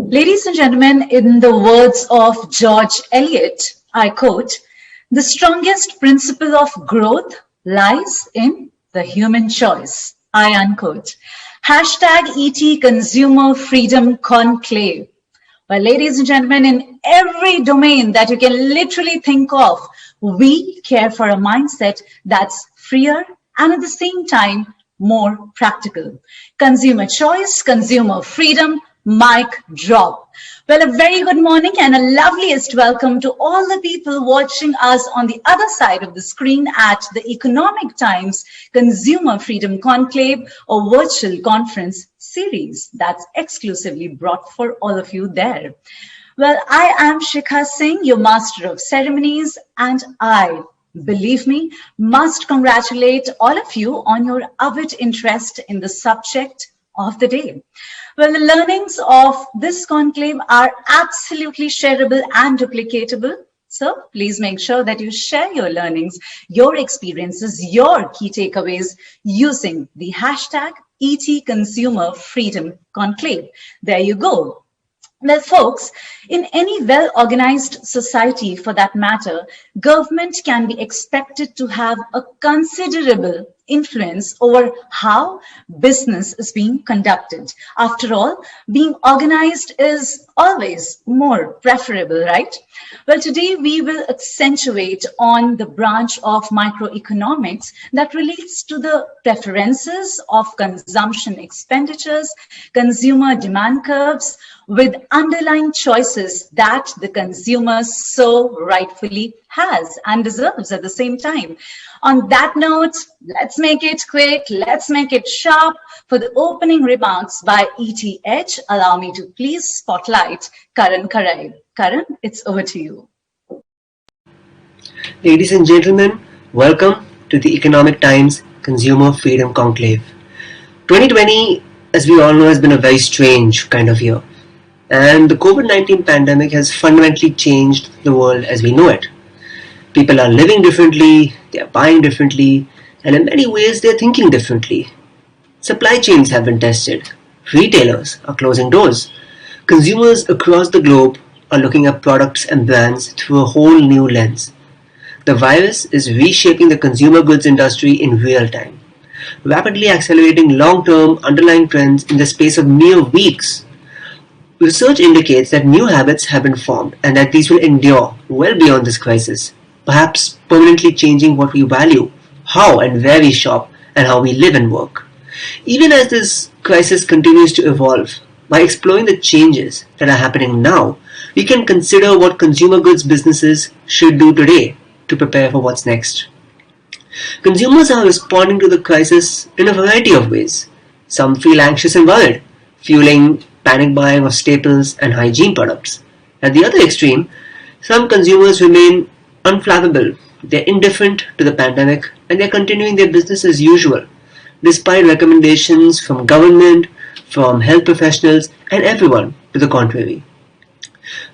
Ladies and gentlemen, in the words of George Eliot, I quote, "The strongest principle of growth lies in the human choice." I unquote. Hashtag ET Consumer Freedom Conclave. Well, ladies and gentlemen, in every domain that you can literally think of, we care for a mindset that's freer and at the same time more practical. Consumer choice, consumer freedom, mic drop. Well, a very good morning and a loveliest welcome to all the people watching us on the other side of the screen at the Economic Times Consumer Freedom Conclave, a virtual conference series that's exclusively brought for all of you there. Well, I am Shikha Singh, your master of ceremonies, and I, believe me, must congratulate all of you on your avid interest in the subject of the day. Well, the learnings of this conclave are absolutely shareable and duplicatable. So please make sure that you share your learnings, your experiences, your key takeaways using the hashtag ET Consumer Freedom Conclave. There you go. Well, folks, in any well-organized society for that matter, government can be expected to have a considerable influence over how business is being conducted. After all, being organized is always more preferable, right? Well, today we will accentuate on the branch of microeconomics that relates to the preferences of consumption expenditures, consumer demand curves, with underlying choices that the consumer so rightfully has and deserves at the same time. On that note, let's make it quick, let's make it sharp. For the opening remarks by ETH, allow me to please spotlight Karan Karai. Karan, it's over to you. Ladies and gentlemen, welcome to the Economic Times Consumer Freedom Conclave. 2020, as we all know, has been a very strange kind of year. And the COVID-19 pandemic has fundamentally changed the world as we know it. People are living differently, they are buying differently, and in many ways they are thinking differently. Supply chains have been tested. Retailers are closing doors. Consumers across the globe are looking at products and brands through a whole new lens. The virus is reshaping the consumer goods industry in real time, rapidly accelerating long-term underlying trends in the space of mere weeks. Research indicates that new habits have been formed and that these will endure well beyond this crisis, perhaps permanently changing what we value, how and where we shop, and how we live and work. Even as this crisis continues to evolve, by exploring the changes that are happening now, we can consider what consumer goods businesses should do today to prepare for what's next. Consumers are responding to the crisis in a variety of ways. Some feel anxious and worried, fueling panic buying of staples and hygiene products. At the other extreme, some consumers remain unflappable. They're indifferent to the pandemic and they're continuing their business as usual, despite recommendations from government, from health professionals, and everyone to the contrary.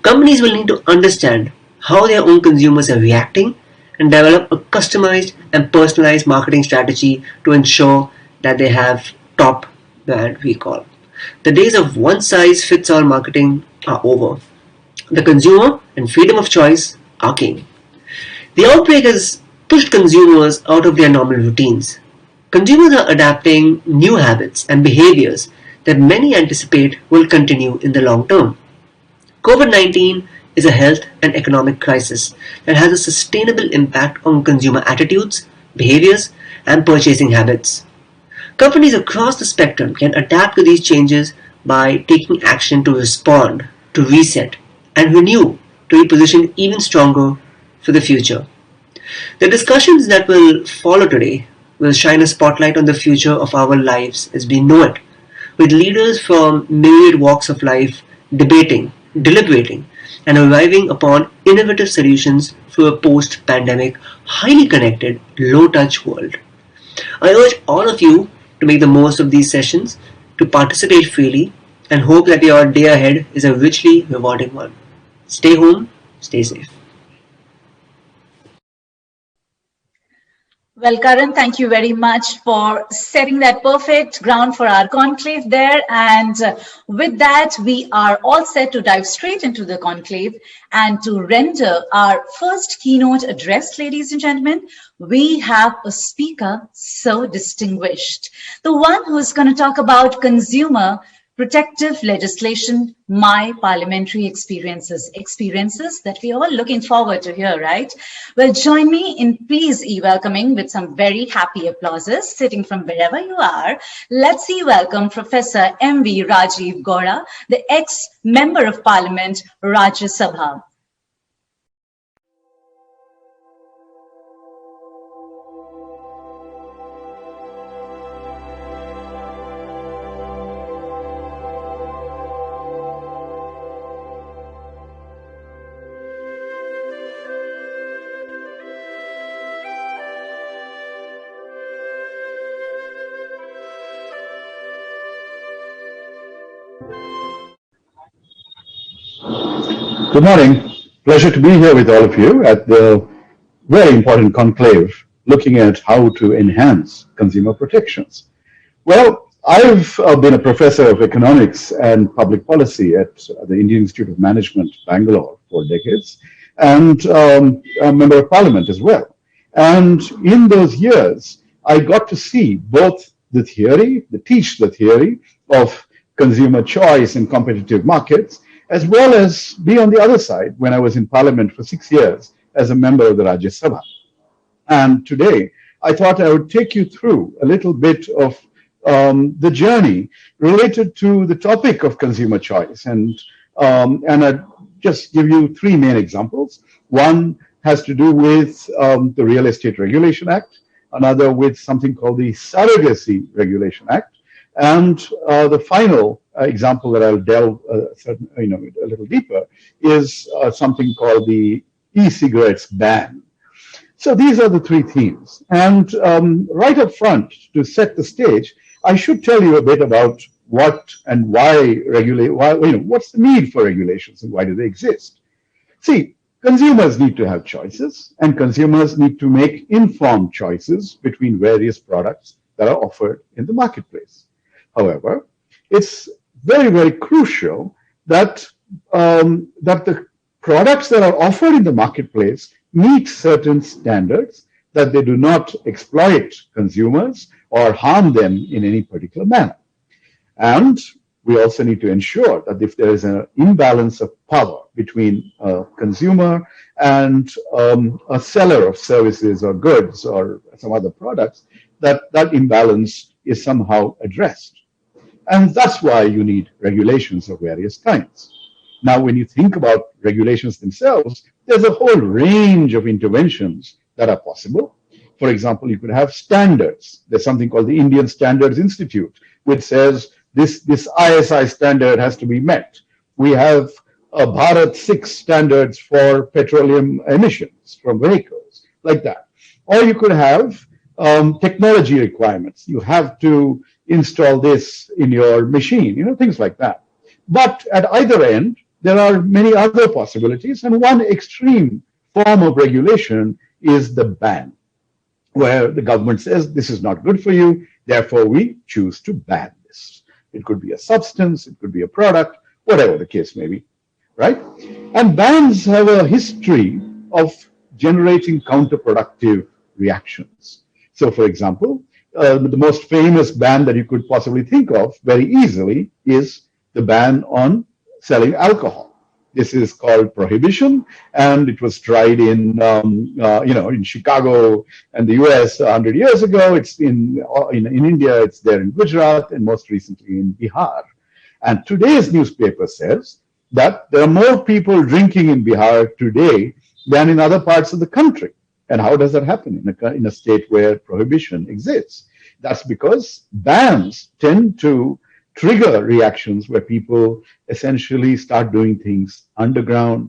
Companies will need to understand how their own consumers are reacting and develop a customized and personalized marketing strategy to ensure that they have top brand recall. The days of one-size-fits-all marketing are over. The consumer and freedom of choice are king. The outbreak has pushed consumers out of their normal routines. Consumers are adapting new habits and behaviors that many anticipate will continue in the long term. COVID-19 is a health and economic crisis that has a sustainable impact on consumer attitudes, behaviors, and purchasing habits. Companies across the spectrum can adapt to these changes by taking action to respond, to reset, and renew to be positioned even stronger for the future. The discussions that will follow today will shine a spotlight on the future of our lives as we know it, with leaders from myriad walks of life debating, deliberating, and arriving upon innovative solutions for a post-pandemic, highly connected, low-touch world. I urge all of you to make the most of these sessions, to participate freely, and hope that your day ahead is a richly rewarding one. Stay home, stay safe. Well, Karan, thank you very much for setting that perfect ground for our conclave there. And with that, we are all set to dive straight into the conclave and to render our first keynote address, ladies and gentlemen. We have a speaker so distinguished, the one who is going to talk about consumer protective legislation, my parliamentary experiences that we are all looking forward to hear, right? Well, join me in please welcoming with some very happy applauses, sitting from wherever you are. Let's welcome Professor M.V. Rajiv Gowda, the ex-member of Parliament, Rajya Sabha. Good morning. Pleasure to be here with all of you at the very important conclave looking at how to enhance consumer protections. Well, I've been a professor of economics and public policy at the Indian Institute of Management, Bangalore, for decades, and a member of parliament as well. And in those years, I got to see both the theory, teach the theory of consumer choice in competitive markets, as well as be on the other side when I was in parliament for 6 years as a member of the Rajya Sabha. And today, I thought I would take you through a little bit of the journey related to the topic of consumer choice. And I'd just give you three main examples. One has to do with the Real Estate Regulation Act, another with something called the Surrogacy Regulation Act, and the final example that I'll delve a little deeper is something called the e-cigarettes ban. So these are the three themes. And right up front, to set the stage, I should tell you a bit about what and why what's the need for regulations and why do they exist. See, consumers need to have choices, and consumers need to make informed choices between various products that are offered in the marketplace. However, it's very, very crucial that the products that are offered in the marketplace meet certain standards, that they do not exploit consumers or harm them in any particular manner. And we also need to ensure that if there is an imbalance of power between a consumer and a seller of services or goods or some other products, that imbalance is somehow addressed. And that's why you need regulations of various kinds. Now, when you think about regulations themselves, there's a whole range of interventions that are possible. For example, you could have standards. There's something called the Indian Standards Institute, which says this ISI standard has to be met. We have Bharat 6 standards for petroleum emissions from vehicles, like that. Or you could have technology requirements. You have to install this in your machine, things like that. But at either end, there are many other possibilities. And one extreme form of regulation is the ban, where the government says this is not good for you, therefore we choose to ban this. It could be a substance, it could be a product, whatever the case may be, right? And bans have a history of generating counterproductive reactions. So, for example, the most famous ban that you could possibly think of very easily is the ban on selling alcohol. This is called prohibition, and it was tried in Chicago and the U.S. 100 years ago. It's in India, it's there in Gujarat, and most recently in Bihar. And today's newspaper says that there are more people drinking in Bihar today than in other parts of the country. And how does that happen in a state where prohibition exists? That's because bans tend to trigger reactions where people essentially start doing things underground,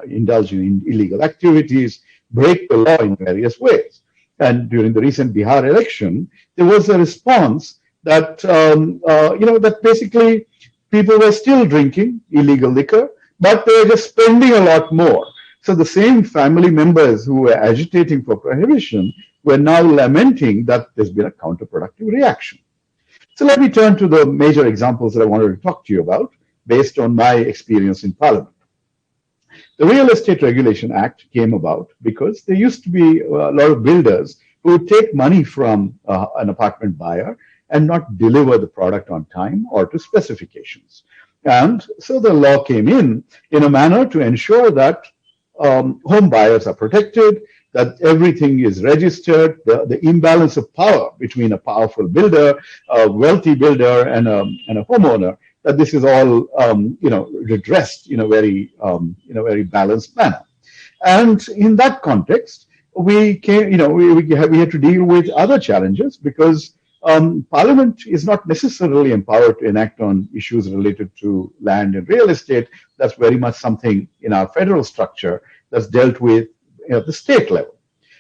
indulging in illegal activities, break the law in various ways. And during the recent Bihar election, there was a response that, that basically people were still drinking illegal liquor, but they were just spending a lot more. So the same family members who were agitating for prohibition were now lamenting that there's been a counterproductive reaction. So let me turn to the major examples that I wanted to talk to you about based on my experience in Parliament. The Real Estate Regulation Act came about because there used to be a lot of builders who would take money from an apartment buyer and not deliver the product on time or to specifications. And so the law came in a manner to ensure that home buyers are protected, that everything is registered, the imbalance of power between a powerful builder, a wealthy builder, and a homeowner, that this is all redressed in a very balanced manner. And in that context, we had to deal with other challenges because Parliament is not necessarily empowered to enact on issues related to land and real estate. That's very much something in our federal structure that's dealt with at the state level.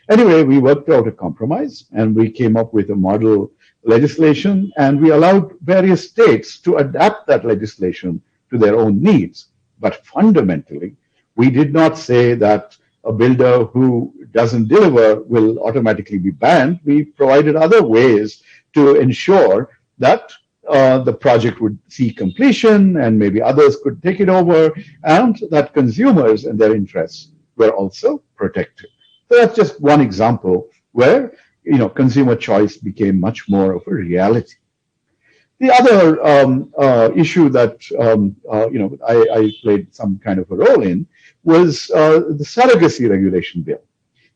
Anyway, we worked out a compromise and we came up with a model legislation, and we allowed various states to adapt that legislation to their own needs. But fundamentally, we did not say that a builder who doesn't deliver will automatically be banned. We provided other ways to ensure that the project would see completion and maybe others could take it over, and that consumers and their interests were also protected. So that's just one example where consumer choice became much more of a reality. The other issue that I played some kind of a role in was the surrogacy regulation bill.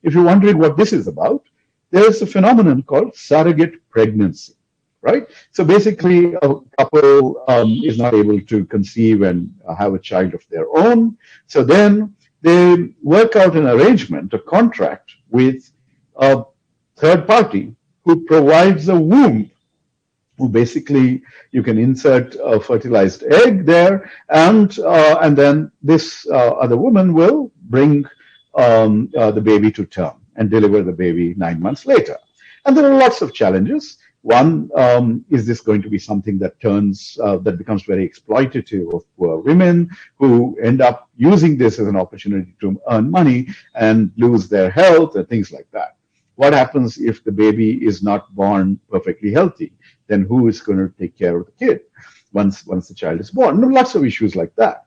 If you're wondering what this is about, there's a phenomenon called surrogate pregnancy, right? So basically, a couple is not able to conceive and have a child of their own. So then they work out an arrangement, a contract with a third party who provides a womb, who basically you can insert a fertilized egg there, and then this other woman will bring the baby to term and deliver the baby 9 months later. And there are lots of challenges. One, is this going to be something that becomes very exploitative of poor women who end up using this as an opportunity to earn money and lose their health and things like that? What happens if the baby is not born perfectly healthy? Then who is going to take care of the kid once the child is born? And lots of issues like that.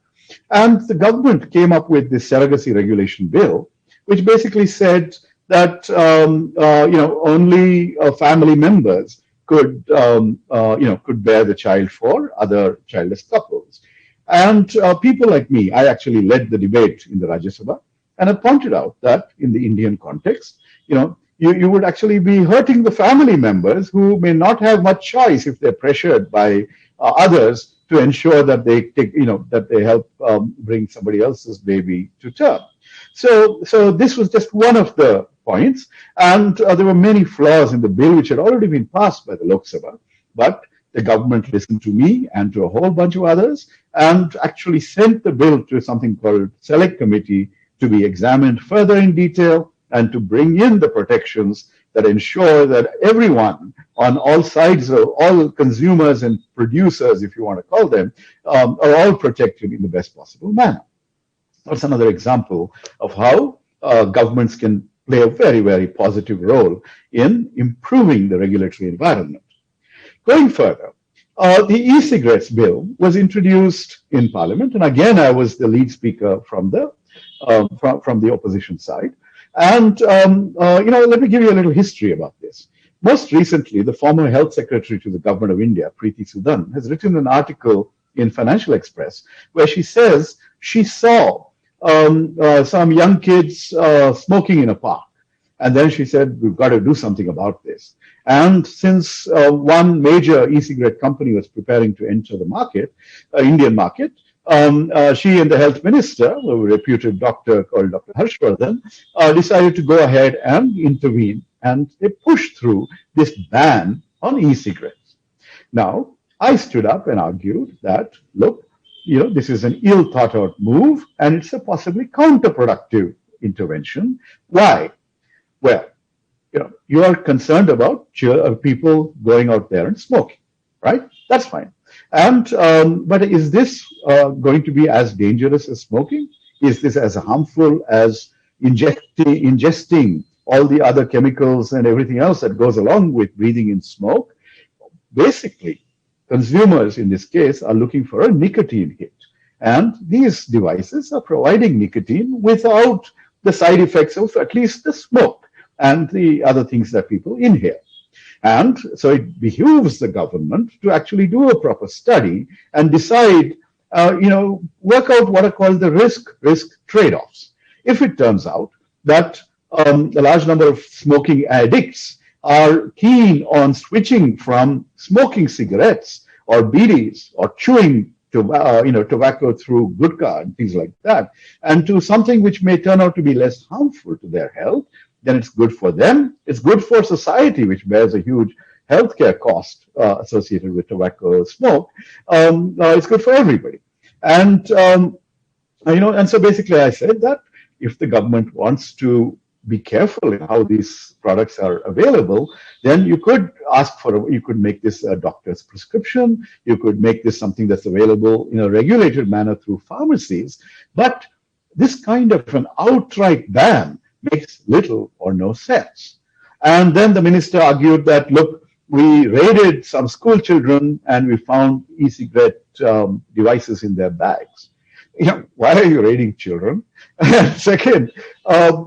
And the government came up with this surrogacy regulation bill, which basically said that only family members could bear the child for other childless couples. And people like me, I actually led the debate in the Rajya Sabha, and I pointed out that in the Indian context, you would actually be hurting the family members who may not have much choice if they're pressured by others to ensure that they help bring somebody else's baby to term. So this was just one of the points, and there were many flaws in the bill which had already been passed by the Lok Sabha, but the government listened to me and to a whole bunch of others and actually sent the bill to something called Select Committee to be examined further in detail and to bring in the protections that ensure that everyone on all sides, of all consumers and producers, if you want to call them, are all protected in the best possible manner. That's another example of how governments can play a very, very positive role in improving the regulatory environment. Going further, the e-cigarettes bill was introduced in Parliament, and again, I was the lead speaker from the opposition side. And let me give you a little history about this. Most recently, the former Health Secretary to the Government of India, Preeti Sudan, has written an article in Financial Express where she says she saw some young kids smoking in a park. And then she said, we've got to do something about this. And since one major e-cigarette company was preparing to enter the market, Indian market, she and the health minister, a reputed doctor called Dr. Harshvardhan, decided to go ahead and intervene. And they pushed through this ban on e-cigarettes. Now, I stood up and argued that, look, this is an ill thought out move and it's a possibly counterproductive intervention. Why? Well, you are concerned about people going out there and smoking, right? That's fine. And but is this going to be as dangerous as smoking? Is this as harmful as ingesting all the other chemicals and everything else that goes along with breathing in smoke. Basically, consumers in this case are looking for a nicotine hit. And these devices are providing nicotine without the side effects of at least the smoke and the other things that people inhale. And so it behooves the government to actually do a proper study and decide, work out what are called the risk trade-offs. If it turns out that a large number of smoking addicts are keen on switching from smoking cigarettes or bidis or chewing tobacco through gutka and things like that, and to something which may turn out to be less harmful to their health, then it's good for them. It's good for society, which bears a huge healthcare cost associated with tobacco smoke. It's good for everybody. And and so basically, I said that if the government wants to be careful in how these products are available, then you could you could make this a doctor's prescription. You could make this something that's available in a regulated manner through pharmacies. But this kind of an outright ban makes little or no sense. And then the minister argued that, look, we raided some school children and we found e-cigarette devices in their bags. Why are you raiding children? And second,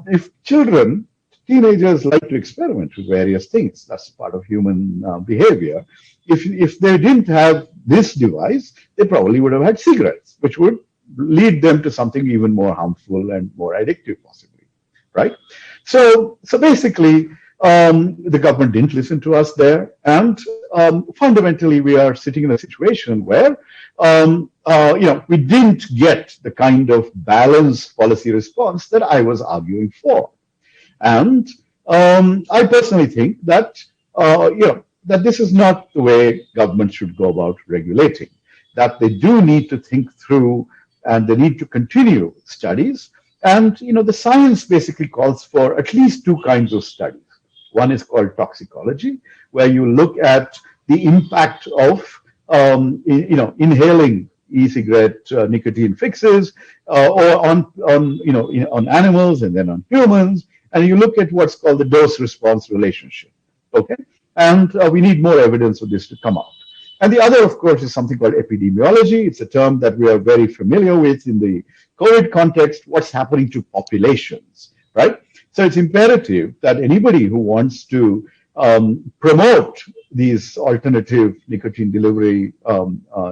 if teenagers like to experiment with various things. That's part of human behavior. If they didn't have this device, they probably would have had cigarettes, which would lead them to something even more harmful and more addictive, possibly, right? So basically, the government didn't listen to us there, and fundamentally, we are sitting in a situation where we didn't get the kind of balanced policy response that I was arguing for. And I personally think that that this is not the way government should go about regulating. That they do need to think through, and they need to continue studies. And the science basically calls for at least two kinds of studies. One is called toxicology, where you look at the impact of inhaling e-cigarette nicotine fixes, or on animals and then on humans, and you look at what's called the dose-response relationship. Okay, and we need more evidence of this to come out. And the other, of course, is something called epidemiology. It's a term that we are very familiar with in the COVID context. What's happening to populations, right? So it's imperative that anybody who wants to promote these alternative nicotine delivery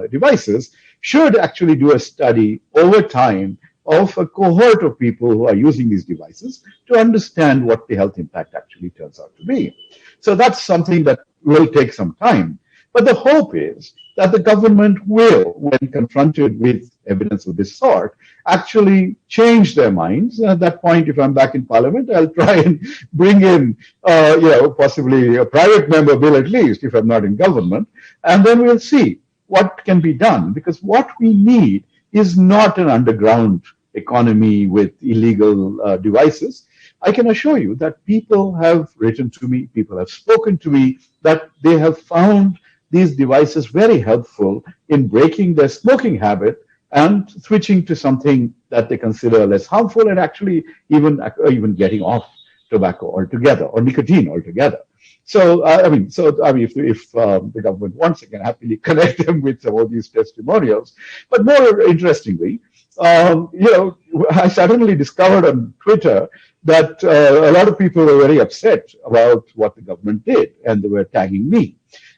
devices should actually do a study over time of a cohort of people who are using these devices to understand what the health impact actually turns out to be. So that's something that will take some time. But the hope is that the government will, when confronted with evidence of this sort, actually change their minds. And at that point, if I'm back in Parliament, I'll try and bring in, possibly a private member bill at least, if I'm not in government, and then we'll see what can be done. Because what we need is not an underground economy with illegal devices. I can assure you that people have written to me, people have spoken to me, that they have found these devices very helpful in breaking their smoking habit and switching to something that they consider less harmful, and actually even getting off tobacco altogether or nicotine altogether. So, if the government wants, I can happily connect them with some of these testimonials. But more interestingly, I suddenly discovered on Twitter that a lot of people were very upset about what the government did, and they were tagging me.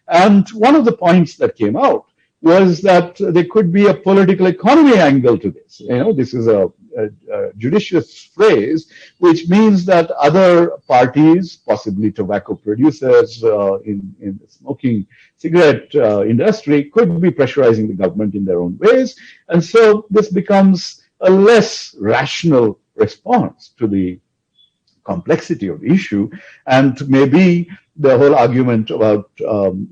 And one of the points that came out was that there could be a political economy angle to this. This is a judicious phrase, which means that other parties, possibly tobacco producers in the smoking cigarette industry, could be pressurizing the government in their own ways. And so this becomes a less rational response to the complexity of the issue, and maybe the whole argument about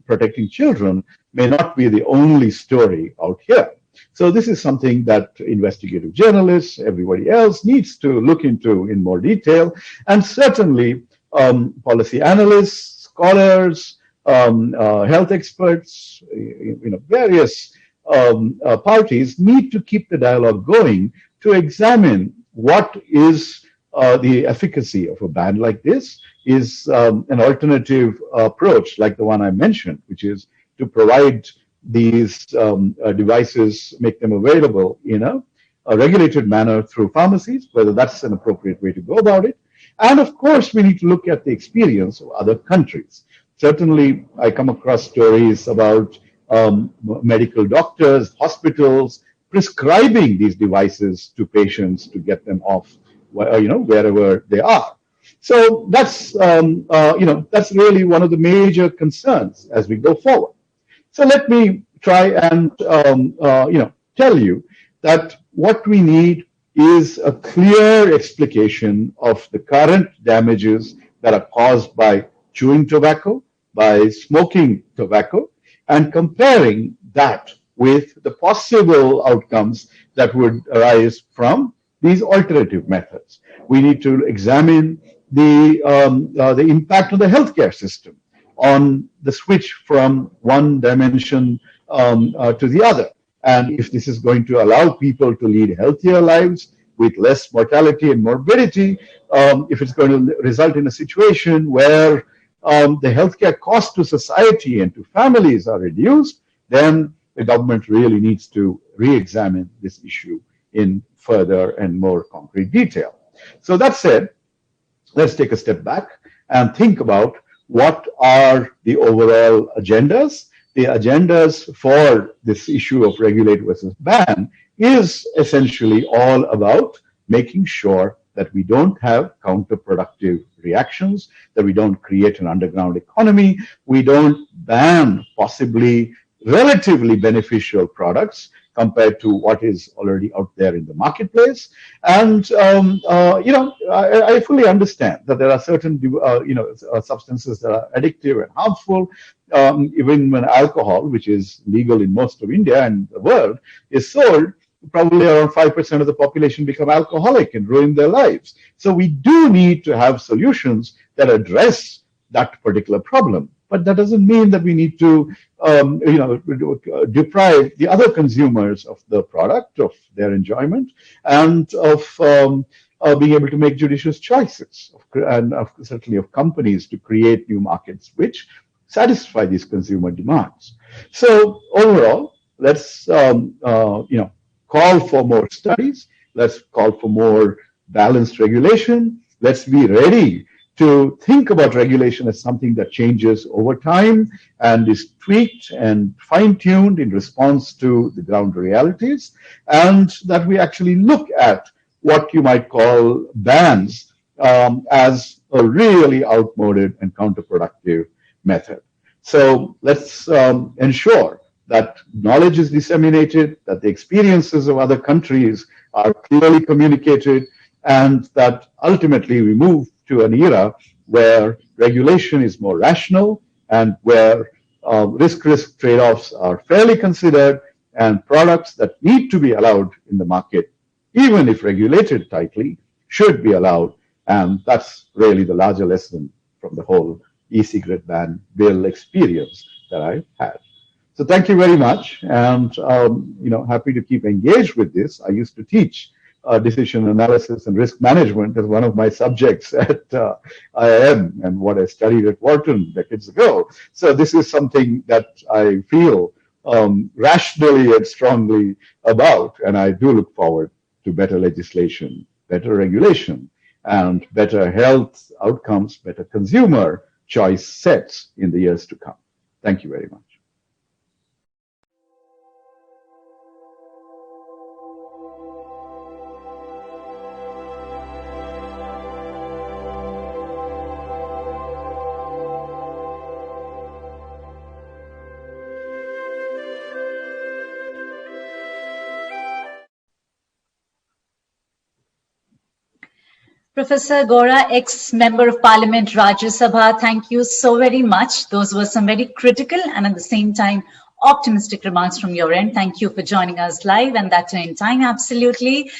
protecting children may not be the only story out here. So this is something that investigative journalists, everybody else, needs to look into in more detail, and certainly policy analysts, scholars, health experts, various parties need to keep the dialogue going to examine what is the efficacy of a ban like this is an alternative approach like the one I mentioned, which is to provide these devices, make them available in a regulated manner through pharmacies, whether that's an appropriate way to go about it. And of course, we need to look at the experience of other countries. Certainly, I come across stories about medical doctors, hospitals prescribing these devices to patients to get them off, wherever they are. So that's really one of the major concerns as we go forward. So let me try and tell you that what we need is a clear explication of the current damages that are caused by chewing tobacco, by smoking tobacco, and comparing that with the possible outcomes that would arise from these alternative methods. We need to examine the impact on the healthcare system, on the switch from one dimension to the other. And if this is going to allow people to lead healthier lives with less mortality and morbidity, if it's going to result in a situation where the healthcare costs to society and to families are reduced, then the government really needs to re-examine this issue in further and more concrete detail. So that said, let's take a step back and think about what are the overall agendas. The agendas for this issue of regulate versus ban is essentially all about making sure that we don't have counterproductive reactions, that we don't create an underground economy, we don't ban possibly relatively beneficial products compared to what is already out there in the marketplace. And I fully understand that there are certain substances that are addictive and harmful. Even when alcohol, which is legal in most of India and the world, is sold, probably around 5% of the population become alcoholic and ruin their lives. So we do need to have solutions that address that particular problem. But that doesn't mean that we need to, deprive the other consumers of the product, of their enjoyment, and of being able to make judicious choices, and certainly of companies to create new markets which satisfy these consumer demands. So overall, let's call for more studies. Let's call for more balanced regulation. Let's be ready to think about regulation as something that changes over time and is tweaked and fine-tuned in response to the ground realities, and that we actually look at what you might call bans as a really outmoded and counterproductive method. So let's ensure that knowledge is disseminated, that the experiences of other countries are clearly communicated, and that ultimately we move to an era where regulation is more rational and where risk-risk trade-offs are fairly considered, and products that need to be allowed in the market, even if regulated tightly, should be allowed. And that's really the larger lesson from the whole e-cigarette ban bill experience that I had. So thank you very much, and happy to keep engaged with this. I used to teach decision analysis and risk management as one of my subjects at IIM and what I studied at Wharton decades ago. So this is something that I feel rationally and strongly about, and I do look forward to better legislation, better regulation, and better health outcomes, better consumer choice sets in the years to come. Thank you very much. Professor Gora, ex-member of Parliament, Rajya Sabha, thank you so very much. Those were some very critical and at the same time optimistic remarks from your end. Thank you for joining us live, and that in time, absolutely.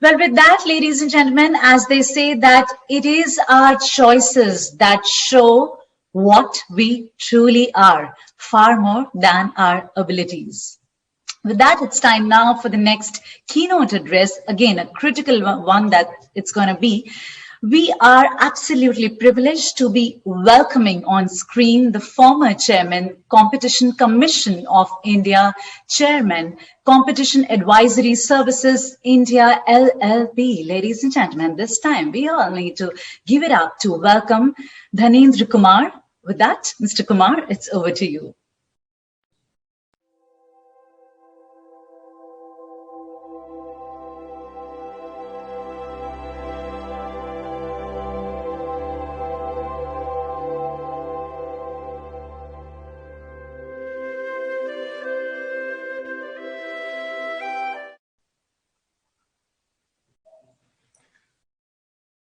Well, with that, ladies and gentlemen, as they say that it is our choices that show what we truly are, far more than our abilities. With that, it's time now for the next keynote address. Again, a critical one that it's going to be. We are absolutely privileged to be welcoming on screen the former chairman, Competition Commission of India, chairman, Competition Advisory Services India LLP. Ladies and gentlemen, this time we all need to give it up to welcome Dhanendra Kumar. With that, Mr. Kumar, it's over to you.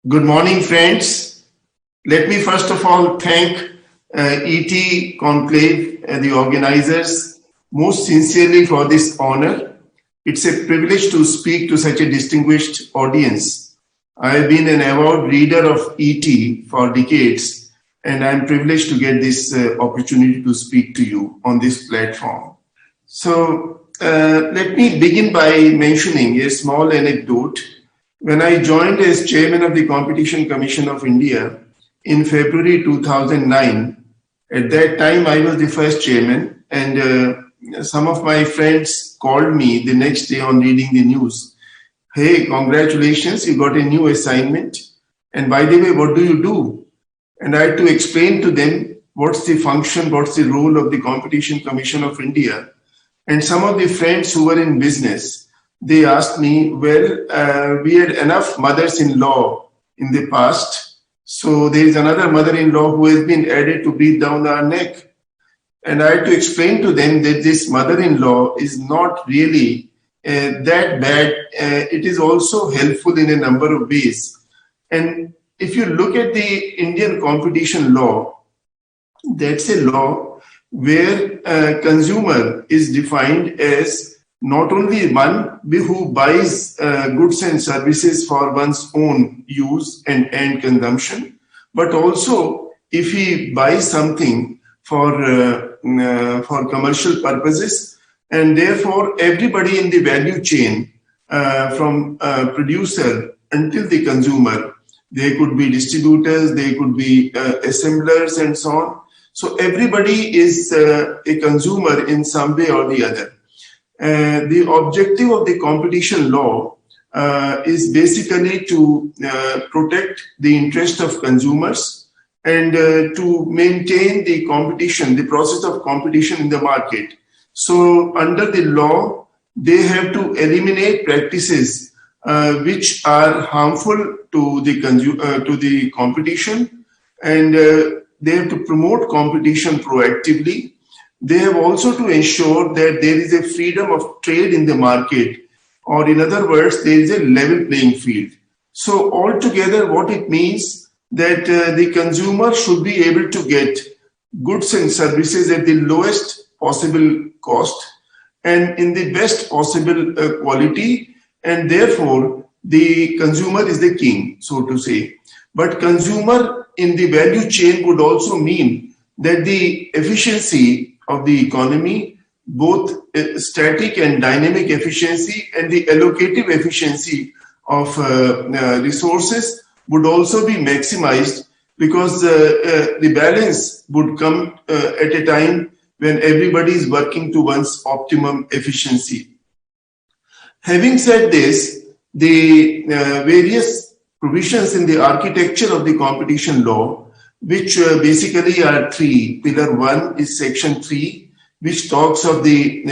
Good morning, friends. Let me first of all thank ET Conclave, the organizers, most sincerely for this honor. It's a privilege to speak to such a distinguished audience. I have been an avid reader of ET for decades, and I'm privileged to get this opportunity to speak to you on this platform. So let me begin by mentioning a small anecdote. When I joined as chairman of the Competition Commission of India in February 2009, at that time I was the first chairman, and some of my friends called me the next day on reading the news. Hey, congratulations, you got a new assignment. And by the way, what do you do? And I had to explain to them what's the function, what's the role of the Competition Commission of India. And some of the friends who were in business, they asked me, well, we had enough mothers-in-law in the past, so there is another mother-in-law who has been added to breathe down our neck. And I had to explain to them that this mother-in-law is not really that bad. It is also helpful in a number of ways. And if you look at the Indian competition law, that's a law where consumer is defined as not only one who buys goods and services for one's own use and consumption, but also if he buys something for commercial purposes, and therefore everybody in the value chain from producer until the consumer, they could be distributors, they could be assemblers and so on. So everybody is a consumer in some way or the other. The objective of the competition law is basically to protect the interest of consumers and to maintain the competition, the process of competition in the market. So under the law, they have to eliminate practices which are harmful to the competition, and they have to promote competition proactively. They have also to ensure that there is a freedom of trade in the market, or in other words, there is a level playing field. So altogether, what it means that the consumer should be able to get goods and services at the lowest possible cost and in the best possible quality, and therefore the consumer is the king, so to say. But consumer in the value chain would also mean that the efficiency of the economy, both static and dynamic efficiency and the allocative efficiency of resources would also be maximized, because the balance would come at a time when everybody is working towards optimum efficiency. Having said this, the various provisions in the architecture of the competition law, which basically are three. Pillar 1 is section 3, which talks of the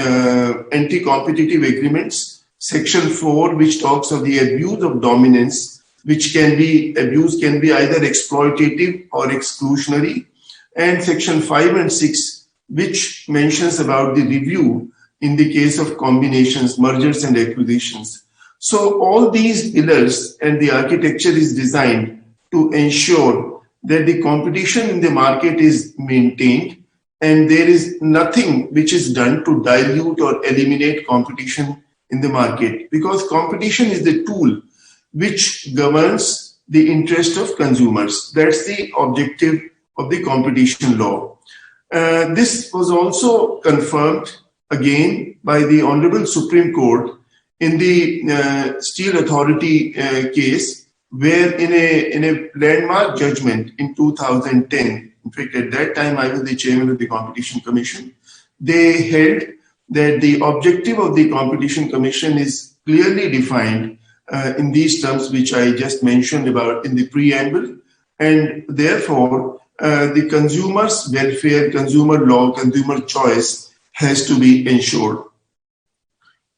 anti-competitive agreements. Section 4, which talks of the abuse of dominance, which can be either exploitative or exclusionary. And section 5 and 6, which mentions about the review in the case of combinations, mergers and acquisitions. So all these pillars and the architecture is designed to ensure that the competition in the market is maintained and there is nothing which is done to dilute or eliminate competition in the market, because competition is the tool which governs the interest of consumers. That's the objective of the competition law. This was also confirmed again by the Honorable Supreme Court in the Steel Authority case, where in a landmark judgment in 2010, in fact, at that time I was the chairman of the Competition Commission, they held that the objective of the Competition Commission is clearly defined in these terms which I just mentioned about in the preamble, and therefore the consumer's welfare, consumer law, consumer choice has to be ensured.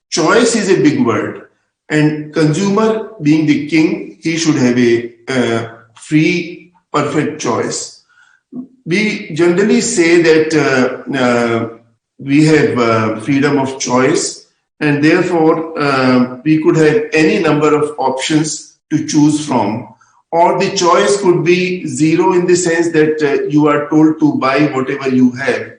Choice is a big word, and consumer being the king, he should have a free, perfect choice. We generally say that we have freedom of choice, and therefore we could have any number of options to choose from, or the choice could be zero in the sense that you are told to buy whatever you have.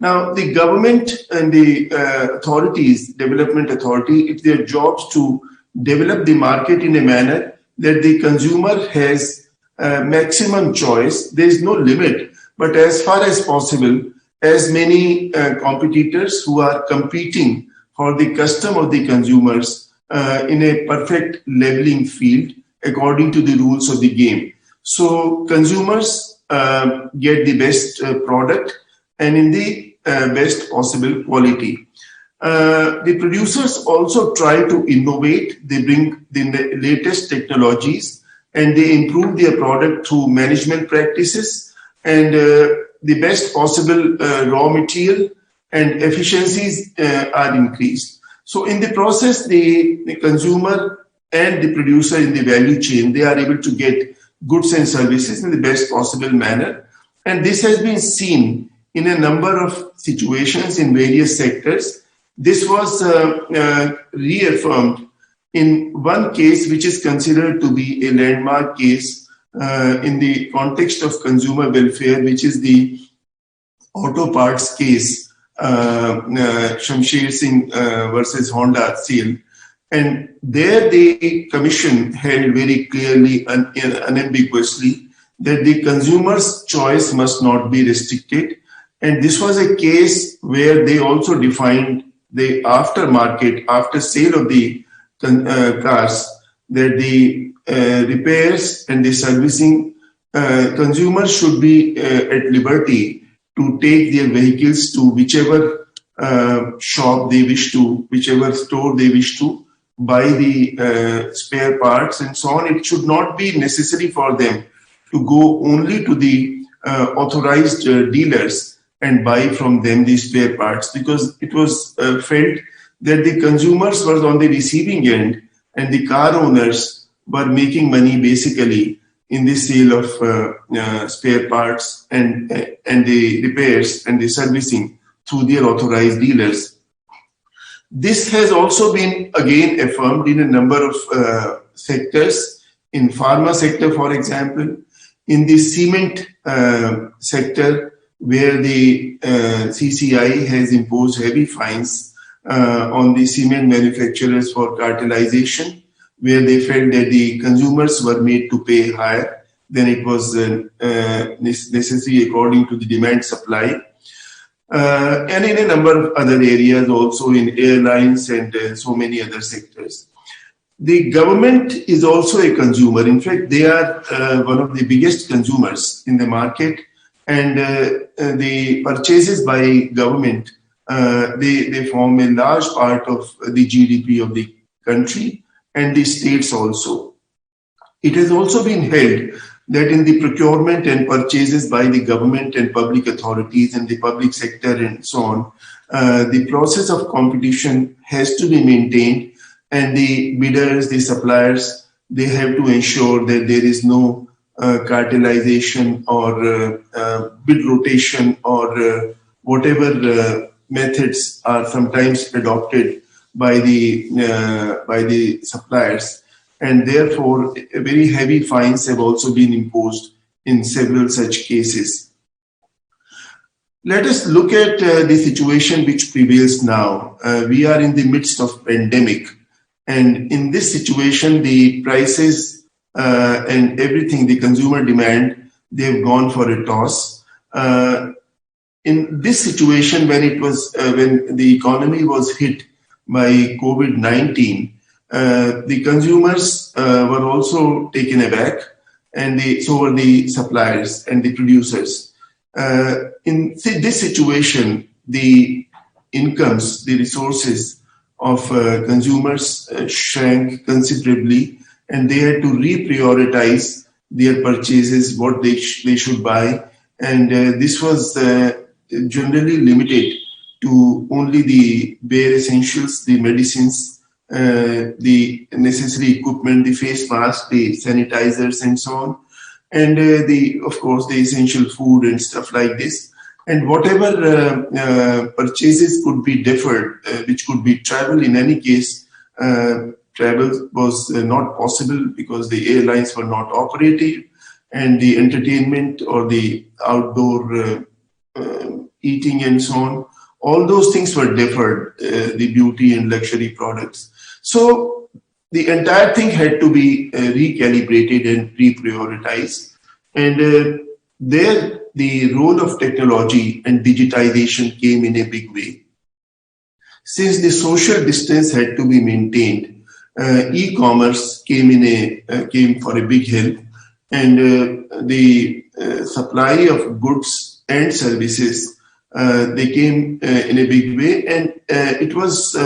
Now, the government and the authorities, development authority, it's their jobs to develop the market in a manner that the consumer has maximum choice. There is no limit, but as far as possible, as many competitors who are competing for the custom of the consumers in a perfect leveling field according to the rules of the game. So consumers get the best product and in the best possible quality. The producers also try to innovate. They bring the latest technologies and they improve their product through management practices and the best possible raw material and efficiencies are increased. So in the process, the consumer and the producer in the value chain, they are able to get goods and services in the best possible manner. And this has been seen in a number of situations in various sectors. This was reaffirmed in one case which is considered to be a landmark case in the context of consumer welfare, which is the auto parts case, Shamsher Singh versus Honda sale. And there the commission held very clearly and unambiguously that the consumer's choice must not be restricted. And this was a case where they also defined the aftermarket, after sale of the cars, that the repairs and the servicing, consumers should be at liberty to take their vehicles to whichever shop they wish to, whichever store they wish to, buy the spare parts and so on. It should not be necessary for them to go only to the authorized dealers and buy from them the spare parts, because it was felt that the consumers were on the receiving end and the car owners were making money basically in the sale of spare parts and the repairs and the servicing through their authorized dealers. This has also been again affirmed in a number of sectors, in pharma sector, for example, in the cement sector, where the CCI has imposed heavy fines on the cement manufacturers for cartelization, where they felt that the consumers were made to pay higher than it was necessary according to the demand supply. And in a number of other areas, also in airlines and so many other sectors. The government is also a consumer. In fact, they are one of the biggest consumers in the market, and the purchases by government, they form a large part of the GDP of the country and the states also. It has also been held that in the procurement and purchases by the government and public authorities and the public sector and so on, the process of competition has to be maintained, and the bidders, the suppliers, they have to ensure that there is no cartelization or bid rotation or whatever methods are sometimes adopted by the suppliers. And therefore, very heavy fines have also been imposed in several such cases. Let us look at the situation which prevails now. We are in the midst of pandemic, and in this situation, the prices and everything, the consumer demand, they've gone for a toss. in this situation, when it was when the economy was hit by COVID-19, the consumers were also taken aback, and so were the suppliers and the producers. In this situation, the incomes, the resources of consumers shrank considerably, and they had to reprioritize their purchases, what they should buy, and this was generally limited to only the bare essentials, the medicines, the necessary equipment, the face masks, the sanitizers, and so on, and of course, the essential food and stuff like this. And whatever purchases could be deferred, which could be travel. In any case, travel was not possible because the airlines were not operating, and the entertainment or the outdoor eating and so on, all those things were deferred, the beauty and luxury products. So the entire thing had to be recalibrated and reprioritized. And there, the role of technology and digitization came in a big way. Since the social distance had to be maintained, e-commerce came for a big help, and the supply of goods and services, they came in a big way. And it was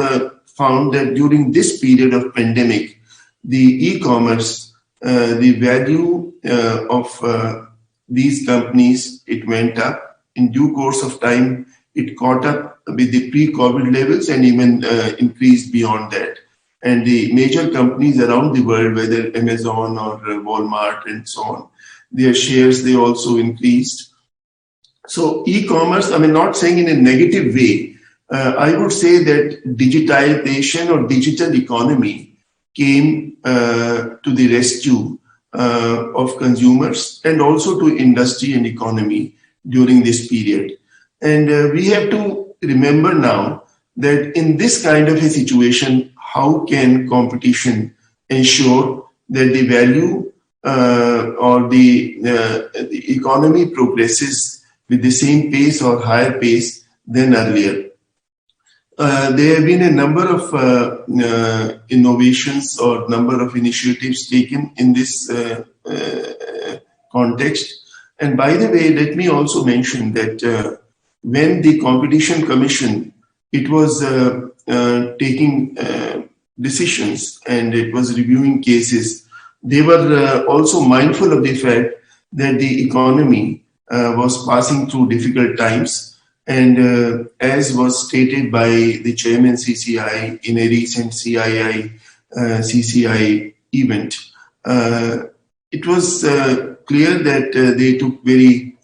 found that during this period of pandemic, the e-commerce, the value of these companies, it went up. In due course of time, it caught up with the pre-COVID levels and even increased beyond that. And the major companies around the world, whether Amazon or Walmart and so on, their shares, they also increased. So e-commerce, I mean, not saying in a negative way, I would say that digitization or digital economy came to the rescue of consumers and also to industry and economy during this period. And we have to remember now that in this kind of a situation, how can competition ensure that the value or the economy progresses with the same pace or higher pace than earlier? There have been a number of innovations or number of initiatives taken in this context. And by the way, let me also mention that when the Competition Commission, it was taking decisions and it was reviewing cases, they were also mindful of the fact that the economy was passing through difficult times. And as was stated by the chairman CCI in a recent CCI event, it was clear that they took very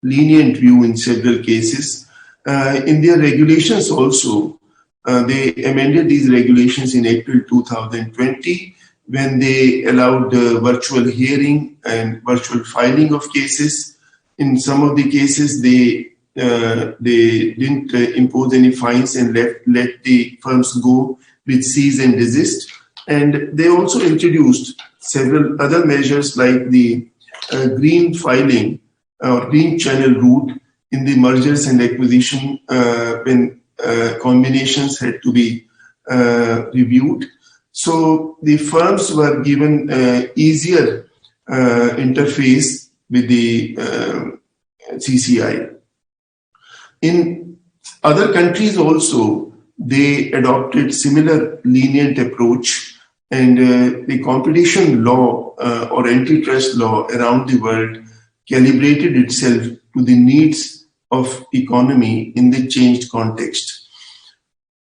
lenient view in several cases. In their regulations also, they amended these regulations in April 2020 when they allowed virtual hearing and virtual filing of cases. In some of the cases, they didn't impose any fines and let the firms go with cease and desist. And they also introduced several other measures like the green filing or green channel route in the mergers and acquisition when combinations had to be reviewed. So the firms were given easier interface with the CCI. In other countries also, they adopted similar lenient approach, and the competition law or antitrust law around the world calibrated itself to the needs of economy in the changed context.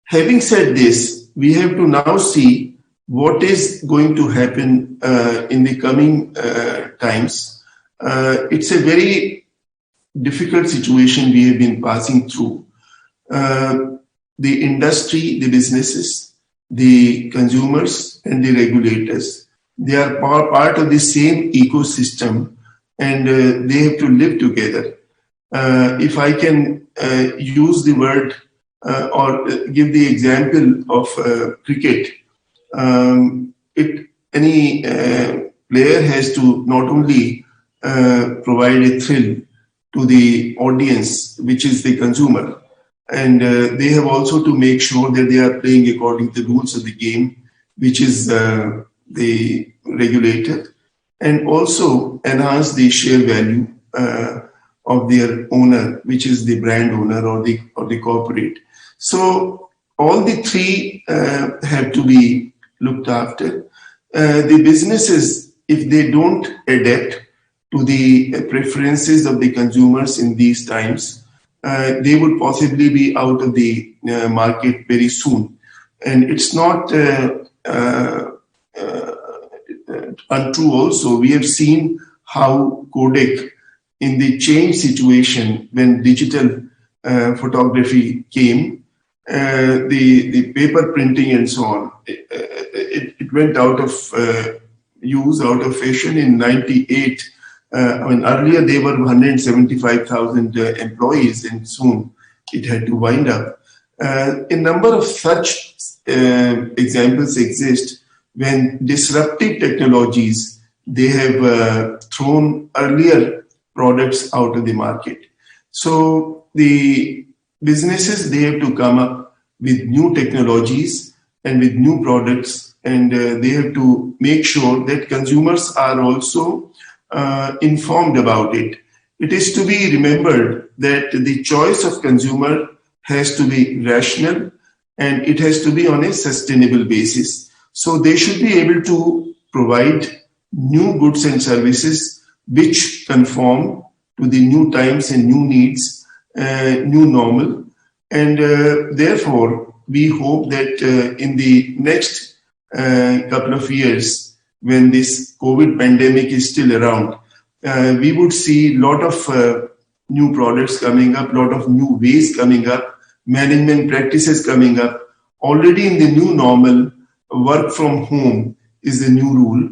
Having said this, we have to now see what is going to happen in the coming times. It's a very difficult situation we have been passing through. The industry, the businesses, the consumers, and the regulators, they are part of the same ecosystem, and they have to live together. If I can use the word or give the example of cricket, any player has to not only provide a thrill to the audience, which is the consumer. And they have also to make sure that they are playing according to the rules of the game, which is the regulated, and also enhance the share value of their owner, which is the brand owner or the corporate. So all the three have to be looked after. The businesses, if they don't adapt to the preferences of the consumers in these times, they would possibly be out of the market very soon. And it's not untrue also. We have seen how Kodak, in the change situation when digital photography came, the paper printing and so on, it went out of use, out of fashion in 98. Earlier they were 175,000 employees, and soon it had to wind up. A number of such examples exist when disruptive technologies, they have thrown earlier products out of the market. So the businesses, they have to come up with new technologies and with new products, and they have to make sure that consumers are also informed about it. It is to be remembered that the choice of consumer has to be rational and it has to be on a sustainable basis. So they should be able to provide new goods and services which conform to the new times and new needs, new normal. And therefore, we hope that in the next couple of years, when this COVID pandemic is still around, we would see a lot of new products coming up, a lot of new ways coming up, management practices coming up. Already in the new normal, work from home is the new rule,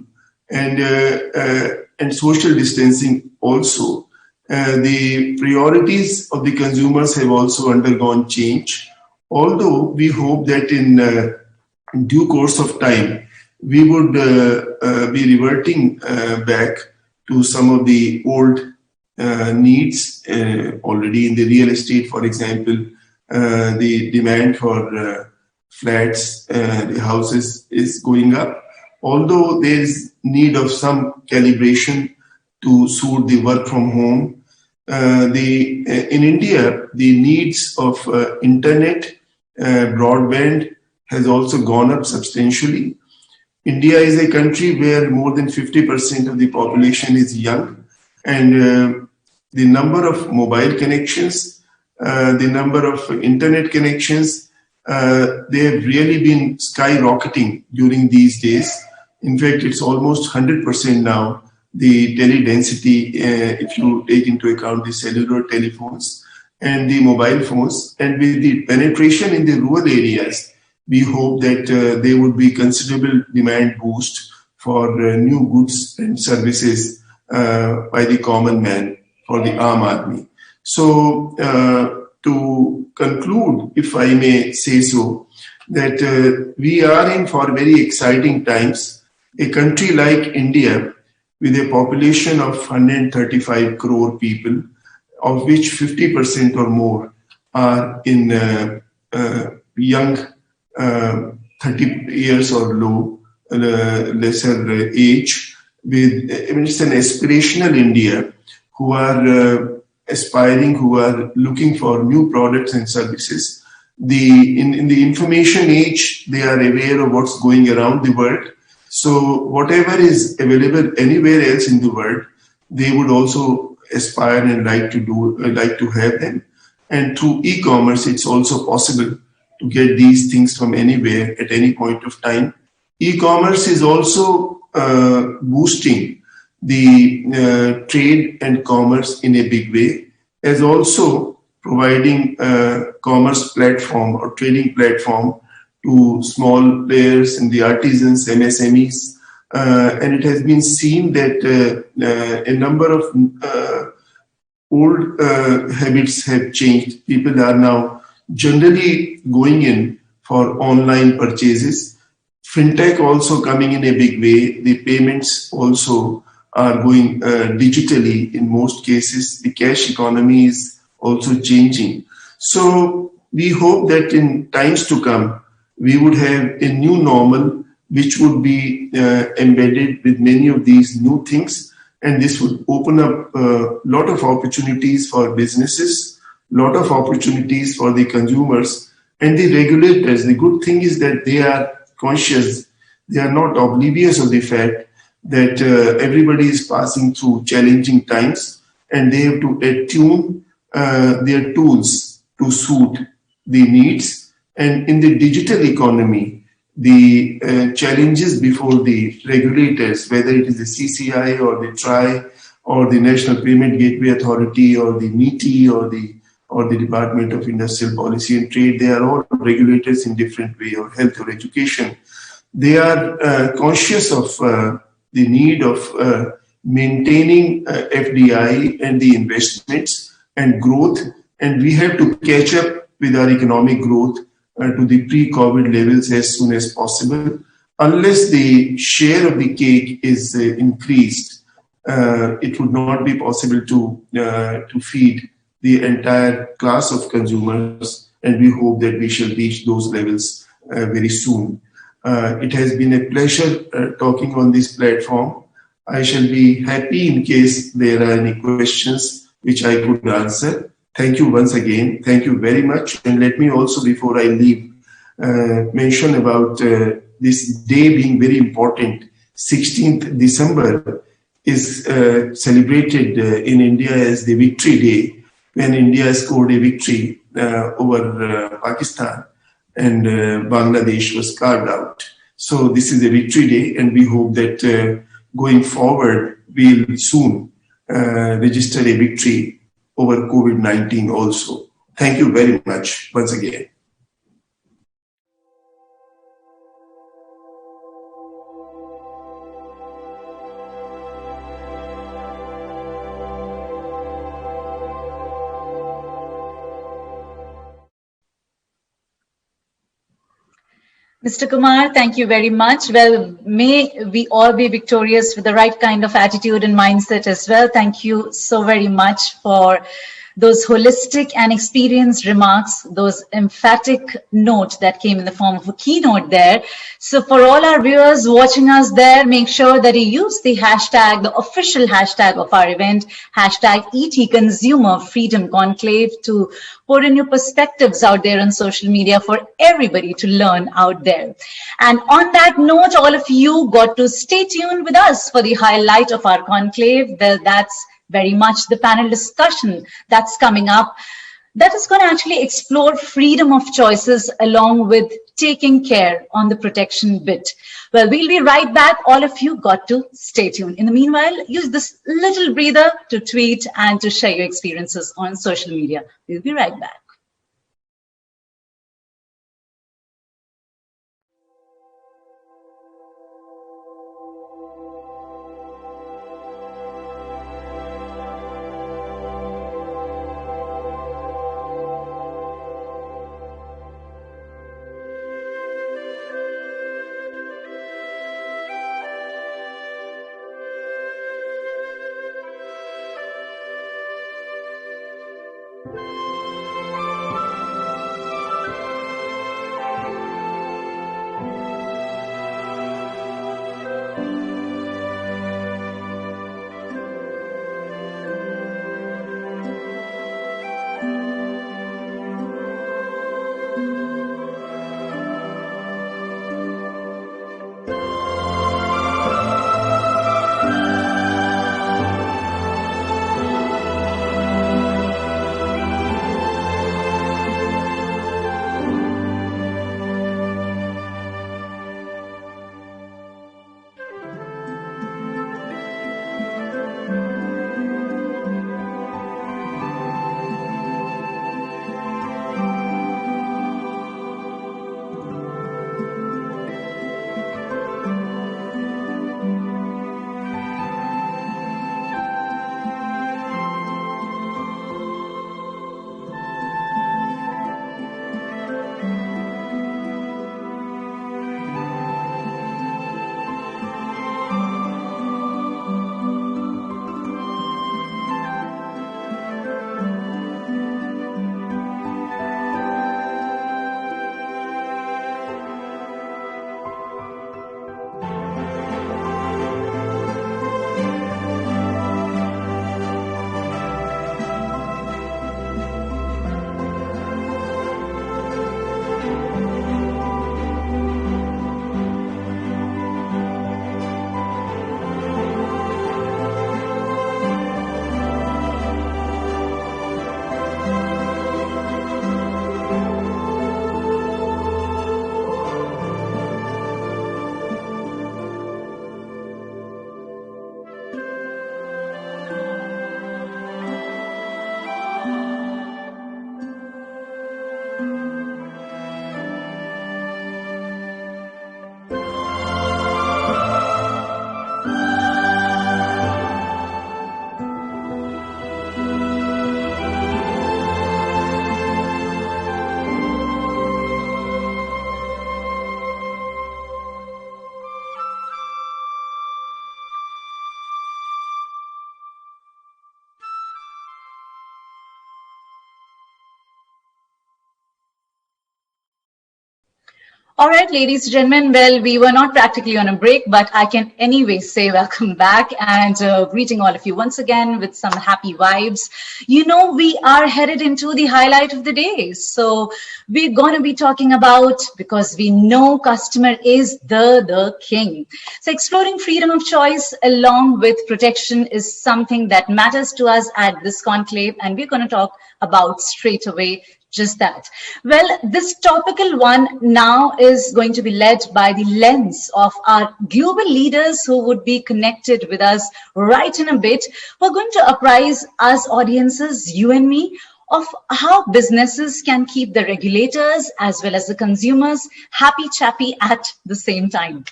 and social distancing also. The priorities of the consumers have also undergone change. Although we hope that in due course of time, we would be reverting back to some of the old needs. Already in the real estate, for example, the demand for flats, the houses is going up. Although there is need of some calibration to suit the work from home, in India, the needs of internet, broadband has also gone up substantially. India is a country where more than 50% of the population is young, and the number of mobile connections, the number of internet connections, they have really been skyrocketing during these days. In fact, it's almost 100% now, the tele density, if you take into account the cellular telephones and the mobile phones. And with the penetration in the rural areas, we hope that there would be considerable demand boost for new goods and services by the common man, for the Aam Aadmi. So to conclude, if I may say so, that we are in for very exciting times. A country like India, with a population of 135 crore people, of which 50% or more are in young 30 years or lesser age, it's an aspirational India who are aspiring, who are looking for new products and services. In the information age, they are aware of what's going around the world. So whatever is available anywhere else in the world, they would also aspire and like to have them. And through e-commerce, it's also possible to get these things from anywhere at any point of time. E-commerce is also boosting the trade and commerce in a big way, as also providing a commerce platform or trading platform to small players and the artisans, MSMEs. And it has been seen that a number of old habits have changed. People are now generally going in for online purchases. Fintech also coming in a big way. The payments also are going digitally in most cases. The cash economy is also changing. So we hope that in times to come, we would have a new normal which would be embedded with many of these new things. And this would open up a lot of opportunities for businesses, lot of opportunities for the consumers and the regulators. The good thing is that they are conscious, they are not oblivious of the fact that everybody is passing through challenging times and they have to attune their tools to suit the needs. And in the digital economy, the challenges before the regulators, whether it is the CCI or the TRI or the National Payment Gateway Authority or the NITI or the Department of Industrial Policy and Trade, they are all regulators in different way, or health or education. They are conscious of the need of maintaining FDI and the investments and growth, and we have to catch up with our economic growth to the pre-COVID levels as soon as possible. Unless the share of the cake is increased, it would not be possible to feed the entire class of consumers, and we hope that we shall reach those levels very soon. It has been a pleasure talking on this platform. I shall be happy in case there are any questions which I could answer. Thank you once again. Thank you very much. And let me also, before I leave, mention about this day being very important. 16th December is celebrated in India as the Victory Day, when India scored a victory over Pakistan and Bangladesh was carved out. So this is a victory day, and we hope that going forward, we'll soon register a victory over COVID-19 also. Thank you very much once again. Mr. Kumar, thank you very much. Well, may we all be victorious with the right kind of attitude and mindset as well. Thank you so very much for those holistic and experienced remarks, those emphatic note that came in the form of a keynote there. So for all our viewers watching us there, make sure that you use the hashtag, the official hashtag of our event, hashtag ET Consumer Freedom Conclave, to put in your perspectives out there on social media for everybody to learn out there. And on that note, all of you got to stay tuned with us for the highlight of our conclave. Well, that's very much the panel discussion that's coming up, that is going to actually explore freedom of choices along with taking care on the protection bit. Well, we'll be right back. All of you got to stay tuned. In the meanwhile, use this little breather to tweet and to share your experiences on social media. We'll be right back. All right, ladies and gentlemen. Well, we were not practically on a break, but I can anyway say welcome back and greeting all of you once again with some happy vibes. You know, we are headed into the highlight of the day. So we're going to be talking about, because we know customer is the king. So exploring freedom of choice along with protection is something that matters to us at this conclave, and we're going to talk about straight away just that. Well, this topical one now is going to be led by the lens of our global leaders who would be connected with us right in a bit. We're going to apprise us audiences, you and me, of how businesses can keep the regulators as well as the consumers happy chappy at the same time.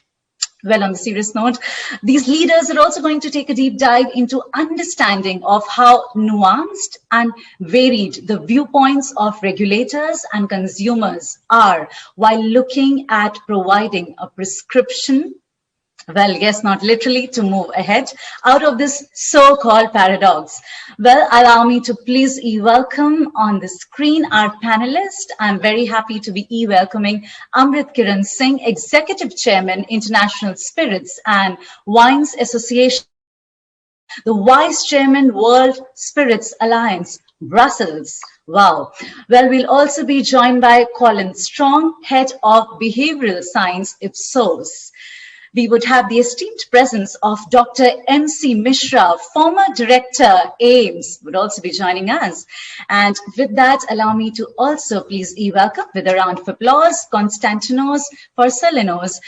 Well, on the serious note, these leaders are also going to take a deep dive into understanding of how nuanced and varied the viewpoints of regulators and consumers are while looking at providing a prescription. Well, yes, not literally, to move ahead out of this so-called paradox. Well, allow me to please welcome on the screen our panelist. I'm very happy to be welcoming Amrit Kiran Singh, Executive Chairman, International Spirits and Wines Association, the Vice Chairman, World Spirits Alliance, Brussels. Wow. Well, we'll also be joined by Colin Strong, Head of Behavioral Science, Ipsos. We would have the esteemed presence of Dr. M.C. Mishra, former director, AIMS, would also be joining us. And with that, allow me to also please welcome with a round of applause, Konstantinos Porcelinos,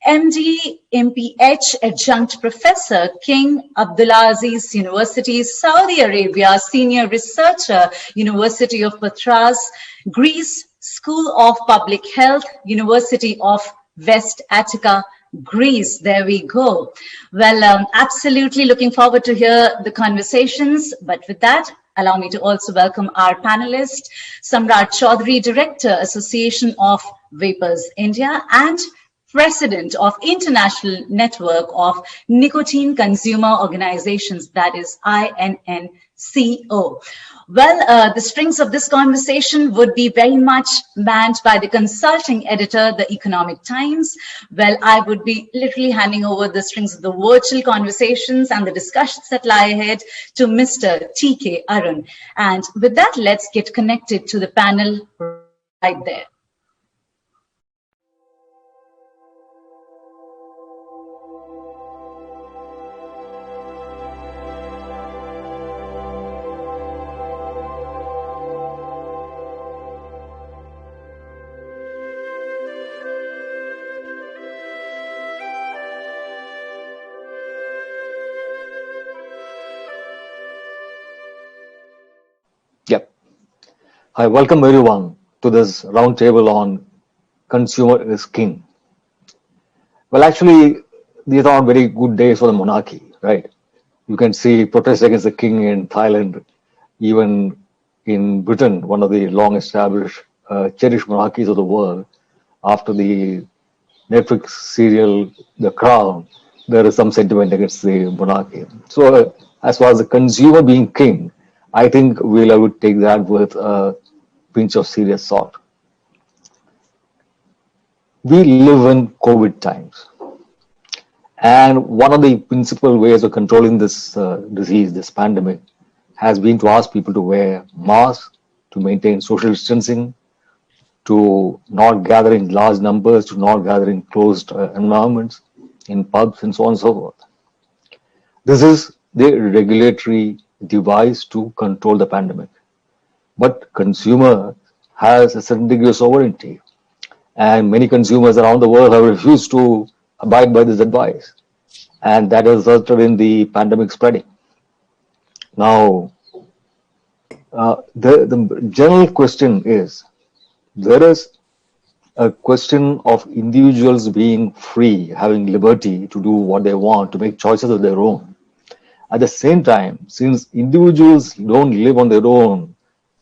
MD, MPH, Adjunct Professor, King Abdulaziz University, Saudi Arabia, Senior Researcher, University of Patras, Greece, School of Public Health, University of West Attica, Greece. There we go. Well, absolutely looking forward to hear the conversations. But with that, allow me to also welcome our panelist, Samrat Chaudhary, Director, Association of Vapors India, and President of International Network of Nicotine Consumer Organizations, that is INNCO. Well, the strings of this conversation would be very much manned by the consulting editor, The Economic Times. Well, I would be literally handing over the strings of the virtual conversations and the discussions that lie ahead to Mr. TK Arun. And with that, let's get connected to the panel right there. Yep. Hi, welcome everyone to this roundtable on consumer is king. Well, actually, these are very good days for the monarchy, right? You can see protests against the king in Thailand, even in Britain, one of the long-established, cherished monarchies of the world. After the Netflix serial The Crown, there is some sentiment against the monarchy. So, as far as the consumer being king, I think I would take that with a pinch of serious salt. We live in COVID times. And one of the principal ways of controlling this disease, this pandemic, has been to ask people to wear masks, to maintain social distancing, to not gather in large numbers, to not gather in closed environments, in pubs, and so on and so forth. This is the regulatory device to control the pandemic. But consumer has a certain degree of sovereignty, and many consumers around the world have refused to abide by this advice, and that has resulted in the pandemic spreading. Now, the general question is, there is a question of individuals being free, having liberty to do what they want, to make choices of their own. At the same time, since individuals don't live on their own,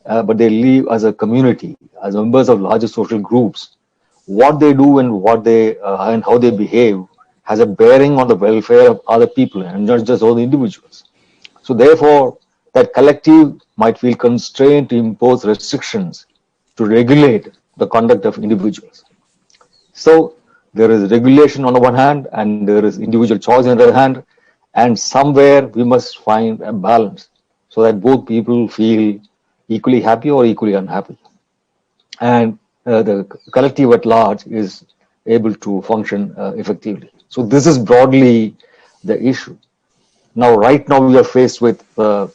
but they live as a community, as members of larger social groups, what they do and and how they behave has a bearing on the welfare of other people and not just all the individuals. So therefore, that collective might feel constrained to impose restrictions to regulate the conduct of individuals. So there is regulation on the one hand, and there is individual choice on the other hand, and somewhere we must find a balance so that both people feel equally happy or equally unhappy, and the collective at large is able to function effectively. So this is broadly the issue. Now, right now we are faced with the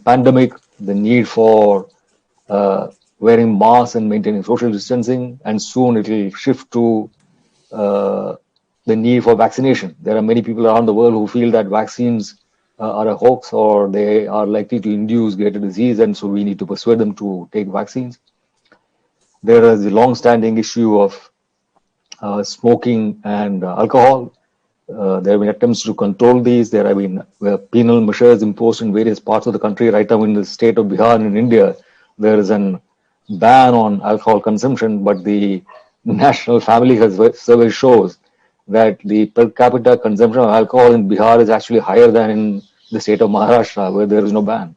pandemic, the need for wearing masks and maintaining social distancing, and soon it will shift to the need for vaccination. There are many people around the world who feel that vaccines are a hoax or they are likely to induce greater disease, and so we need to persuade them to take vaccines. There is the long-standing issue of smoking and alcohol. There have been attempts to control these. There have been penal measures imposed in various parts of the country. Right now in the state of Bihar in India, there is an ban on alcohol consumption, but the National Family Health Survey shows that the per capita consumption of alcohol in Bihar is actually higher than in the state of Maharashtra, where there is no ban.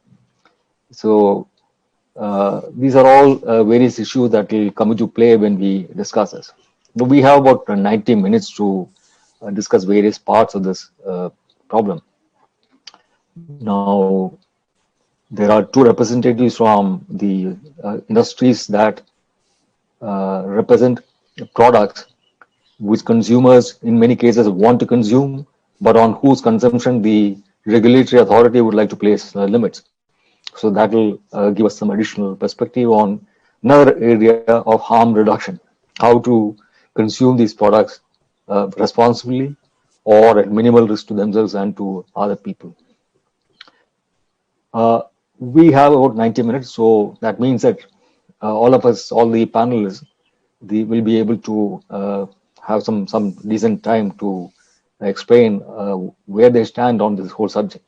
So these are all various issues that will come into play when we discuss this. We have about 90 minutes to discuss various parts of this problem. Now, there are two representatives from the industries that represent products which consumers in many cases want to consume, but on whose consumption the regulatory authority would like to place limits. So that will give us some additional perspective on another area of harm reduction, how to consume these products responsibly or at minimal risk to themselves and to other people. We have about 90 minutes, so that means that all of us, all the panelists, will be able to have some decent time to explain where they stand on this whole subject.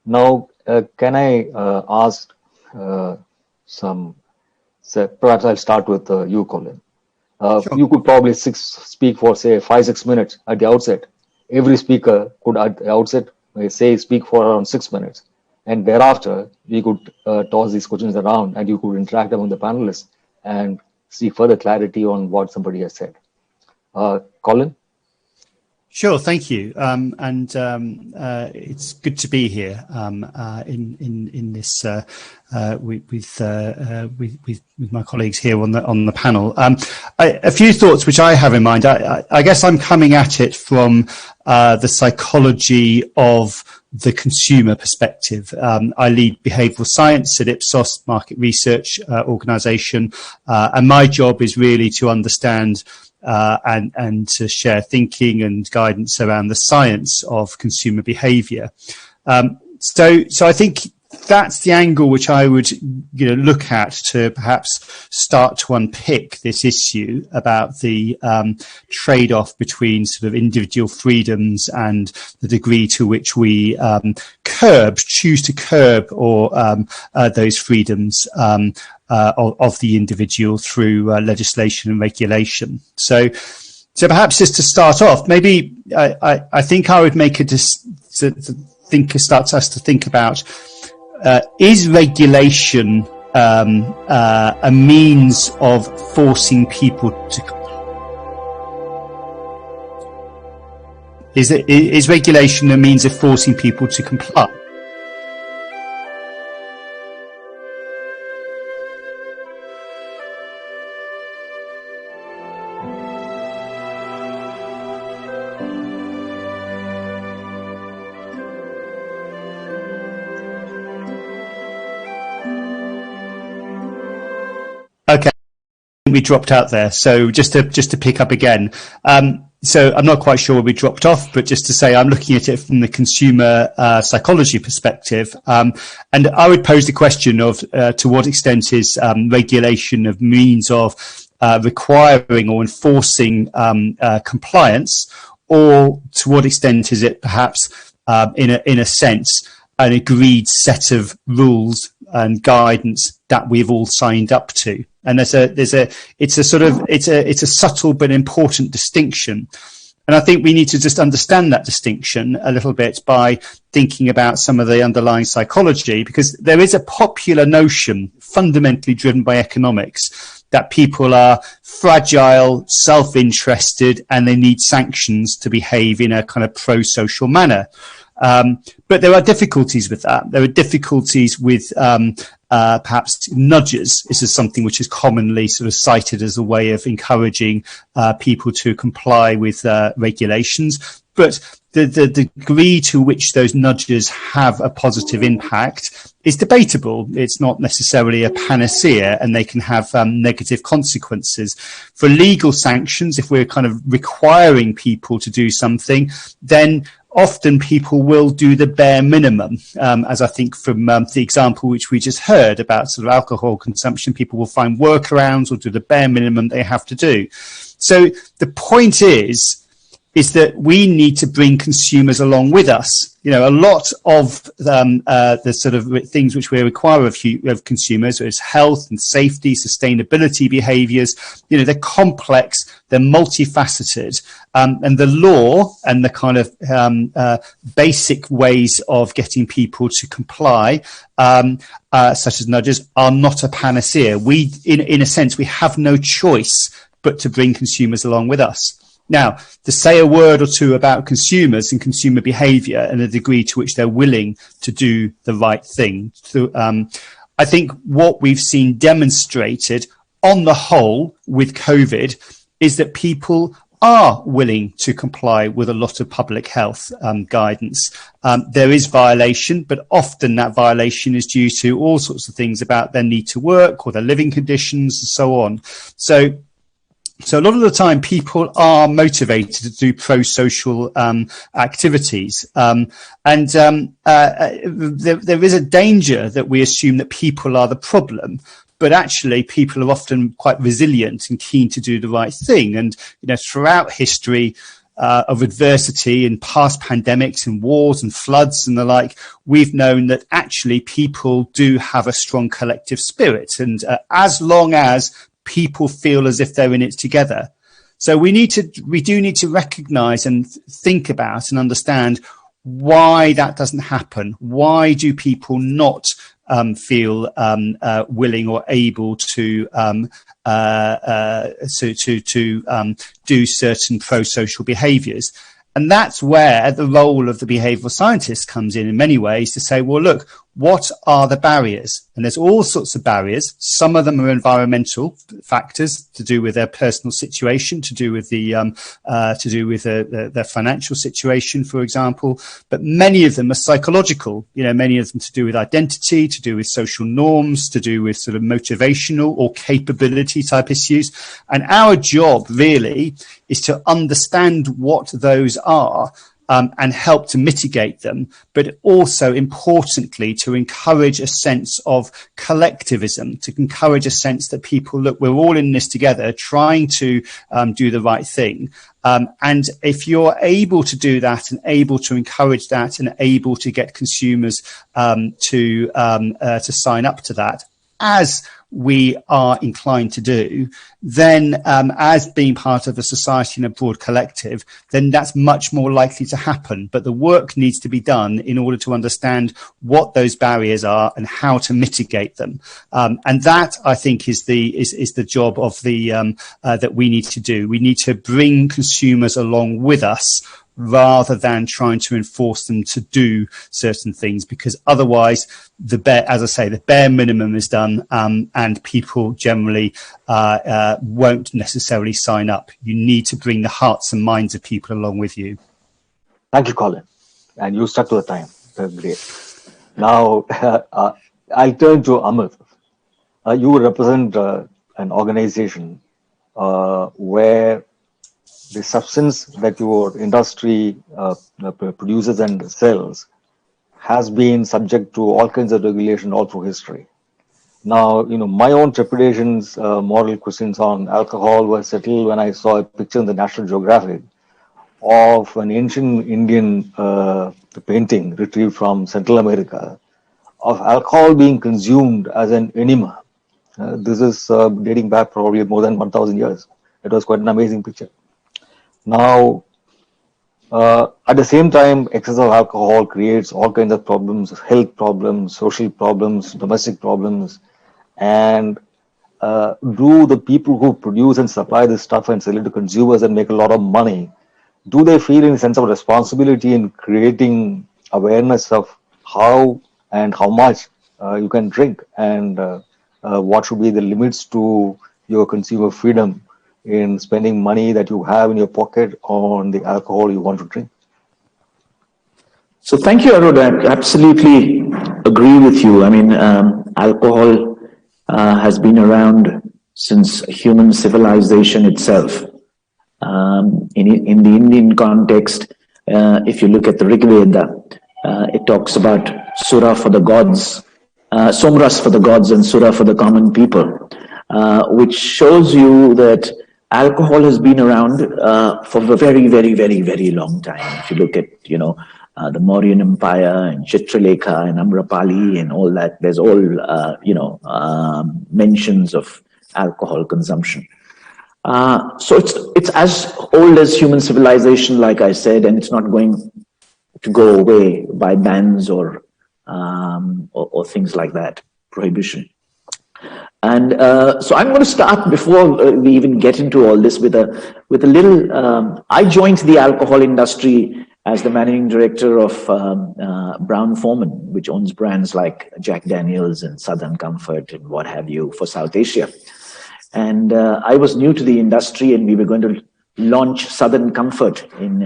Now, can I ask perhaps I'll start with you, Colin. Sure. You could probably speak for, say, 5-6 minutes at the outset. Every speaker could at the outset, speak for around 6 minutes. And thereafter, we could toss these questions around and you could interact among the panelists and see further clarity on what somebody has said. Colin? Sure, thank you, it's good to be here in this with my colleagues here on the panel. A few thoughts which I have in mind. I guess I'm coming at it from the psychology of the consumer perspective. I lead behavioral science at Ipsos market research organization, and my job is really to understand and to share thinking and guidance around the science of consumer behavior. So I think that's the angle which I would look at to perhaps start to unpick this issue about the trade-off between sort of individual freedoms and the degree to which we choose to curb or those freedoms of the individual through legislation and regulation. So perhaps just to start off, maybe I think I would make start us to think about, is regulation a means of forcing people to? Is regulation a means of forcing people to comply? Okay, we dropped out there. So just to pick up again. So I'm not quite sure where we dropped off, but just to say I'm looking at it from the consumer psychology perspective. And I would pose the question of to what extent is regulation a means of requiring or enforcing compliance, or to what extent is it perhaps in a sense an agreed set of rules and guidance that we've all signed up to? And it's a subtle but important distinction. And I think we need to just understand that distinction a little bit by thinking about some of the underlying psychology, because there is a popular notion fundamentally driven by economics that people are fragile, self-interested, and they need sanctions to behave in a kind of pro-social manner. But there are difficulties with that. There are difficulties with perhaps nudges. This is something which is commonly sort of cited as a way of encouraging people to comply with regulations. But the degree to which those nudges have a positive impact is debatable. It's not necessarily a panacea, and they can have negative consequences. For legal sanctions, if we're kind of requiring people to do something, then often people will do the bare minimum, as I think from the example which we just heard about sort of alcohol consumption, people will find workarounds or do the bare minimum they have to do. So the point is that we need to bring consumers along with us. You know, a lot of the sort of things which we require of consumers is health and safety, sustainability behaviours. You know, they're complex, they're multifaceted, and the law and the kind of basic ways of getting people to comply, such as nudges, are not a panacea. We, in a sense, we have no choice but to bring consumers along with us. Now, to say a word or two about consumers and consumer behaviour and the degree to which they're willing to do the right thing. So, I think what we've seen demonstrated on the whole with COVID is that people are willing to comply with a lot of public health guidance. There is violation, but often that violation is due to all sorts of things about their need to work or their living conditions and so on. So a lot of the time people are motivated to do pro-social activities. There is a danger that we assume that people are the problem, but actually people are often quite resilient and keen to do the right thing. And, you know, throughout history of adversity and past pandemics and wars and floods and the like, we've known that actually people do have a strong collective spirit. And as long as people feel as if they're in it together. So we do need to recognize and think about and understand why that doesn't happen. Why do people not feel willing or able to do certain pro-social behaviors? And that's where the role of the behavioral scientist comes in many ways, to say, well, look, what are the barriers? And there's all sorts of barriers. Some of them are environmental factors to do with their personal situation, to do with their financial situation, for example. But many of them are psychological. You know, many of them to do with identity, to do with social norms, to do with sort of motivational or capability type issues. And our job really is to understand what those are, and help to mitigate them, but also importantly to encourage a sense of collectivism, to encourage a sense that people, look, we're all in this together trying to do the right thing. And if you're able to do that and able to encourage that and able to get consumers to sign up to that, as we are inclined to do, then as being part of a society and a broad collective, then that's much more likely to happen. But the work needs to be done in order to understand what those barriers are and how to mitigate them. And that, I think, is the job of the that we need to do. We need to bring consumers along with us, rather than trying to enforce them to do certain things, because otherwise, as I say, the bare minimum is done, and people generally won't necessarily sign up. You need to bring the hearts and minds of people along with you. Thank you, Colin. And you stuck to the time. That's great. Now, I'll turn to Amit. You represent an organization where the substance that your industry produces and sells has been subject to all kinds of regulation all through history. Now, you know, my own trepidations, moral questions on alcohol were settled when I saw a picture in the National Geographic of an ancient Indian painting retrieved from Central America of alcohol being consumed as an enema. This is dating back probably more than 1,000 years. It was quite an amazing picture. Now, at the same time, excess of alcohol creates all kinds of problems, health problems, social problems, domestic problems. And do the people who produce and supply this stuff and sell it to consumers and make a lot of money, do they feel any sense of responsibility in creating awareness of how and how much you can drink, and what should be the limits to your consumer freedom in spending money that you have in your pocket on the alcohol you want to drink? So thank you, Arun. I absolutely agree with you. I mean, alcohol has been around since human civilization itself. In the Indian context, if you look at the Rig Veda, it talks about Sura for the gods, Somras for the gods and Sura for the common people, which shows you that alcohol has been around for a very, very, very, very long time. If you look at, the Mauryan Empire and Chitralekha and Amrapali and all that, there's all, mentions of alcohol consumption. So it's as old as human civilization, like I said, and it's not going to go away by bans or things like that, prohibition. And so I'm going to start, before we even get into all this, with a little. I joined the alcohol industry as the managing director of Brown-Forman, which owns brands like Jack Daniels and Southern Comfort and what have you for South Asia. And I was new to the industry, and we were going to launch Southern Comfort in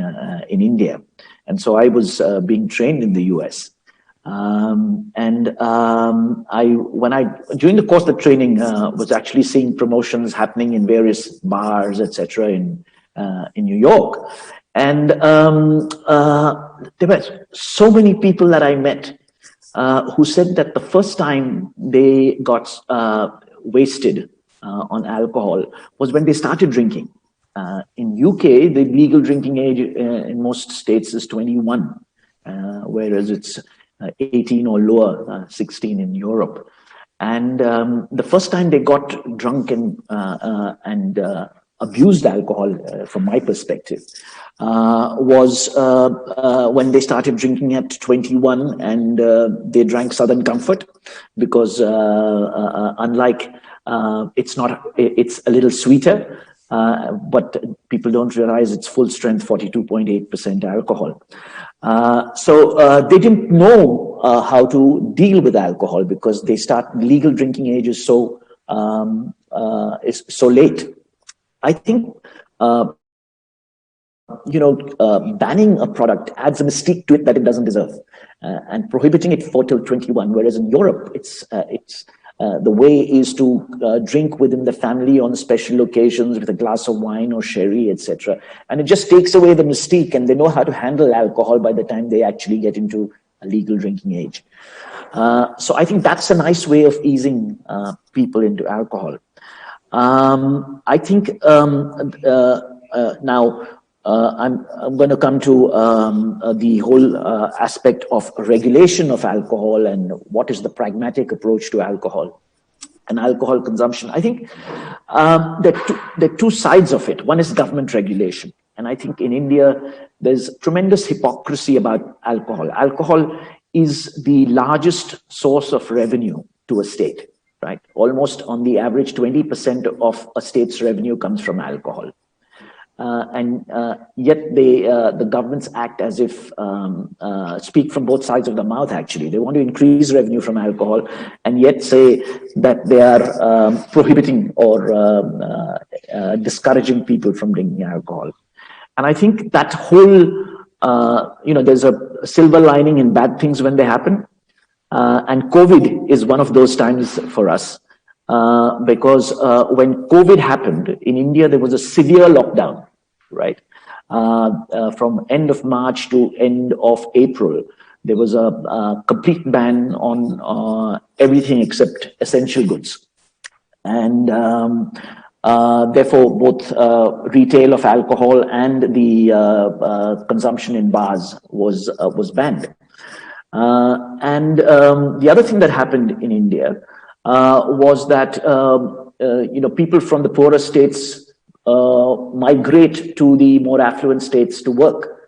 India. And so I was being trained in the US. When I during the course of the training, was actually seeing promotions happening in various bars, etc., in New York. And there were so many people that I met who said that the first time they got wasted on alcohol was when they started drinking. In UK, the legal drinking age in most states is 21, whereas it's 18 or lower, 16 in Europe. And the first time they got drunk and abused alcohol, from my perspective, was when they started drinking at 21, and they drank Southern Comfort, because unlike it's a little sweeter, but people don't realize it's full strength 42.8% alcohol. So they didn't know how to deal with alcohol, because legal drinking age is so late. I think banning a product adds a mystique to it that it doesn't deserve, and prohibiting it till 21. Whereas in Europe, it's the way is to drink within the family on special occasions with a glass of wine or sherry, etc. And it just takes away the mystique, and they know how to handle alcohol by the time they actually get into a legal drinking age. So I think that's a nice way of easing people into alcohol. I think now I'm going to come to the whole aspect of regulation of alcohol and what is the pragmatic approach to alcohol and alcohol consumption. I think there are two sides of it. One is government regulation. And I think in India, there's tremendous hypocrisy about alcohol. Alcohol is the largest source of revenue to a state. Right, almost on the average, 20% of a state's revenue comes from alcohol, and yet the governments act as if speak from both sides of the mouth. Actually, they want to increase revenue from alcohol, and yet say that they are prohibiting or discouraging people from drinking alcohol. And I think that whole, there's a silver lining in bad things when they happen. And COVID is one of those times for us, because when COVID happened in India, there was a severe lockdown, right? From end of March to end of April, there was a complete ban on everything except essential goods. And therefore, both retail of alcohol and the consumption in bars was banned. And the other thing that happened in India was that people from the poorer states migrate to the more affluent states to work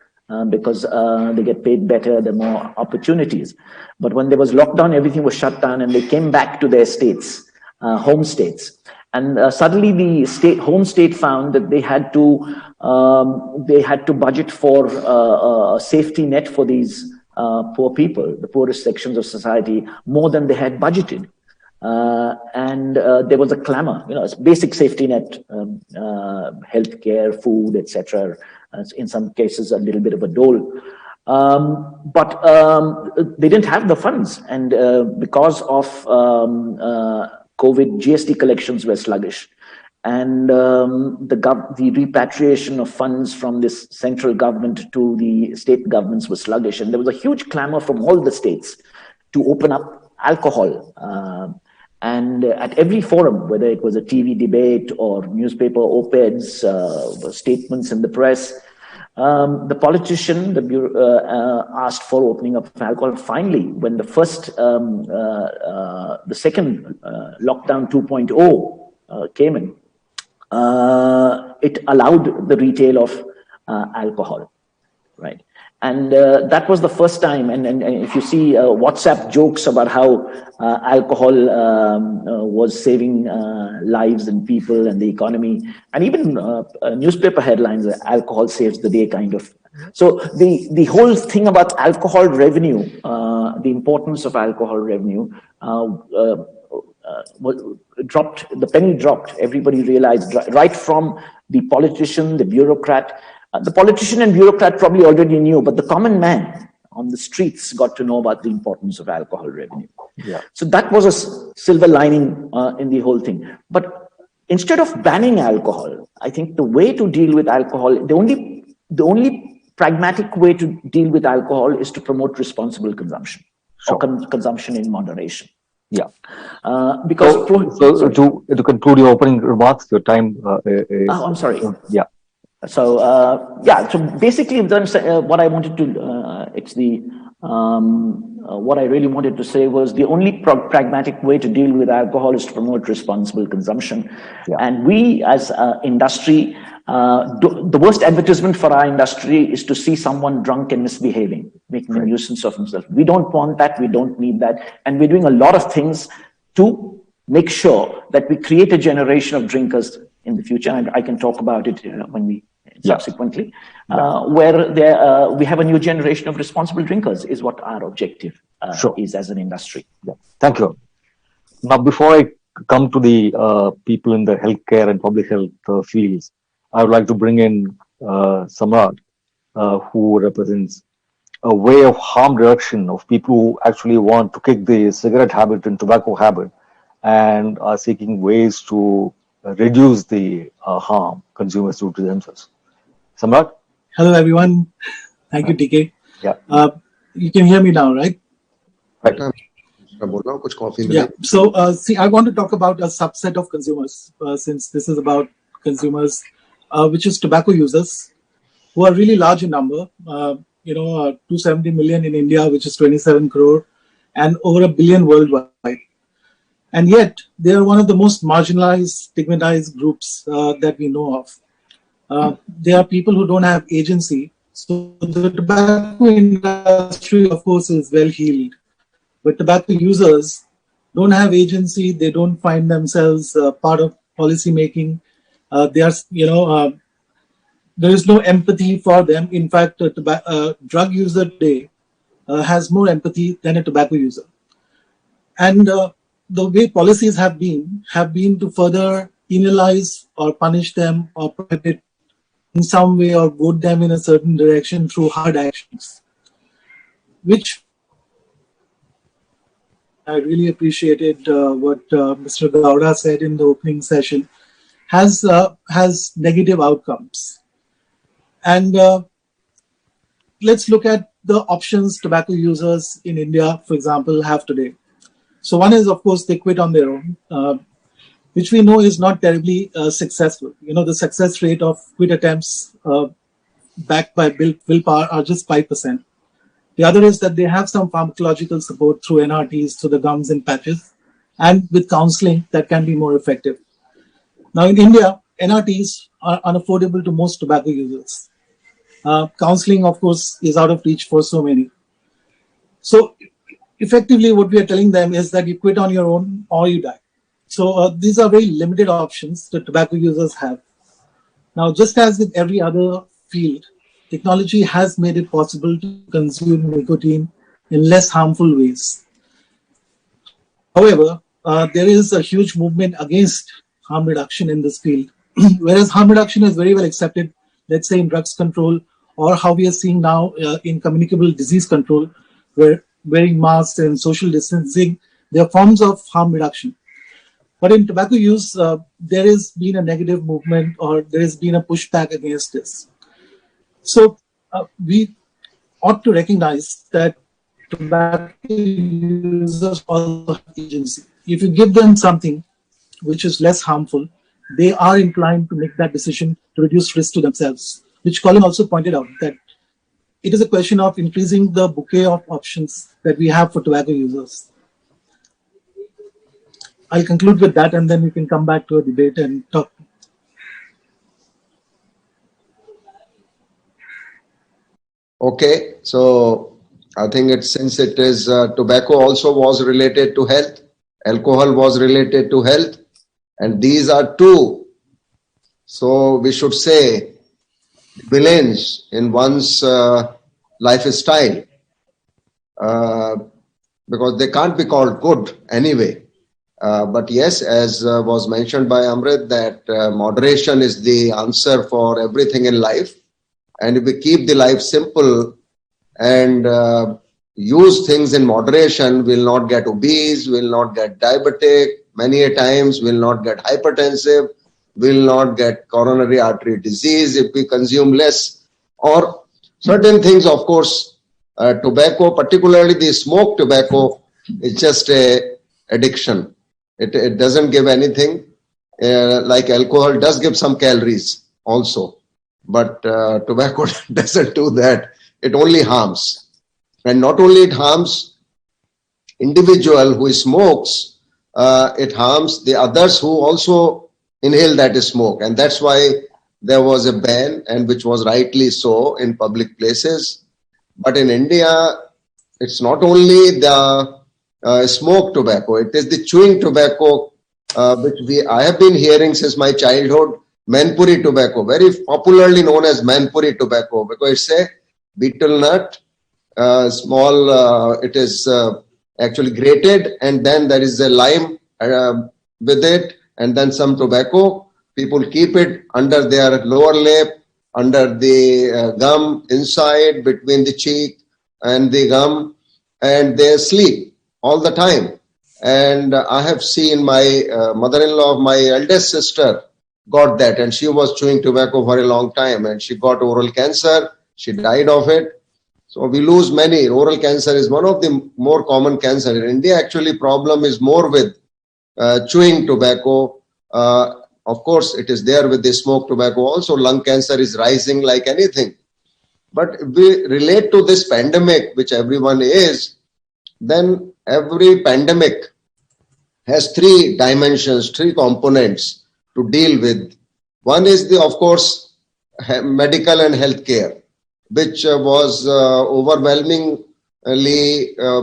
because they get paid better, there are more opportunities. But when there was lockdown, everything was shut down, and they came back to their states, home states. And suddenly the home state found that they had to budget for a safety net for these poor people, the poorest sections of society, more than they had budgeted. And there was a clamor, basic safety net, healthcare, food, etc. In some cases, a little bit of a dole. But they didn't have the funds, and because of COVID, GST collections were sluggish, and the repatriation of funds from this central government to the state governments was sluggish, and there was a huge clamor from all the states to open up alcohol. And at every forum, whether it was a TV debate or newspaper op-eds, statements in the press, the politician, asked for opening up of alcohol. Finally, when the second lockdown 2.0 came in, it allowed the retail of alcohol, right? And that was the first time. And if you see WhatsApp jokes about how alcohol was saving lives and people and the economy, and even newspaper headlines, alcohol saves the day kind of. So the whole thing about alcohol revenue, the importance of alcohol revenue, dropped, the penny dropped. Everybody realized, right from the politician, the bureaucrat. The politician and bureaucrat probably already knew, but the common man on the streets got to know about the importance of alcohol revenue. Yeah. So that was a silver lining in the whole thing. But instead of banning alcohol, I think the way to deal with alcohol, the only pragmatic way to deal with alcohol is to promote responsible consumption, or consumption in moderation. Yeah. Because to conclude your opening remarks, your time is... Oh, I'm sorry. Yeah. So so basically, what I wanted to, what I really wanted to say was the only pragmatic way to deal with alcohol is to promote responsible consumption. Yeah. And we, as industry, the worst advertisement for our industry is to see someone drunk and misbehaving, making a nuisance of himself. We don't want that. We don't need that. And we're doing a lot of things to make sure that we create a generation of drinkers in the future. And I can talk about it when we subsequently, where we have a new generation of responsible drinkers is what our objective is as an industry. Yeah. Thank you. Now, before I come to the people in the healthcare and public health fields, I would like to bring in Samrat, who represents a way of harm reduction of people who actually want to kick the cigarette habit and tobacco habit and are seeking ways to reduce the harm consumers do to themselves. Samrat? Hello, everyone. Thank you, TK. Yeah. You can hear me now, right? Right. Yeah. So, see, I want to talk about a subset of consumers, since this is about consumers, which is tobacco users, who are really large in number. 270 million in India, which is 27 crore, and over 1 billion worldwide. And yet, they are one of the most marginalized, stigmatized groups that we know of. They are people who don't have agency. So the tobacco industry, of course, is well heeled. But tobacco users don't have agency. They don't find themselves part of policy making. There is no empathy for them. In fact, a drug user today has more empathy than a tobacco user. And the way policies have been to further penalize or punish them or prohibit in some way or goad them in a certain direction through hard actions, which I really appreciated what Mr. Gowda said in the opening session, has negative outcomes. And let's look at the options tobacco users in India, for example, have today. So one is, of course, they quit on their own, which we know is not terribly successful. The success rate of quit attempts backed by willpower are just 5%. The other is that they have some pharmacological support through NRTs, through the gums and patches, and with counseling that can be more effective. Now in India, NRTs are unaffordable to most tobacco users. Counseling, of course, is out of reach for so many. So effectively, what we are telling them is that you quit on your own or you die. So these are very limited options that tobacco users have. Now, just as with every other field, technology has made it possible to consume nicotine in less harmful ways. However, there is a huge movement against harm reduction in this field. Whereas harm reduction is very well accepted, let's say in drugs control, or how we are seeing now in communicable disease control, where wearing masks and social distancing, they are forms of harm reduction. But in tobacco use, there has been a negative movement, or there has been a pushback against this. So we ought to recognize that tobacco users also have agency. If you give them something which is less harmful, they are inclined to make that decision to reduce risk to themselves, which Colin also pointed out, that it is a question of increasing the bouquet of options that we have for tobacco users. I'll conclude with that, and then we can come back to a debate and talk. Okay, so I think since it is tobacco also was related to health, alcohol was related to health, and these are two, so we should say, villains in one's lifestyle, because they can't be called good anyway. But yes, as was mentioned by Amrit, that moderation is the answer for everything in life. And if we keep the life simple and use things in moderation, we'll not get obese, we'll not get diabetic, many a times we'll not get hypertensive, we'll not get coronary artery disease if we consume less. Or certain things, of course, tobacco, particularly the smoked tobacco, is just a addiction. It doesn't give anything. Like alcohol does give some calories also, but tobacco doesn't do that. It only harms. And not only it harms individual who smokes, it harms the others who also inhale that smoke. And that's why there was a ban, and which was rightly so, in public places. But in India, it's not only the smoked tobacco, it is the chewing tobacco, which I have been hearing since my childhood. Manpuri tobacco, very popularly known as Manpuri tobacco, because it's a betel nut, small, it is actually grated, and then there is a lime with it, and then some tobacco. People keep it under their lower lip, under the gum, inside, between the cheek and the gum, and they sleep all the time. And I have seen my mother-in-law of my eldest sister got that, and she was chewing tobacco for a long time, and she got oral cancer. She died of it. So we lose many. Oral cancer is one of the more common cancer. In India, actually, problem is more with chewing tobacco. Of course, it is there with the smoked tobacco also. Lung cancer is rising like anything. But if we relate to this pandemic, which everyone is, then every pandemic has three dimensions, three components to deal with. One is the, of course, medical and healthcare, which was overwhelmingly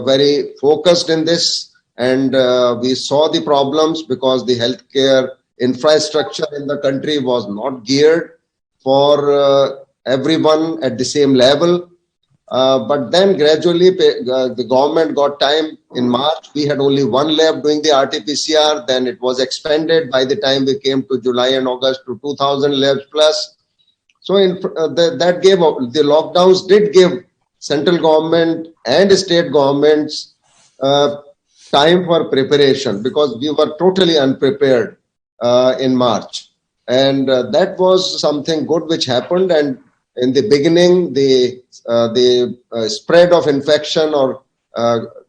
very focused in this, and we saw the problems because the healthcare infrastructure in the country was not geared for everyone at the same level. But then gradually the government got time. In March, we had only one lab doing the RT-PCR. Then it was expanded by the time we came to July and August to 2,000 labs plus. So that gave, the lockdowns did give central government and state governments time for preparation, because we were totally unprepared in March. And that was something good which happened. And in the beginning, the spread of infection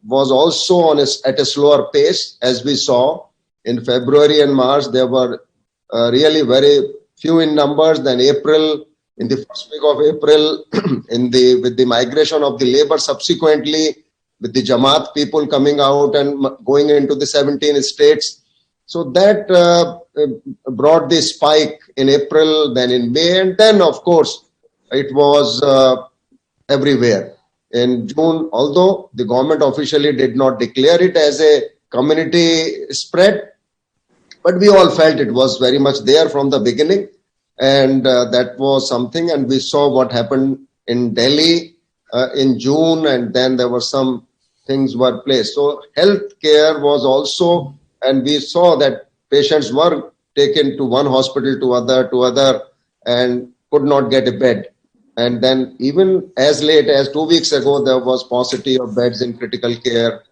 was also at a slower pace, as we saw in February and March. There were really very few in numbers. Then April, in the first week of April, with the migration of the labor subsequently, with the Jamaat people coming out and going into the 17 states. So that brought the spike in April, then in May, and then of course it was everywhere. In June, although the government officially did not declare it as a community spread, But we all felt it was very much there from the beginning. And that was something. And we saw what happened in Delhi in June, and then there were some things were placed. So healthcare was also, and we saw that patients were taken to one hospital to other, and could not get a bed. And then even as late as 2 weeks ago, there was paucity of beds in critical care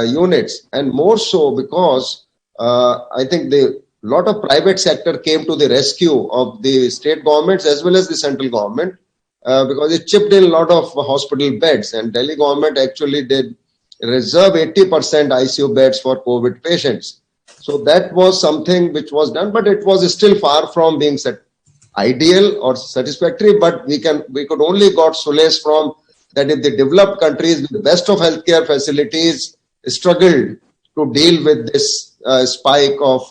units. And more so because I think the lot of private sector came to the rescue of the state governments as well as the central government, because it chipped in a lot of hospital beds, and Delhi government actually did reserve 80% ICU beds for COVID patients. So that was something which was done, but it was still far from being ideal or satisfactory. But we could only got solace from that if the developed countries with the best of healthcare facilities struggled to deal with this spike of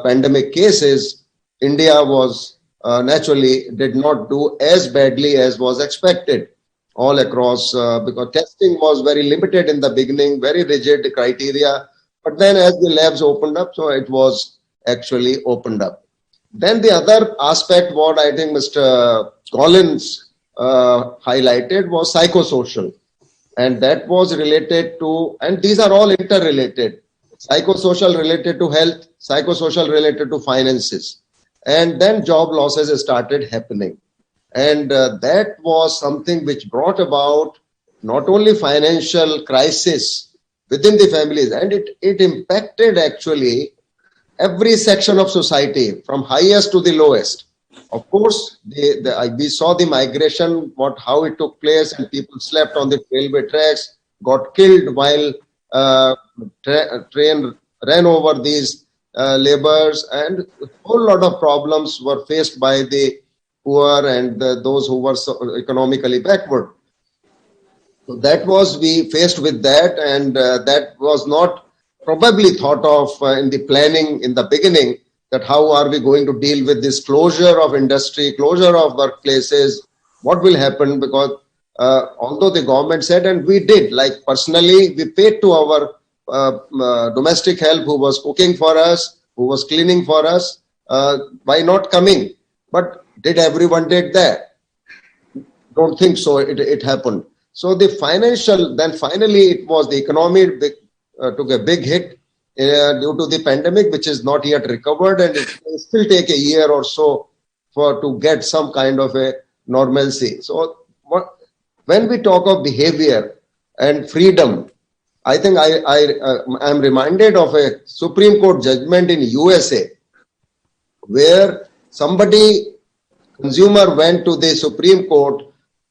pandemic cases, India was naturally did not do as badly as was expected all across, because testing was very limited in the beginning, very rigid criteria. But then as the labs opened up, so it was actually opened up. Then the other aspect, what I think Mr. Collins highlighted, was psychosocial. And that was related to, and these are all interrelated, psychosocial related to health, psychosocial related to finances. And then job losses started happening. And that was something which brought about not only financial crisis within the families, and it impacted actually every section of society from highest to the lowest. Of course, we saw the migration, how it took place, and people slept on the railway tracks, got killed while train ran over these laborers, and a whole lot of problems were faced by the poor and those who were economically backward. So that was, we faced with that, and that was not probably thought of in the planning in the beginning, that how are we going to deal with this closure of industry, closure of workplaces, what will happen, because although the government said, and we did, like personally, we paid to our domestic help who was cooking for us, who was cleaning for us, by not coming. But did everyone did that? Don't think so. It happened. So the financial, then finally it was the economy took a big hit due to the pandemic, which is not yet recovered, and it will still take a year or so to get some kind of a normalcy. So when we talk of behavior and freedom, I think I'm reminded of a Supreme Court judgment in USA, where consumer went to the Supreme Court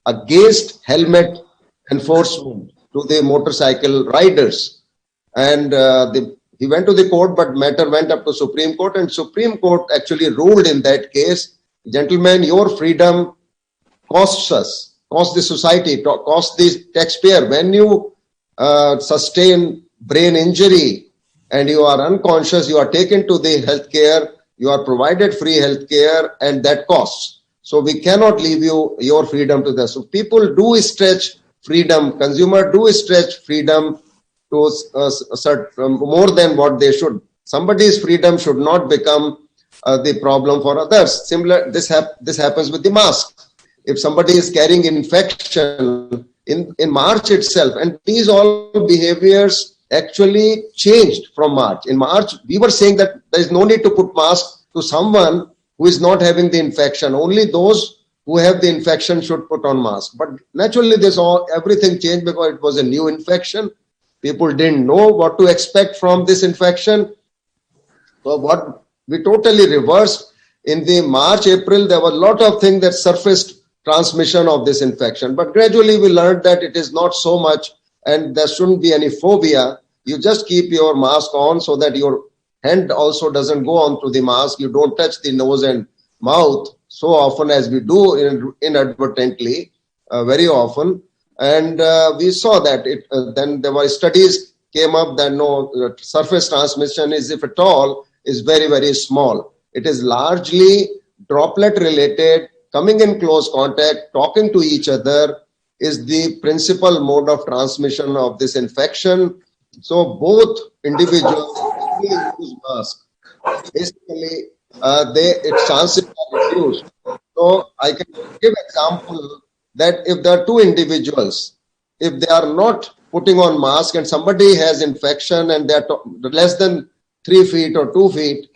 against helmet enforcement to the motorcycle riders. And he went to the court, but matter went up to Supreme Court, and Supreme Court actually ruled in that case, gentlemen, your freedom costs us, costs the society, costs the taxpayer. When you sustain brain injury and you are unconscious, you are taken to the healthcare, you are provided free healthcare, and that costs. So we cannot leave your freedom to that. So people do stretch freedom, consumer do stretch freedom to more than what they should. Somebody's freedom should not become the problem for others. Similar, this happens with the mask. If somebody is carrying infection in March itself, and these all behaviors actually changed from March. In March, we were saying that there is no need to put mask to someone who is not having the infection. Only those who have the infection should put on mask. But naturally, everything changed because it was a new infection. People didn't know what to expect from this infection. So what we totally reversed in the March, April, there were a lot of things that surfaced transmission of this infection. But gradually we learned that it is not so much, and there shouldn't be any phobia. You just keep your mask on so that your hand also doesn't go onto the mask. You don't touch the nose and mouth so often as we do inadvertently, very often. And we saw that then there were studies came up that no, surface transmission is, if at all, is very, very small. It is largely droplet related, coming in close contact, talking to each other is the principal mode of transmission of this infection. So both individuals use mask. basically its chances are reduced. So I can give example that if there are two individuals, if they are not putting on mask and somebody has infection and they are less than 3 feet or 2 feet,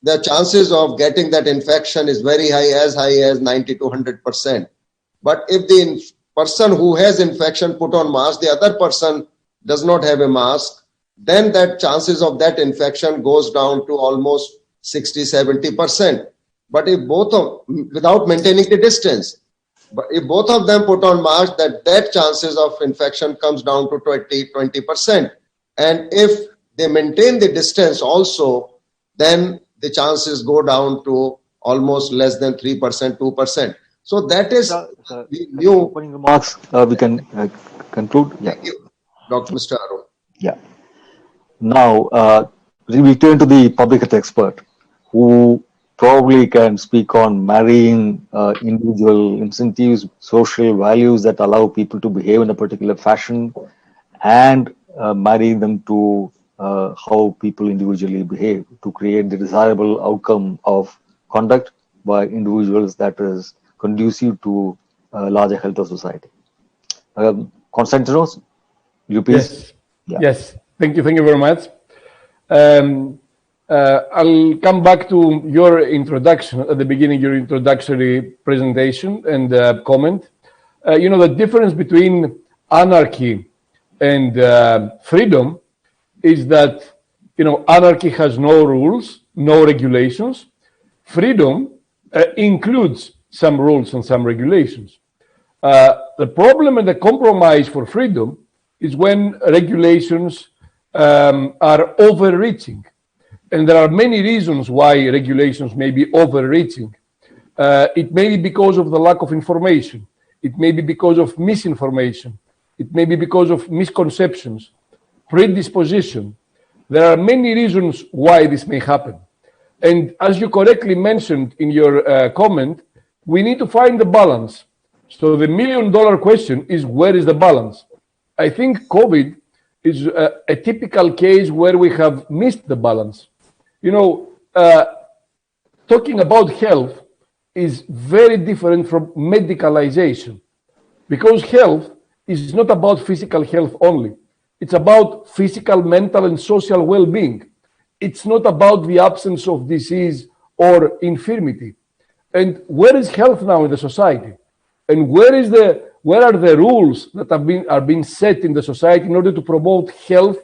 the chances of getting that infection is very high as 90 to 100%. But if the person who has infection put on mask, the other person does not have a mask, then that chances of that infection goes down to almost 60-70%. But if both of, without maintaining the distance, but if both of them put on mask, that chances of infection comes down to 20%. And if they maintain the distance also, then the chances go down to almost less than 3%, 2%. So that is the new opening remarks. We can conclude. Yeah. Thank you, Mr. Arun. Yeah. Now, we turn to the public health expert who probably can speak on marrying individual incentives, social values that allow people to behave in a particular fashion, and marrying them to how people individually behave to create the desirable outcome of conduct by individuals that is conducive to larger health of society. Konstantinos, you please? Yes. Yeah. Yes. Thank you very much. I'll come back to your introduction at the beginning, your introductory presentation and comment. The difference between anarchy and freedom is that, anarchy has no rules, no regulations. Freedom includes some rules and some regulations. The problem and the compromise for freedom is when regulations are overreaching. And there are many reasons why regulations may be overreaching. It may be because of the lack of information. It may be because of misinformation. It may be because of misconceptions, predisposition. There are many reasons why this may happen. And as you correctly mentioned in your comment, we need to find the balance. So the million-dollar question is, where is the balance? I think COVID is a typical case where we have missed the balance. Talking about health is very different from medicalization, because health is not about physical health only. It's about physical, mental, and social well-being. It's not about the absence of disease or infirmity. And where is health now in the society? And where are the rules that are being set in the society in order to promote health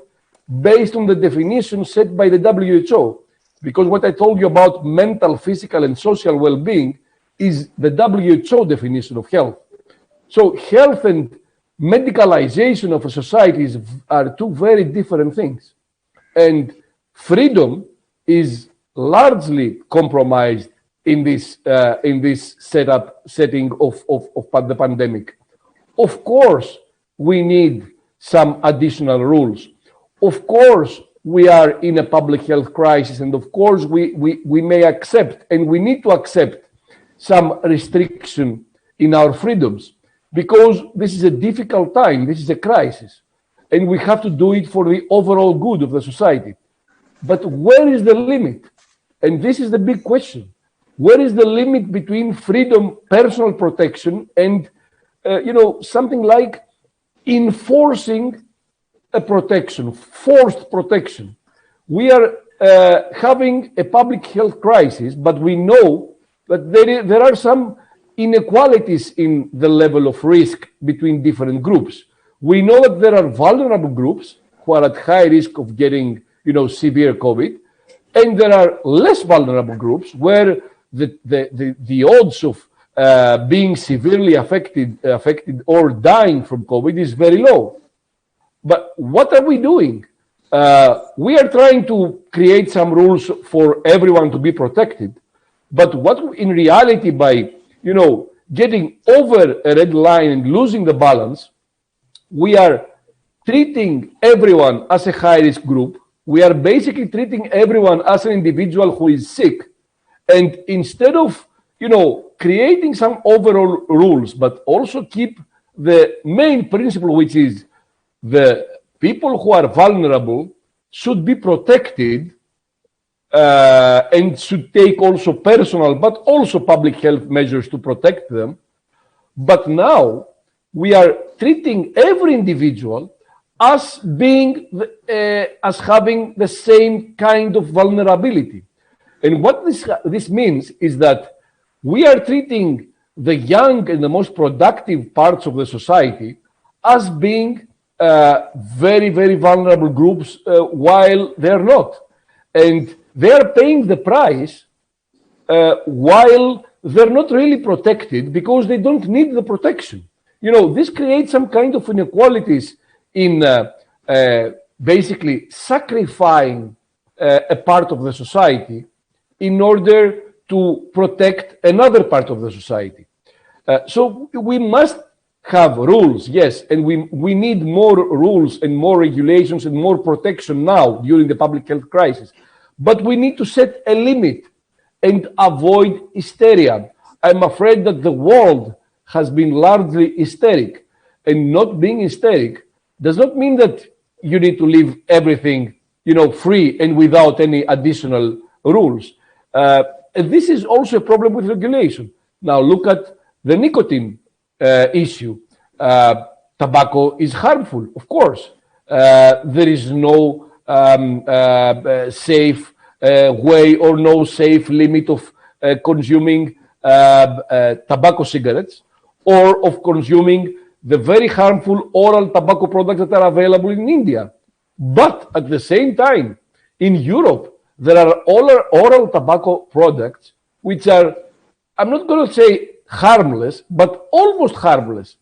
based on the definition set by the WHO? Because what I told you about mental, physical, and social well-being is the WHO definition of health. So health and medicalization of a society are two very different things. And freedom is largely compromised in this setting of the pandemic. Of course, we need some additional rules. Of course, we are in a public health crisis, and of course, we may accept, and we need to accept, some restriction in our freedoms, because this is a difficult time, this is a crisis, and we have to do it for the overall good of the society. But where is the limit? And this is the big question. Where is the limit between freedom, personal protection, and something like enforcing a protection, forced protection? We are having a public health crisis, but we know that there are some inequalities in the level of risk between different groups. We know that there are vulnerable groups who are at high risk of getting, severe COVID, and there are less vulnerable groups where the odds of being severely affected or dying from COVID is very low. But what are we doing? We are trying to create some rules for everyone to be protected. But what in reality, by getting over a red line and losing the balance, we are treating everyone as a high-risk group. We are basically treating everyone as an individual who is sick. And instead of, creating some overall rules, but also keep the main principle, which is the people who are vulnerable should be protected and should take also personal, but also public health measures to protect them. But now we are treating every individual as being, as having the same kind of vulnerability. And what this means is that we are treating the young and the most productive parts of the society as being very, very vulnerable groups while they're not. And they're paying the price while they're not really protected because they don't need the protection. You know, this creates some kind of inequalities in basically sacrificing a part of the society in order to protect another part of the society. So we must have rules, yes, and we need more rules and more regulations and more protection now during the public health crisis. But we need to set a limit and avoid hysteria. I'm afraid that the world has been largely hysteric, and not being hysteric does not mean that you need to leave everything, you know, free and without any additional rules. And this is also a problem with regulation. Now look at the nicotine issue. Tobacco is harmful, of course. There is no safe way or no safe limit of consuming tobacco cigarettes or of consuming the very harmful oral tobacco products that are available in India. But at the same time, in Europe, there are oral tobacco products which are, I'm not going to say harmless, but almost harmless.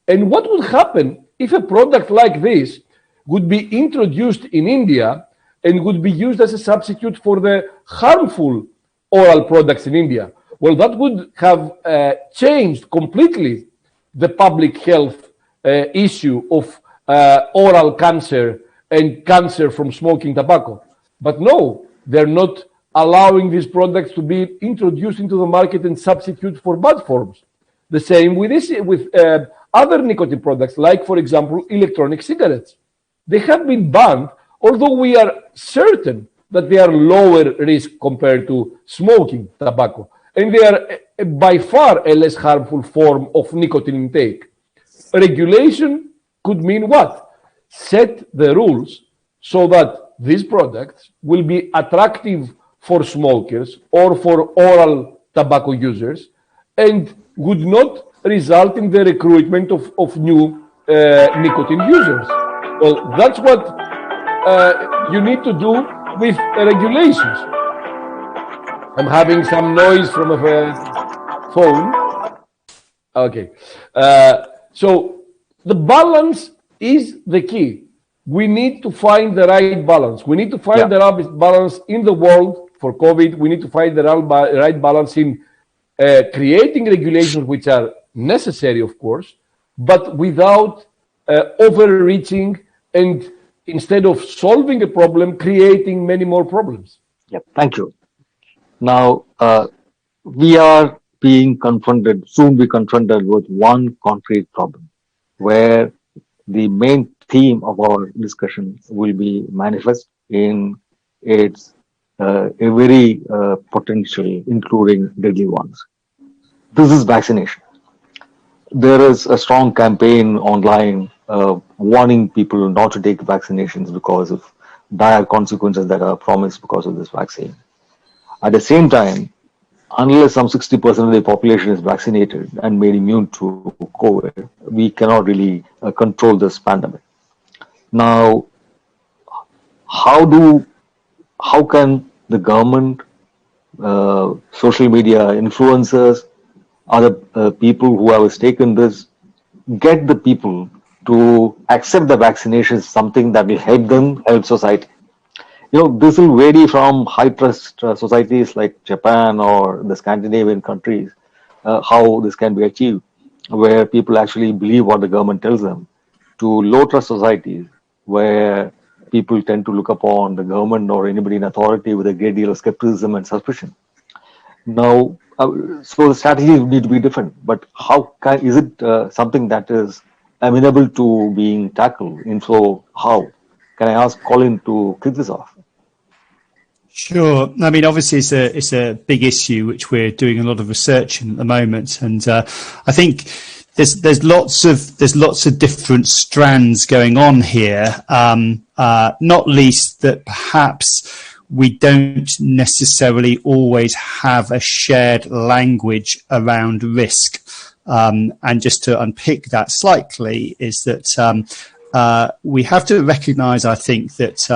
And what would happen if a product like this would be introduced in India and would be used as a substitute for the harmful oral products in India? Well, that would have changed completely the public health issue of oral cancer and cancer from smoking tobacco. But no, they're not allowing these products to be introduced into the market and substitute for bad forms. The same with other nicotine products, like, for example, electronic cigarettes. They have been banned, although we are certain that they are lower risk compared to smoking tobacco. And they are by far a less harmful form of nicotine intake. Regulation could mean what? Set the rules so that these products will be attractive for smokers or for oral tobacco users and would not result in the recruitment of new nicotine users. Well, that's what you need to do with regulations. I'm having some noise from a phone. Okay. So the balance is the key. We need to find the right balance. We need to find the right balance in the world for COVID. We need to find the right balance in creating regulations which are necessary, of course, but without overreaching and instead of solving a problem, creating many more problems. Yep, thank you. Now, we are being confronted, soon be confronted with one concrete problem where the main theme of our discussion will be manifest in its very potential, including deadly ones. This is vaccination. There is a strong campaign online warning people not to take vaccinations because of dire consequences that are promised because of this vaccine. At the same time, unless some 60% of the population is vaccinated and made immune to COVID, we cannot really control this pandemic. Now, how can the government, social media influencers, other people who have taken this, get the people to accept the vaccination as something that will help them, help society? You know, this will vary from high trust societies like Japan or the Scandinavian countries, how this can be achieved, where people actually believe what the government tells them, to low trust societies where people tend to look upon the government or anybody in authority with a great deal of skepticism and suspicion. Now, so the strategies need to be different, but is it something that is amenable to being tackled? And so how? Can I ask Colin to kick this off? Sure. I mean, obviously, it's a big issue which we're doing a lot of research in at the moment, and I think there's lots of different strands going on here. Not least that perhaps we don't necessarily always have a shared language around risk. And just to unpick that slightly, is that we have to recognise, I think, that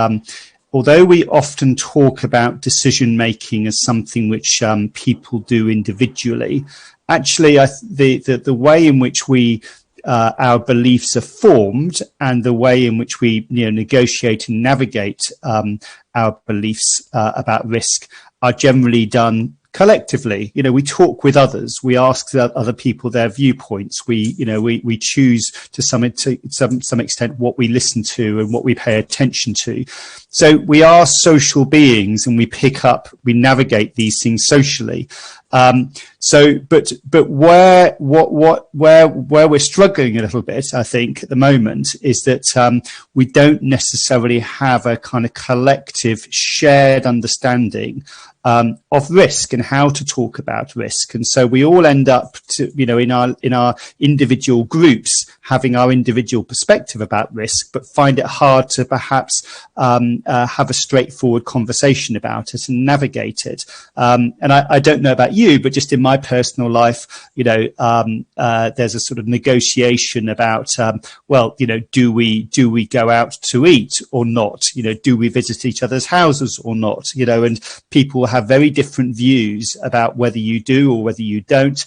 although we often talk about decision making as something which people do individually, actually the way in which we our beliefs are formed and the way in which we negotiate and navigate our beliefs about risk are generally done collectively. We talk with others, we ask other people their viewpoints, we choose to some extent what we listen to and what we pay attention to. So we are social beings, and we navigate these things socially. But where we're struggling a little bit, I think, at the moment, is that we don't necessarily have a kind of collective shared understanding of risk and how to talk about risk. And so we all end up in our individual groups having our individual perspective about risk, but find it hard to perhaps have a straightforward conversation about it and navigate it. And I don't know about you, but just in my personal life, there's a sort of negotiation about, do we go out to eat or not? Do we visit each other's houses or not? And people have very different views about whether you do or whether you don't.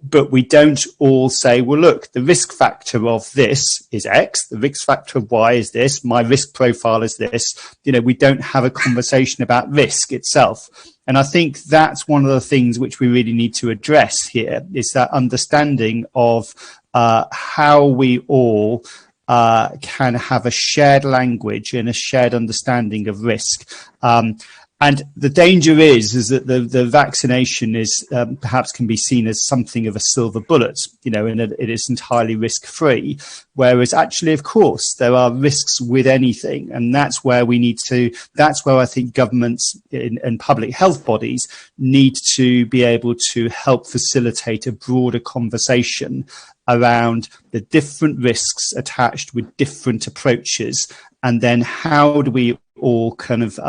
But we don't all say, well, look, the risk factor of this is X, the risk factor of Y is this, my risk profile is this. We don't have a conversation about risk itself. And I think that's one of the things which we really need to address here, is that understanding of how we all can have a shared language and a shared understanding of risk. And the danger is that the vaccination is perhaps can be seen as something of a silver bullet, and it is entirely risk-free. Whereas actually, of course, there are risks with anything. And that's where I think governments and public health bodies need to be able to help facilitate a broader conversation around the different risks attached with different approaches. And then how do we all kind of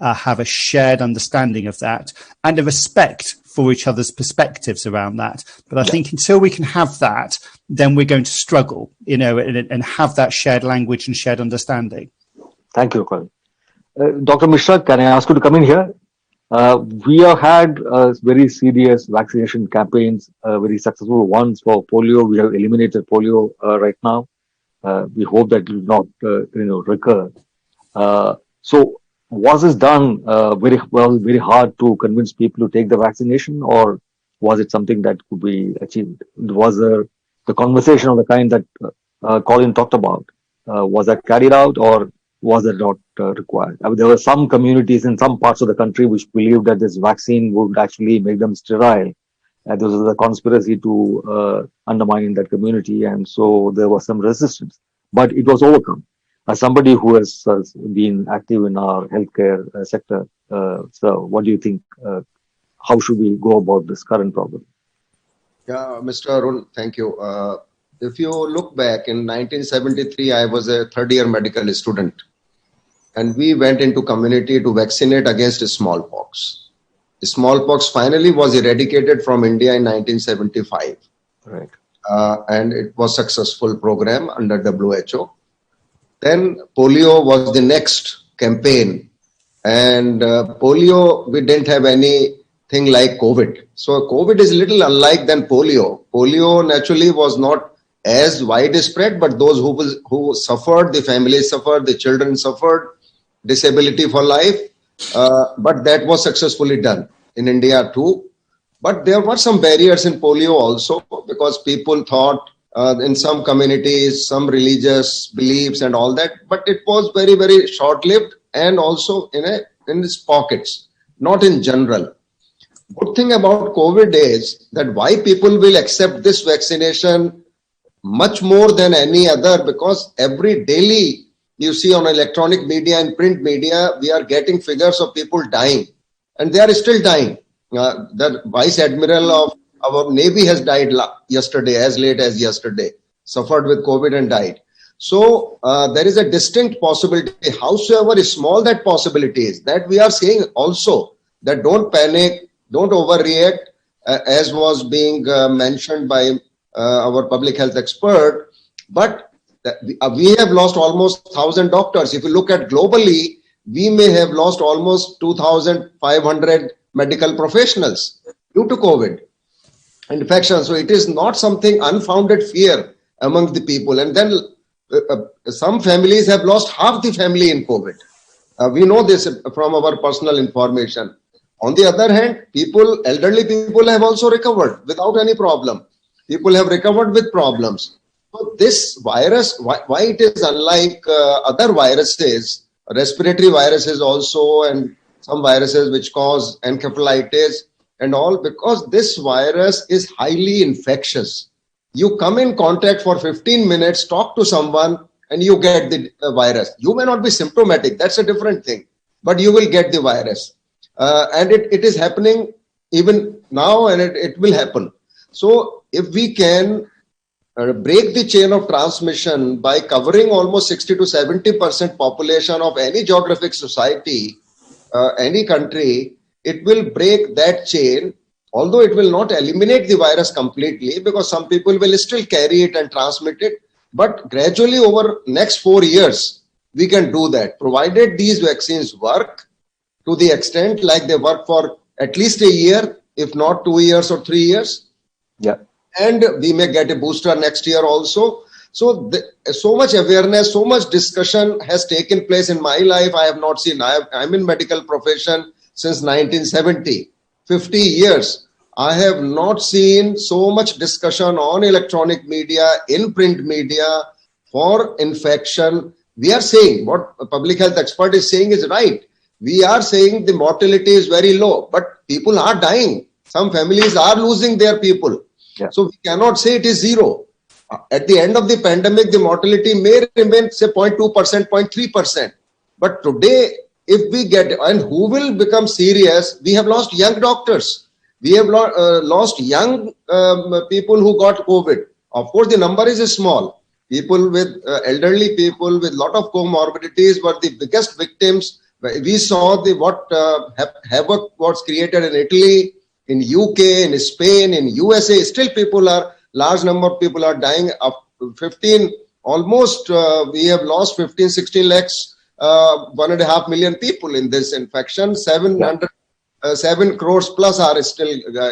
have a shared understanding of that and a respect for each other's perspectives around that. But I think until we can have that, then we're going to struggle, and have that shared language and shared understanding. Thank you, Colin. Dr. Mishra, can I ask you to come in here? We have had very serious vaccination campaigns, very successful ones for polio. We have eliminated polio right now. We hope that it will not, recur. So was this done very hard to convince people to take the vaccination, or was it something that could be achieved? Was there the conversation of the kind that Colin talked about? Was that carried out, or was it not required? I mean, there were some communities in some parts of the country which believed that this vaccine would actually make them sterile. There was a conspiracy to undermine that community, and so there was some resistance. But it was overcome. As somebody who has been active in our healthcare sector, so what do you think? How should we go about this current problem? Yeah, Mr. Arun, thank you. If you look back in 1973, I was a third-year medical student, and we went into community to vaccinate against smallpox. Smallpox finally was eradicated from India in 1975. Right. And it was a successful program under WHO. Then polio was the next campaign, and polio, we didn't have anything like COVID. So COVID is a little unlike than polio. Polio naturally was not as widespread, but those who suffered, the families suffered, the children suffered, disability for life. But that was successfully done in India too. But there were some barriers in polio also, because people thought in some communities, some religious beliefs and all that, but it was very, very short-lived and also in its pockets, not in general. Good thing about COVID is that why people will accept this vaccination much more than any other, because every daily you see on electronic media and print media, we are getting figures of people dying, and they are still dying. The Vice Admiral of our Navy has died yesterday, as late as yesterday, suffered with COVID and died. So there is a distinct possibility, howsoever small that possibility is, that we are saying also that don't panic, don't overreact, as was being mentioned by our public health expert. But we have lost almost 1,000 doctors. If you look at globally, we may have lost almost 2,500 medical professionals due to COVID infection. So it is not something unfounded fear among the people. And then some families have lost half the family in COVID. We know this from our personal information. On the other hand, elderly people have also recovered without any problem. People have recovered with problems. So this virus, why it is unlike other viruses, respiratory viruses also, and some viruses which cause encephalitis and all, because this virus is highly infectious. You come in contact for 15 minutes, talk to someone, and you get the virus. You may not be symptomatic, that's a different thing, but you will get the virus. And it is happening even now, and it will happen. So if we can break the chain of transmission by covering almost 60 to 70% population of any geographic society, any country, it will break that chain, although it will not eliminate the virus completely, because some people will still carry it and transmit it. But gradually over next 4 years, we can do that, provided these vaccines work to the extent like they work for at least a year, if not 2 years or 3 years. Yeah. And we may get a booster next year also. So so much awareness, so much discussion has taken place in my life. I have not seen, I'm in medical profession since 1970, 50 years. I have not seen so much discussion on electronic media, in print media for infection. We are saying what a public health expert is saying is right. We are saying the mortality is very low, but people are dying. Some families are losing their people. Yeah. So we cannot say it is zero. At the end of the pandemic, the mortality may remain, say, 0.2%, 0.3%. But today, if we get, and who will become serious, we have lost young doctors. We have lost young people who got COVID. Of course, the number is small. People with elderly people with lot of comorbidities were the biggest victims. We saw what havoc was created in Italy, in UK, in Spain, in USA. Still large number of people are dying. Almost we have lost 15, 16 lakhs, 1.5 million people in this infection. 7 crores plus are still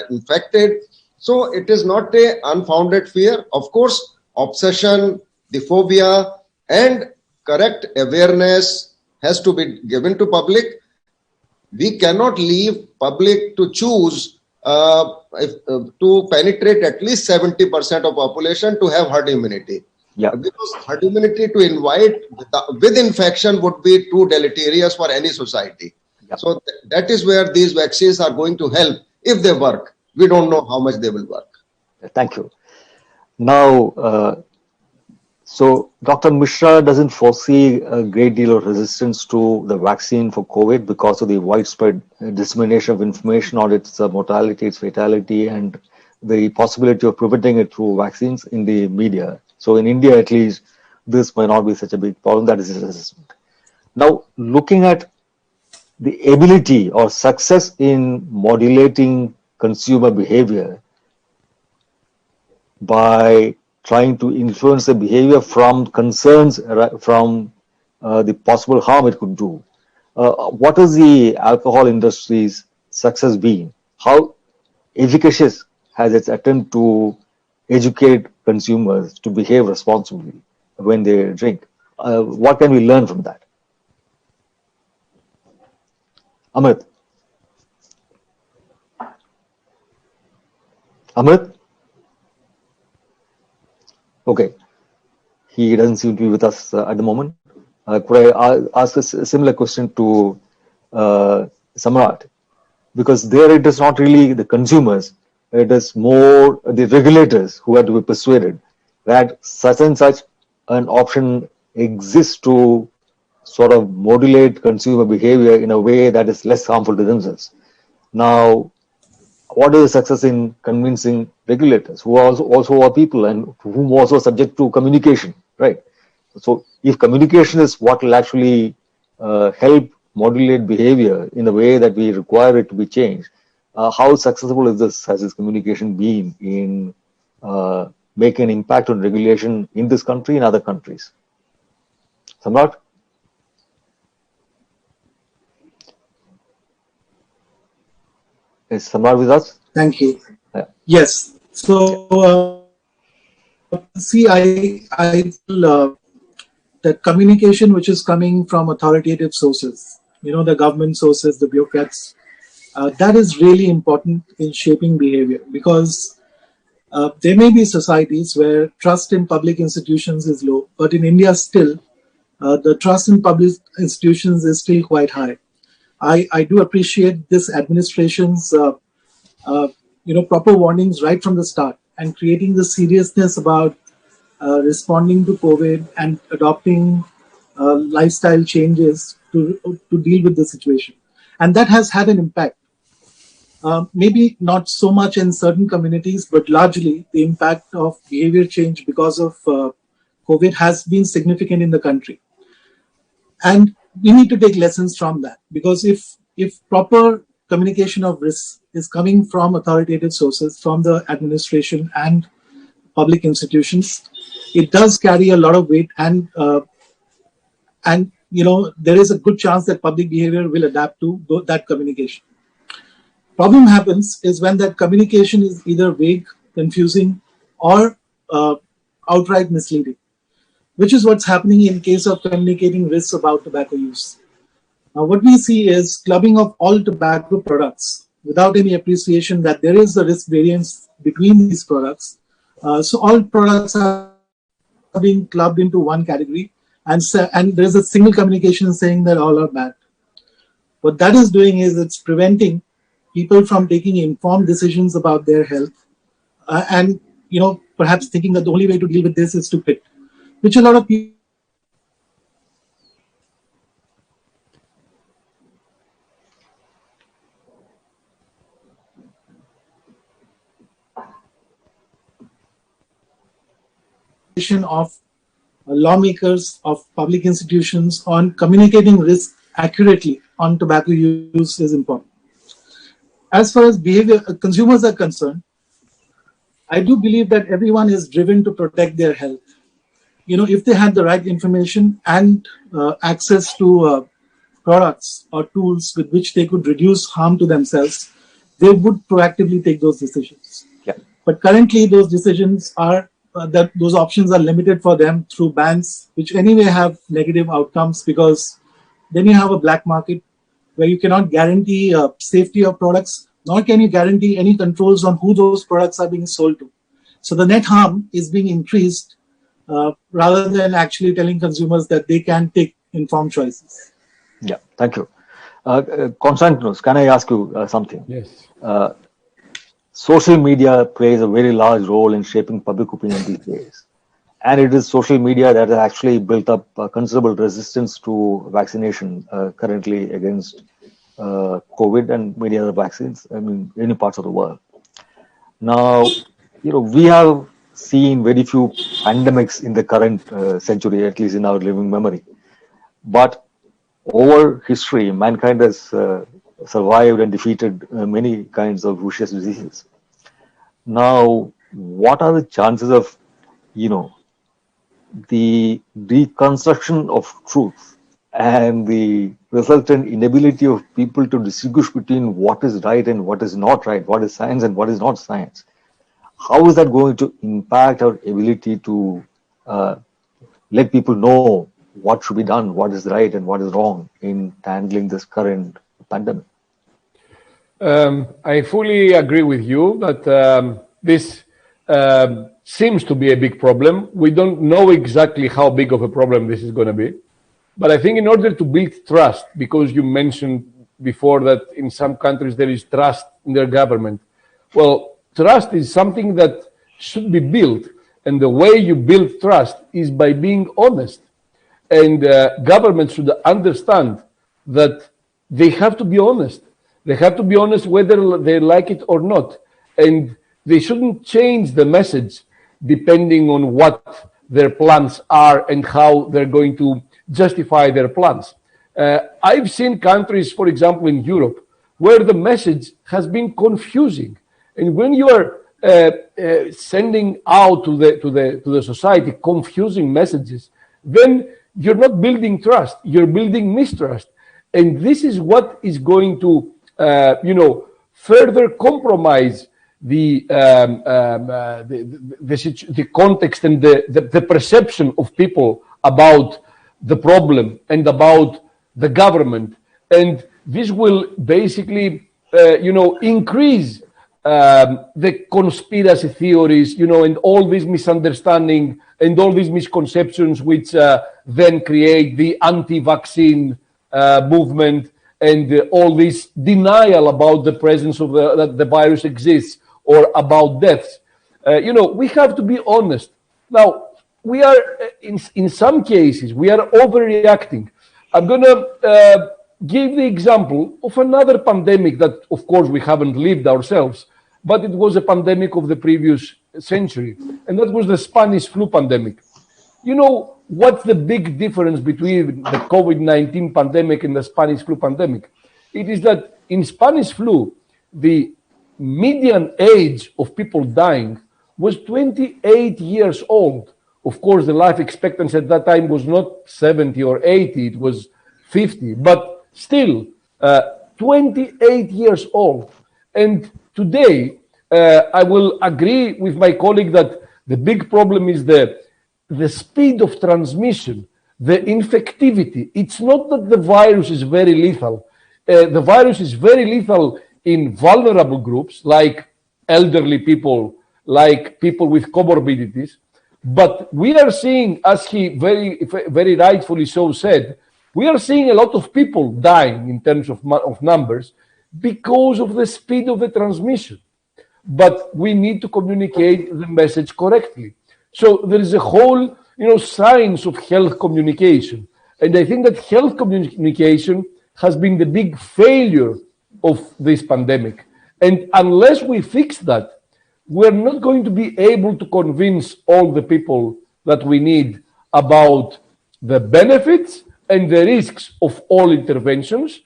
infected. So it is not a unfounded fear. Of course, obsession, the phobia, and correct awareness has to be given to public. We cannot leave public to choose to penetrate at least 70% of population to have herd immunity. Yeah. Because herd immunity to invite with infection would be too deleterious for any society. Yeah. So that is where these vaccines are going to help if they work. We don't know how much they will work. Thank you. Now, so Dr. Mishra doesn't foresee a great deal of resistance to the vaccine for COVID because of the widespread dissemination of information on its mortality, its fatality, and the possibility of preventing it through vaccines in the media. So in India, at least, this might not be such a big problem. That is his assessment. Now, looking at the ability or success in modulating consumer behavior by trying to influence the behavior from concerns from the possible harm it could do. What has the alcohol industry's success been? How efficacious has its attempt to educate consumers to behave responsibly when they drink? What can we learn from that? Amrit? Okay, he doesn't seem to be with us at the moment. Could I ask a similar question to Samrat? Because there it is not really the consumers, it is more the regulators who have to be persuaded that such and such an option exists to sort of modulate consumer behavior in a way that is less harmful to themselves. Now, what is the success in convincing regulators who are also are people and whom also subject to communication, right? So if communication is what will actually help modulate behavior in the way that we require it to be changed, how successful has this communication been in making an impact on regulation in this country and other countries? Samrat? Is Samrat with us? Thank you. Yeah. Yes. So, see, I feel that communication which is coming from authoritative sources, the government sources, the bureaucrats, that is really important in shaping behavior, because there may be societies where trust in public institutions is low, but in India still, the trust in public institutions is still quite high. I do appreciate this administration's proper warnings right from the start, and creating the seriousness about responding to COVID and adopting lifestyle changes to deal with the situation. And that has had an impact. Maybe not so much in certain communities, but largely the impact of behavior change because of COVID has been significant in the country. And we need to take lessons from that, because if proper communication of risk is coming from authoritative sources, from the administration and public institutions, it does carry a lot of weight, and there is a good chance that public behavior will adapt to that communication. Problem happens is when that communication is either vague, confusing, or outright misleading, which is what's happening in case of communicating risks about tobacco use. Now, what we see is clubbing of all tobacco products without any appreciation that there is a risk variance between these products. So all products are being clubbed into one category, and there's a single communication saying that all are bad. What that is doing is it's preventing people from taking informed decisions about their health, and perhaps thinking that the only way to deal with this is to quit, which a lot of people of lawmakers, of public institutions on communicating risk accurately on tobacco use is important. As far as consumers are concerned, I do believe that everyone is driven to protect their health. If they had the right information and access to products or tools with which they could reduce harm to themselves, they would proactively take those decisions. Yeah. But currently, those decisions are those options are limited for them through bans, which anyway have negative outcomes, because then you have a black market where you cannot guarantee safety of products, nor can you guarantee any controls on who those products are being sold to. So the net harm is being increased rather than actually telling consumers that they can take informed choices. Yeah, thank you. Konstantinos, can I ask you something? Yes. Social media plays a very large role in shaping public opinion these days. And it is social media that has actually built up considerable resistance to vaccination currently against COVID and many other vaccines, in many parts of the world. Now, we have seen very few pandemics in the current century, at least in our living memory. But over history, mankind has survived and defeated many kinds of vicious diseases. Now, what are the chances of, the reconstruction of truth and the resultant inability of people to distinguish between what is right and what is not right, what is science and what is not science? How is that going to impact our ability to let people know what should be done, what is right and what is wrong in handling this current pandemic? I fully agree with you that this seems to be a big problem. We don't know exactly how big of a problem this is going to be. But I think in order to build trust, because you mentioned before that in some countries there is trust in their government. Well, trust is something that should be built. And the way you build trust is by being honest. And governments should understand that they have to be honest. They have to be honest whether they like it or not. And they shouldn't change the message depending on what their plans are and how they're going to justify their plans. I've seen countries, for example, in Europe, where the message has been confusing. And when you are sending out to the society confusing messages, then you're not building trust, you're building mistrust. And this is what is going to, further compromise the context and the perception of people about the problem and about the government. And this will basically, increase the conspiracy theories, and all these misunderstanding and all these misconceptions, which then create the anti-vaccine movement and all this denial about the presence of that the virus exists or about deaths. We have to be honest. Now, we are, in some cases, we are overreacting. I'm going to give the example of another pandemic that, of course, we haven't lived ourselves, but it was a pandemic of the previous century, and that was the Spanish flu pandemic. You know, what's the big difference between the COVID-19 pandemic and the Spanish flu pandemic? It is that in Spanish flu, the median age of people dying was 28 years old. Of course, the life expectancy at that time was not 70 or 80, it was 50, but still 28 years old. And today, I will agree with my colleague that the big problem is the speed of transmission, the infectivity. It's not that the virus is very lethal. The virus is very lethal in vulnerable groups like elderly people, like people with comorbidities. But we are seeing, as he very rightfully so said, we are seeing a lot of people dying in terms of numbers because of the speed of the transmission. But we need to communicate the message correctly. So there is a whole, science of health communication. And I think that health communication has been the big failure of this pandemic. And unless we fix that, we're not going to be able to convince all the people that we need about the benefits and the risks of all interventions,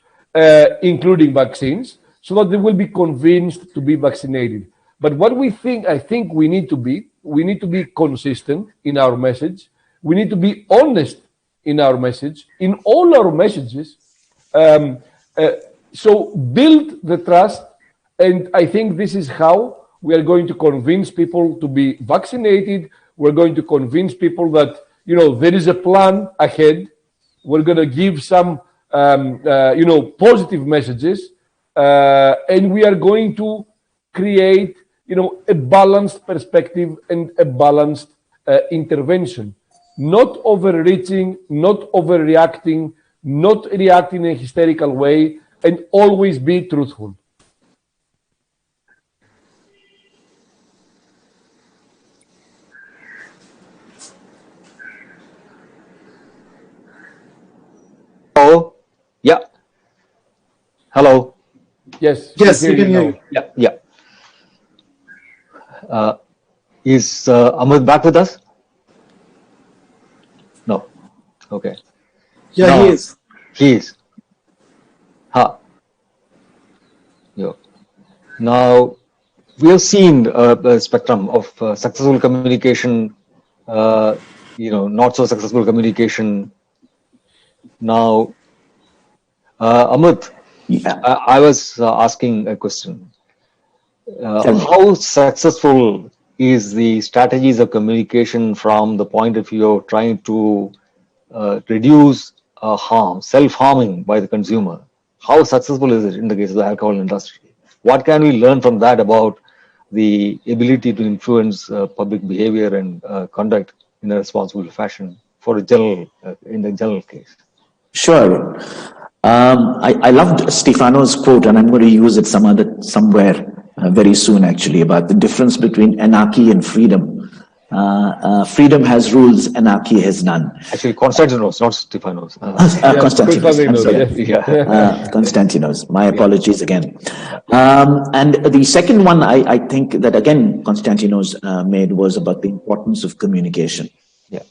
including vaccines, so that they will be convinced to be vaccinated. But what I think we need to be consistent in our message. We need to be honest in our message, in all our messages. So build the trust. And I think this is how we are going to convince people to be vaccinated. We're going to convince people that, there is a plan ahead. We're going to give some, positive messages. And we are going to create, a balanced perspective and a balanced intervention. Not overreaching, not overreacting, not reacting in a hysterical way, and always be truthful. Oh, yeah. Hello. Yes. Yes, we can hear you. Yeah. Is Ahmed back with us? No. Okay. Yeah, No. he is. He is. Yeah. Now, we have seen a spectrum of successful communication, not so successful communication. Now, Amit, I was asking a question. How successful is the strategies of communication from the point of view of trying to reduce harm, self-harming by the consumer? How successful is it in the case of the alcohol industry? What can we learn from that about the ability to influence public behavior and conduct in a responsible fashion for in the general case? Sure. I loved Stefano's quote, and I'm going to use it somewhere very soon, actually, about the difference between anarchy and freedom. Freedom has rules, anarchy has none. Actually, Constantinos, not Stefanos. Constantinos. I'm sorry. Yeah. Constantinos. My apologies again. And the second one I think that again Constantinos made was about the importance of communication. Yeah.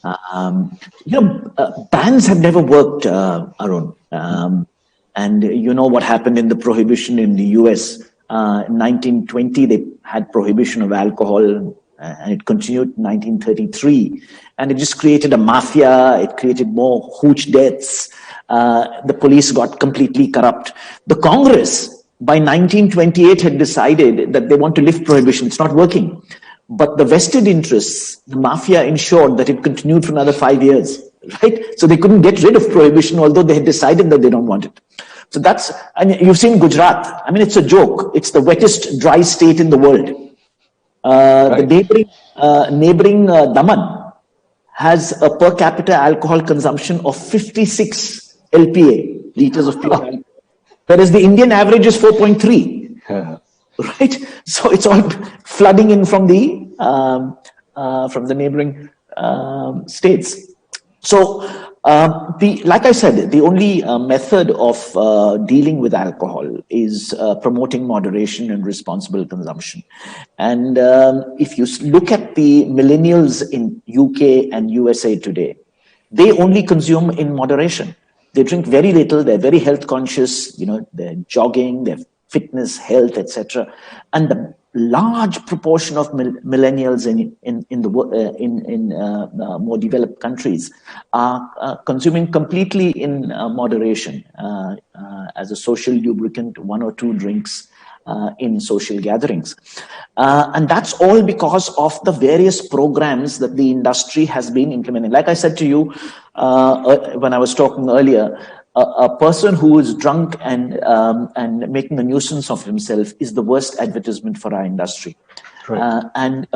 Bans have never worked, Arun. And you know what happened in the prohibition in the US. In 1920, they had prohibition of alcohol, and it continued in 1933. And it just created a mafia. It created more hooch deaths. The police got completely corrupt. The Congress, by 1928, had decided that they want to lift prohibition. It's not working. But the vested interests, the mafia ensured that it continued for another 5 years, right? So they couldn't get rid of prohibition, although they had decided that they don't want it. So that's, and you've seen Gujarat. I mean, it's a joke. It's the wettest dry state in the world. Right. The neighboring Daman has a per capita alcohol consumption of 56 LPA, liters of pure alcohol, whereas the Indian average is 4.3. Yeah. Right, so it's all flooding in from the neighboring states. So, like I said, the only method of dealing with alcohol is promoting moderation and responsible consumption. And if you look at the millennials in UK and USA today, they only consume in moderation. They drink very little. They're very health conscious. You know, they're jogging. They're fitness, health, etc., and the large proportion of millennials in more developed countries are consuming completely in moderation as a social lubricant, 1 or 2 drinks in social gatherings, and that's all because of the various programs that the industry has been implementing. Like I said to you when I was talking earlier. A person who is drunk and making a nuisance of himself is the worst advertisement for our industry. Right. And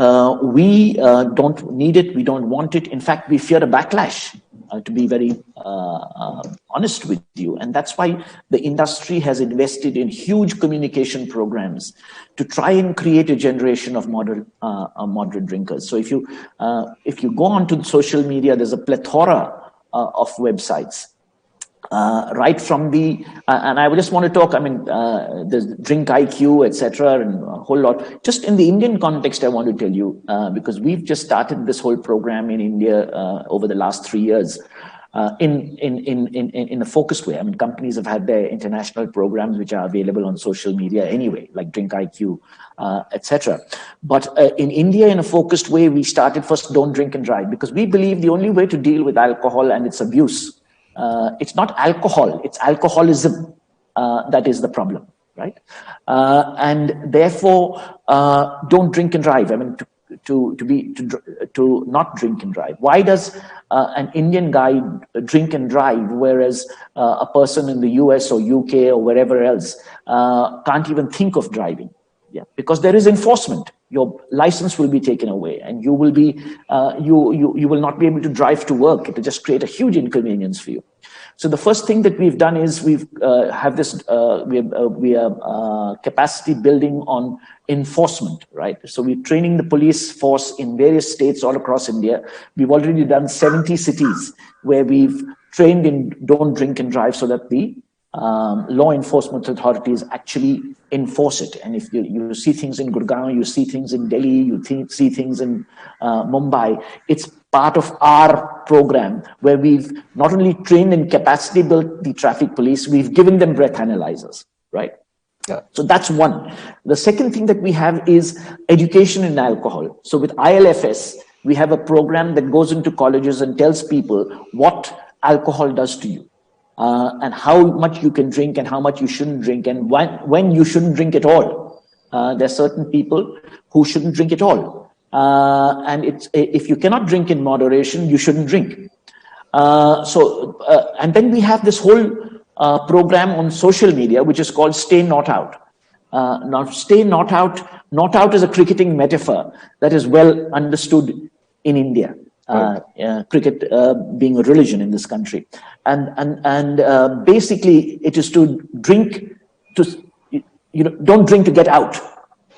we don't need it. We don't want it. In fact, we fear a backlash, to be very honest with you. And that's why the industry has invested in huge communication programs to try and create a generation of moderate drinkers. So if you go onto social media, there's a plethora of websites. Right from the, and I just want to talk, I mean, there's Drink IQ, etc., and a whole lot. Just in the Indian context, I want to tell you, because we've just started this whole program in India over the last 3 years in a focused way. I mean, companies have had their international programs, which are available on social media anyway, like Drink IQ, etc. But in India, in a focused way, we started first Don't Drink and Drive, because we believe the only way to deal with alcohol and its abuse, it's not alcohol, it's alcoholism that is the problem, right? And therefore, don't drink and drive. I mean, to not drink and drive. Why does an Indian guy drink and drive, whereas a person in the US or UK or wherever else can't even think of driving? Yeah, because there is enforcement. Your license will be taken away, and you will be you will not be able to drive to work. It will just create a huge inconvenience for you. So the first thing that we've done is we are capacity building on enforcement, right? So we're training the police force in various states all across India. We've already done 70 cities where we've trained in Don't Drink and Drive, so that the law enforcement authorities actually enforce it. And if you see things in Gurgaon, you see things in Delhi, you see things in Mumbai, it's part of our program where we've not only trained and capacity built the traffic police, we've given them breath analyzers, right? Yeah. So that's one. The second thing that we have is education in alcohol. So with ILFS, we have a program that goes into colleges and tells people what alcohol does to you. And how much you can drink and how much you shouldn't drink, and when you shouldn't drink at all. There are certain people who shouldn't drink at all. And if you cannot drink in moderation, you shouldn't drink. And then we have this whole program on social media, which is called Stay Not Out. Now, Stay Not Out is a cricketing metaphor that is well understood in India. Cricket being a religion in this country, and basically it is to drink to, don't drink to get out,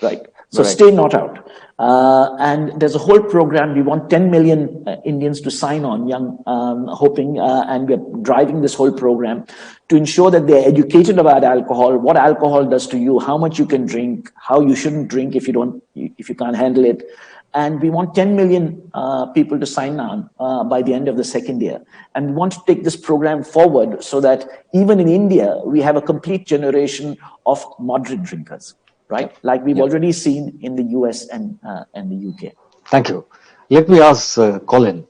right? So right. Stay not out. And there's a whole program. We want 10 million Indians to sign on, hoping, and we're driving this whole program to ensure that they're educated about alcohol, what alcohol does to you, how much you can drink, how you shouldn't drink if you can't handle it. And we want 10 million people to sign on by the end of the second year. And we want to take this program forward so that even in India, we have a complete generation of moderate drinkers. Right, like we've already seen in the US and the UK. Thank you. Let me ask Colin.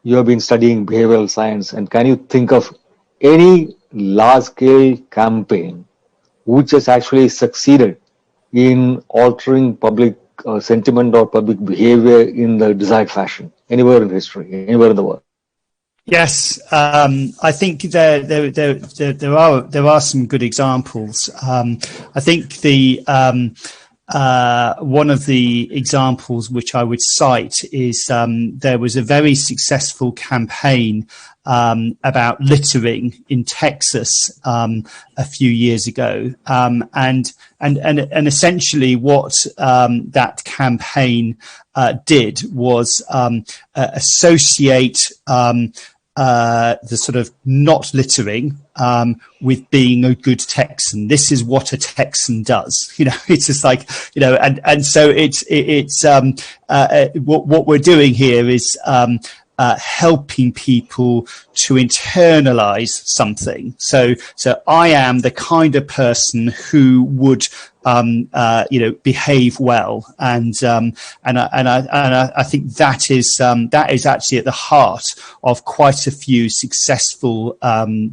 You have been studying behavioral science, and can you think of any large-scale campaign which has actually succeeded in altering public sentiment or public behavior in the desired fashion, anywhere in history, anywhere in the world? Yes, I think there are some good examples. I think the one of the examples which I would cite is there was a very successful campaign about littering in Texas a few years ago, and essentially what that campaign did was associate the sort of not littering with being a good Texan. This is what a Texan does. It's just like, and so it's what we're doing here is helping people to internalize something. So I am the kind of person who would behave well, and I think that is actually at the heart of quite a few successful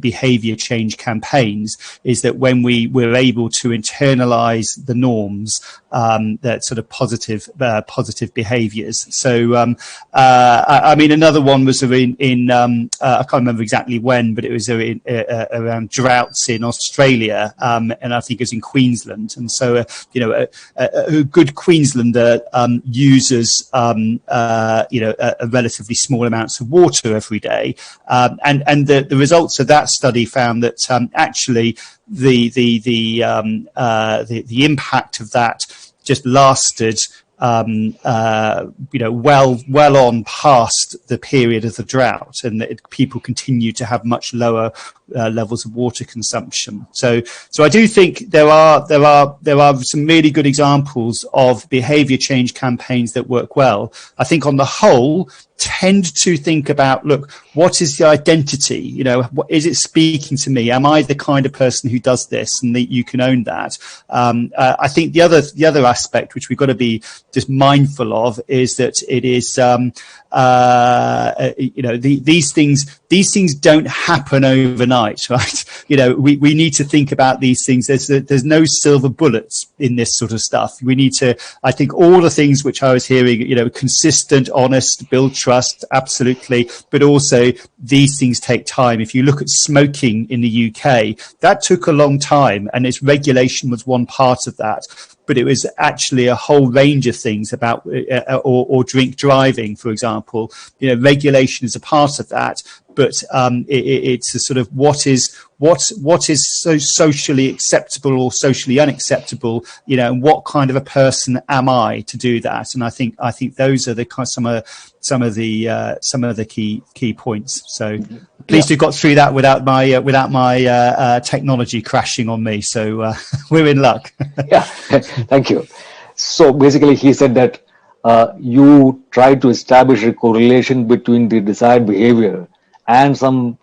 behavior change campaigns. Is that when we're able to internalize the norms, that sort of positive behaviors. So I mean, another one was in I can't remember exactly when, but it was around droughts in Australia, and I think it was in Queensland. And so, a good Queenslander uses, a relatively small amounts of water every day, and the results of that study found that actually the impact of that just lasted well on past the period of the drought, and that people continue to have much lower levels of water consumption. So I do think there are some really good examples of behavior change campaigns that work well. I think on the whole tend to think about, look, what is the identity? What is it speaking to me? Am I the kind of person who does this? And that you can own that. I think the other aspect which we've got to be just mindful of is that it is these things don't happen overnight, right? We need to think about these things. There's no silver bullets in this sort of stuff. We need to, I think, all the things which I was hearing, consistent, honest, build trust, absolutely, but also these things take time. If you look at smoking in the UK, that took a long time, and its regulation was one part of that. But it was actually a whole range of things about, or drink driving, for example. Regulation is a part of that, but it's a sort of what is so socially acceptable or socially unacceptable, and what kind of a person am I to do that? And I think those are some of the key points. So pleased to have got through that without my technology crashing on me. So we're in luck. Yeah, thank you. So basically, he said that you try to establish a correlation between the desired behavior and some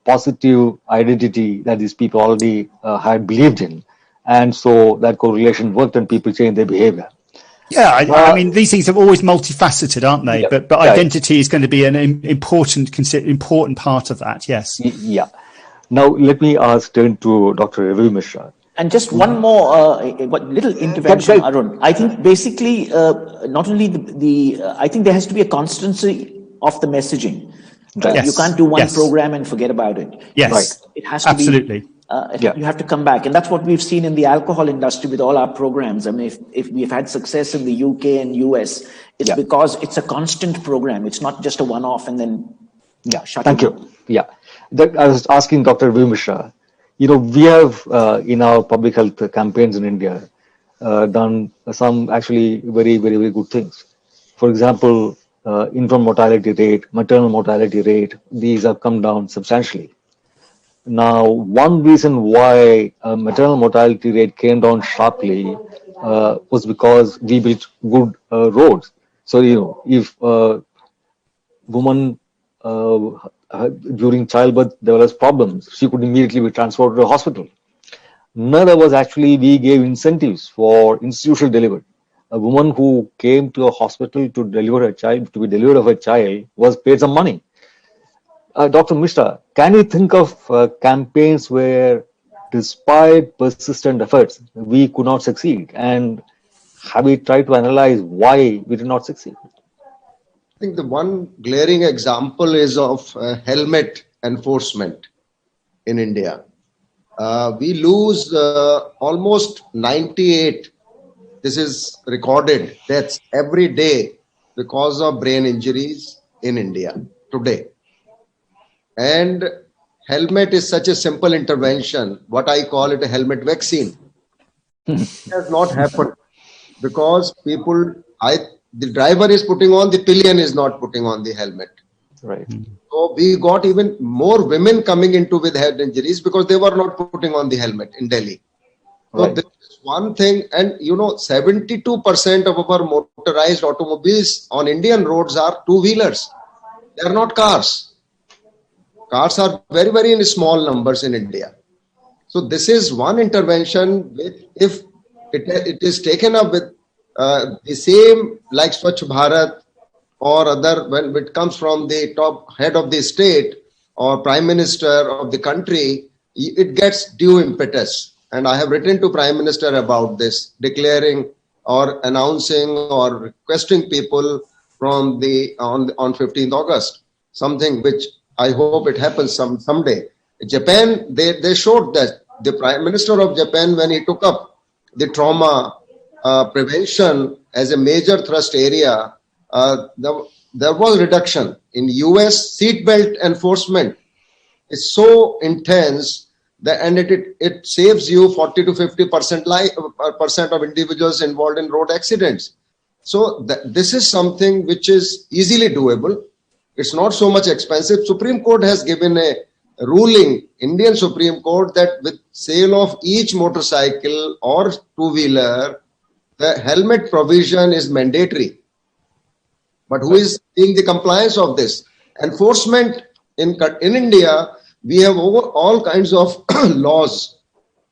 positive identity that these people already had believed in, and so that correlation worked, and people changed their behavior. Yeah, I mean, these things are always multifaceted, aren't they? Yeah, but identity is going to be an important part of that. Yes. Yeah. Now let me turn to Dr. Ravi Mishra. And just one more little intervention, Arun. I think basically not only I think there has to be a constancy of the messaging. Right? Yes. You can't do one program and forget about it. Yes, right. It has to absolutely. Be. You have to come back, and that's what we've seen in the alcohol industry with all our programs. I mean, if we've had success in the UK and US, it's because it's a constant program. It's not just a one-off and then shut. Thank you. Yeah, I was asking Dr. Ravi Mishra. We have in our public health campaigns in India, done some actually very good things. For example, infant mortality rate, maternal mortality rate, these have come down substantially. Now, one reason why maternal mortality rate came down sharply was because we built good roads. So, if woman during childbirth there was problems, she could immediately be transported to a hospital. Another was actually we gave incentives for institutional delivery. A woman who came to a hospital to deliver a child, to be delivered of a child, was paid some money. Dr. Mishra, can you think of campaigns where, despite persistent efforts, we could not succeed? And have we tried to analyze why we did not succeed? I think the one glaring example is of helmet enforcement in India. We lose almost 98, this is recorded, deaths every day because of brain injuries in India today. And helmet is such a simple intervention, what I call it a helmet vaccine. It has not happened because the driver is putting on, the pillion is not putting on the helmet. Right. So we got even more women coming into with head injuries because they were not putting on the helmet in Delhi. So Right. this is one thing, and 72% of our motorized automobiles on Indian roads are two-wheelers. They are not cars. Cars are very in small numbers in India. So this is one intervention which, if it is taken up with the same like Swachh Bharat or other, when it comes from the top head of the state or prime minister of the country, it gets due impetus. And I have written to Prime Minister about this, declaring or announcing or requesting people from on 15th August, something which I hope it happens someday. Japan, they showed that the Prime Minister of Japan, when he took up the trauma prevention as a major thrust area, there was reduction. In US, seatbelt enforcement is so intense and it saves you 40 to 50% of individuals involved in road accidents. So this is something which is easily doable. It's not so much expensive. Supreme Court has given a ruling, Indian Supreme Court, that with sale of each motorcycle or two-wheeler, the helmet provision is mandatory. But who is seeing the compliance of this? Enforcement in India, we have all kinds of laws,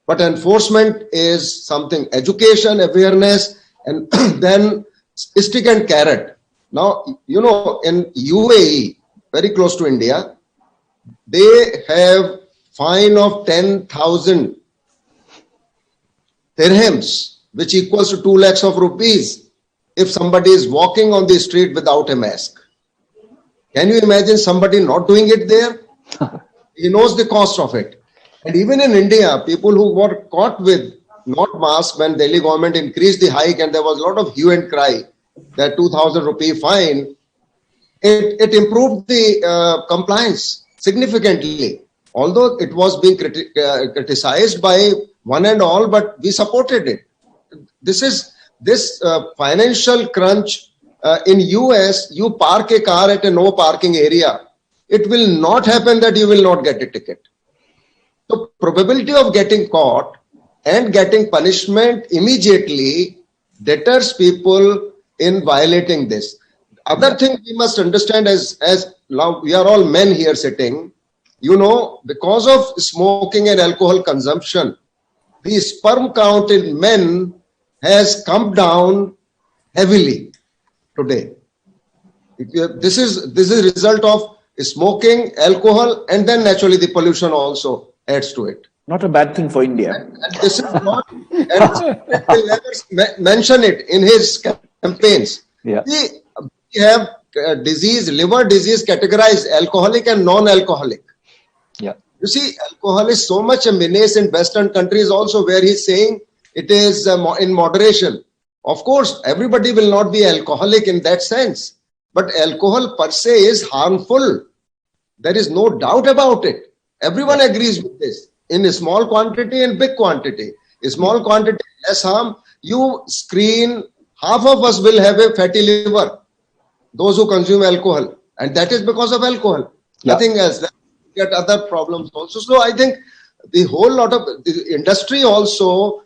but enforcement is something, education, awareness, and then stick and carrot. Now, in UAE, very close to India, they have fine of 10,000 dirhams, which equals to 2 lakhs of rupees, if somebody is walking on the street without a mask. Can you imagine somebody not doing it there? He knows the cost of it. And even in India, people who were caught with not mask when Delhi government increased the hike and there was a lot of hue and cry, that 2,000 rupee fine, it improved the compliance significantly. Although it was being criticized by one and all, but we supported it. This financial crunch in US, you park a car at a no parking area. It will not happen that you will not get a ticket. So probability of getting caught and getting punishment immediately deters people in violating this. Other thing we must understand, as now we are all men here sitting, because of smoking and alcohol consumption, the sperm count in men has come down heavily today. This is a result of smoking, alcohol, and then naturally the pollution also adds to it. Not a bad thing for India. And this is not, and will never mention it in his campaigns. Yeah. We have liver disease categorized alcoholic and non-alcoholic. Yeah. You see, alcohol is so much a menace in Western countries also, where he's saying it is in moderation. Of course, everybody will not be alcoholic in that sense, but alcohol per se is harmful. There is no doubt about it. Everyone agrees with this. In a small quantity and big quantity. A small quantity less harm, you screen, half of us will have a fatty liver, those who consume alcohol. And that is because of alcohol. Yeah. Nothing else. Get other problems also. So I think the whole lot of the industry also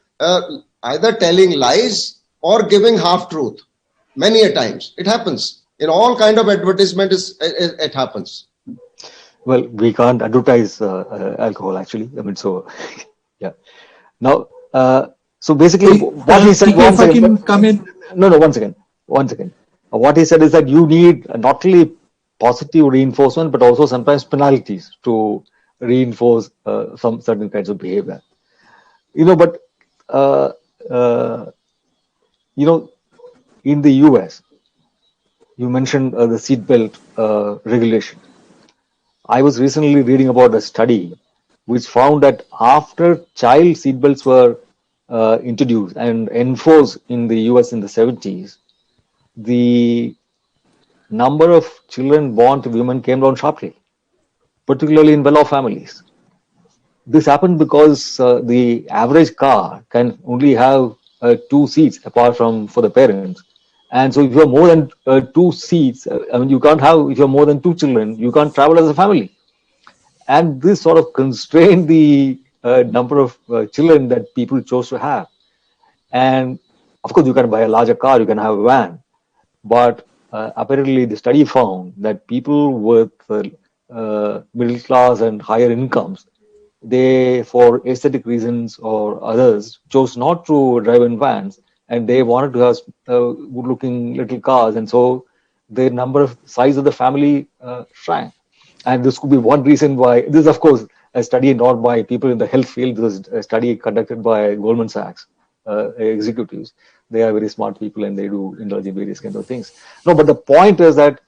either telling lies or giving half truth. Many a times it happens in all kind of advertisement. It happens. Well, we can't advertise alcohol actually. I mean, so yeah. Now, so basically, what he said. If I can come in. No, 1 second. 1 second. What he said is that you need not only positive reinforcement, but also sometimes penalties to reinforce some certain kinds of behavior. But in the US, you mentioned the seatbelt regulation. I was recently reading about a study which found that after child seatbelts were introduced and enforced in the US in the 70s, the number of children born to women came down sharply, particularly in well-off families. This happened because the average car can only have 2 seats apart from for the parents. And so if you have more than 2 seats, you can't have, if you have more than 2 children, you can't travel as a family. And this sort of constrained the number of children that people chose to have. And of course, you can buy a larger car, you can have a van. But apparently the study found that people with middle class and higher incomes, they, for aesthetic reasons or others, chose not to drive in vans, and they wanted to have good-looking little cars, and so the number of size of the family shrank. And this could be one reason why. This is, of course, a study not by people in the health field. This is a study conducted by Goldman Sachs executives. They are very smart people, and they do indulge in various kinds of things. No, but the point is that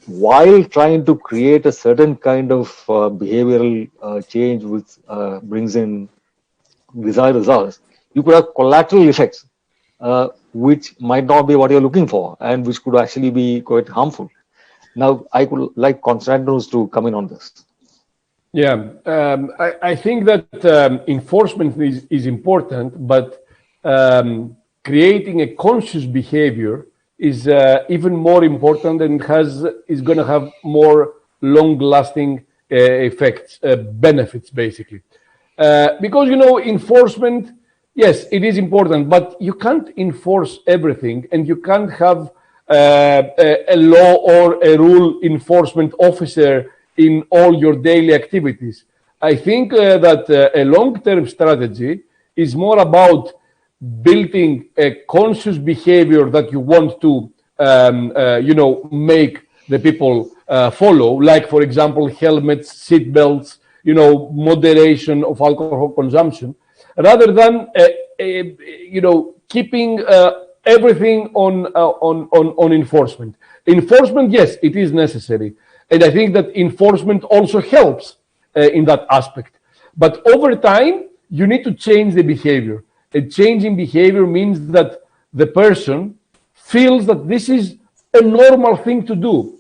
while trying to create a certain kind of behavioral change which brings in desired results, you could have collateral effects which might not be what you're looking for and which could actually be quite harmful. Now, I would like Konstantinos to come in on this. Yeah, I think that enforcement is important, but creating a conscious behavior is even more important and is going to have more long-lasting effects, benefits, basically. Because, enforcement, yes, it is important, but you can't enforce everything, and you can't have a law or a rule enforcement officer in all your daily activities. I think that a long-term strategy is more about building a conscious behavior that you want to, make the people follow, like, for example, helmets, seat belts, moderation of alcohol consumption, rather than, keeping everything on enforcement. Enforcement, yes, it is necessary. And I think that enforcement also helps in that aspect. But over time, you need to change the behavior. A change in behavior means that the person feels that this is a normal thing to do,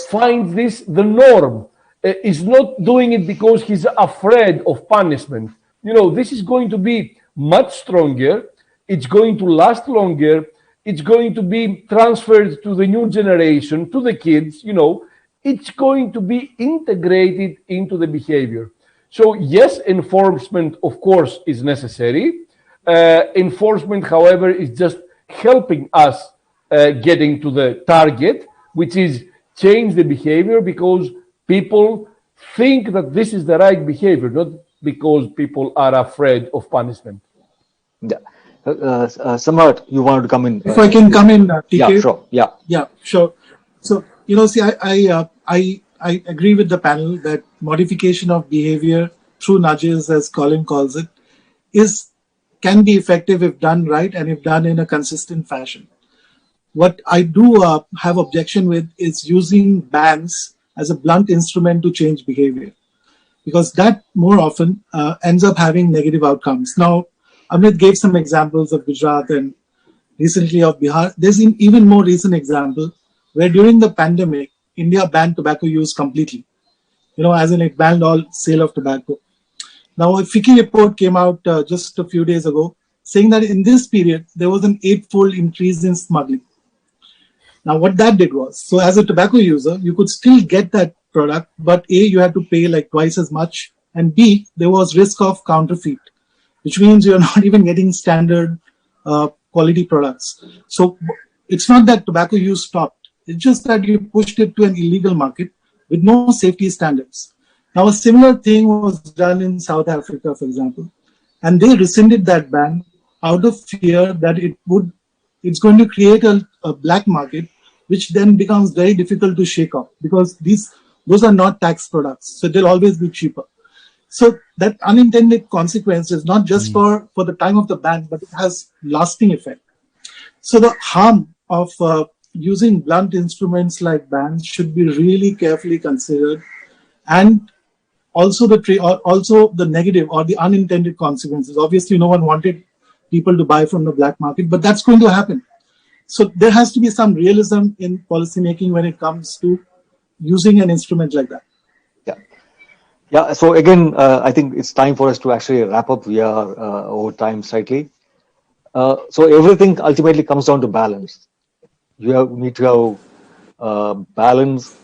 finds this the norm, is not doing it because he's afraid of punishment. This is going to be much stronger. It's going to last longer. It's going to be transferred to the new generation, to the kids, it's going to be integrated into the behavior. So yes, enforcement, of course, is necessary. Enforcement, however, is just helping us getting to the target, which is change the behavior because people think that this is the right behavior, not because people are afraid of punishment. Yeah. Samrat, you wanted to come in. If I can come in, TK. Yeah, sure. Yeah, sure. So, see, I agree with the panel that modification of behavior through nudges, as Colin calls it, can be effective if done right and if done in a consistent fashion. What I do have objection with is using bans as a blunt instrument to change behavior, because that more often ends up having negative outcomes. Now, Amit gave some examples of Gujarat and recently of Bihar. There's an even more recent example where during the pandemic, India banned tobacco use completely, as in it banned all sale of tobacco. Now, a FICCI report came out just a few days ago saying that in this period, there was an 8-fold increase in smuggling. Now, what that did was, so as a tobacco user, you could still get that product, but A, you had to pay like twice as much, and B, there was risk of counterfeit, which means you're not even getting standard quality products. So it's not that tobacco use stopped. It's just that you pushed it to an illegal market with no safety standards. Now, a similar thing was done in South Africa, for example, and they rescinded that ban out of fear that it's going to create a black market, which then becomes very difficult to shake off because those are not tax products, so they'll always be cheaper. So that unintended consequence is not just for the time of the ban, but it has lasting effect. So the harm of using blunt instruments like bans should be really carefully considered, and also the negative or the unintended consequences. Obviously, no one wanted people to buy from the black market, but that's going to happen. So there has to be some realism in policymaking when it comes to using an instrument like that. Yeah. So again, I think it's time for us to actually wrap up. We are over time slightly. So everything ultimately comes down to balance. You need to have balance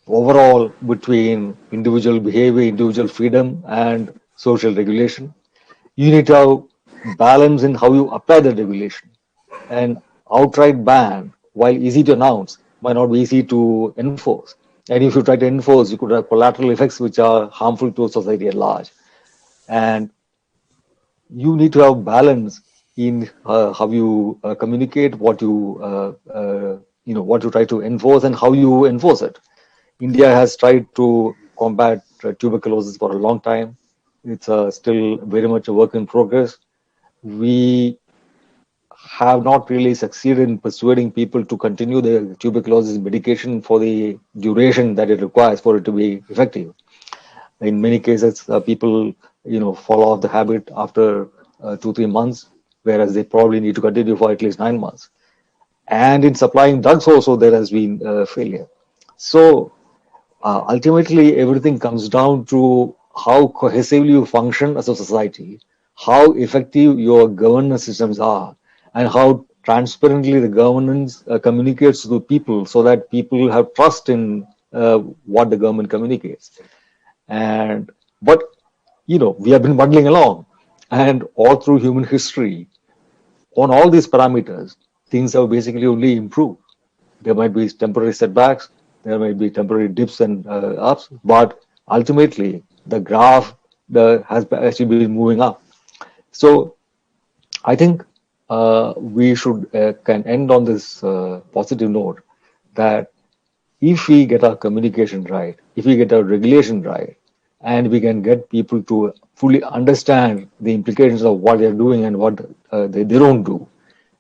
overall between individual behavior, individual freedom, and social regulation. You need to have balance in how you apply the regulation. An outright ban, while easy to announce, might not be easy to enforce. And if you try to enforce, you could have collateral effects which are harmful to society at large. And you need to have balance in how you communicate, what you try to enforce, and how you enforce it. India has tried to combat tuberculosis for a long time. It's still very much a work in progress. We have not really succeeded in persuading people to continue the tuberculosis medication for the duration that it requires for it to be effective. In many cases, people fall off the habit after 2-3 months, whereas they probably need to continue for at least 9 months. And in supplying drugs also, there has been failure. So ultimately, everything comes down to how cohesively you function as a society, how effective your governance systems are, and how transparently the governance communicates to the people so that people have trust in what the government communicates. But we have been muddling along, and all through human history, on all these parameters, things have basically only improved. There might be temporary setbacks, there might be temporary dips and ups, but ultimately the graph has actually been moving up. So I think we should can end on this positive note that if we get our communication right, if we get our regulation right, and we can get people to fully understand the implications of what they're doing and what they don't do,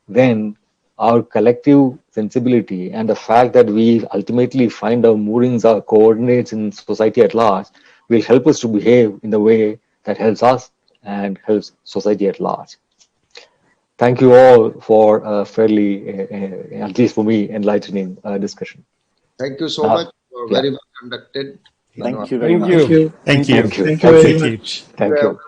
then our collective sensibility and the fact that we ultimately find our moorings, our coordinates in society at large, will help us to behave in the way that helps us and helps society at large. Thank you all for a fairly, at least for me, enlightening discussion. Thank you so much. Very well conducted. Thank you very much. Thank you. Thank you. Thank you very much. Thank you.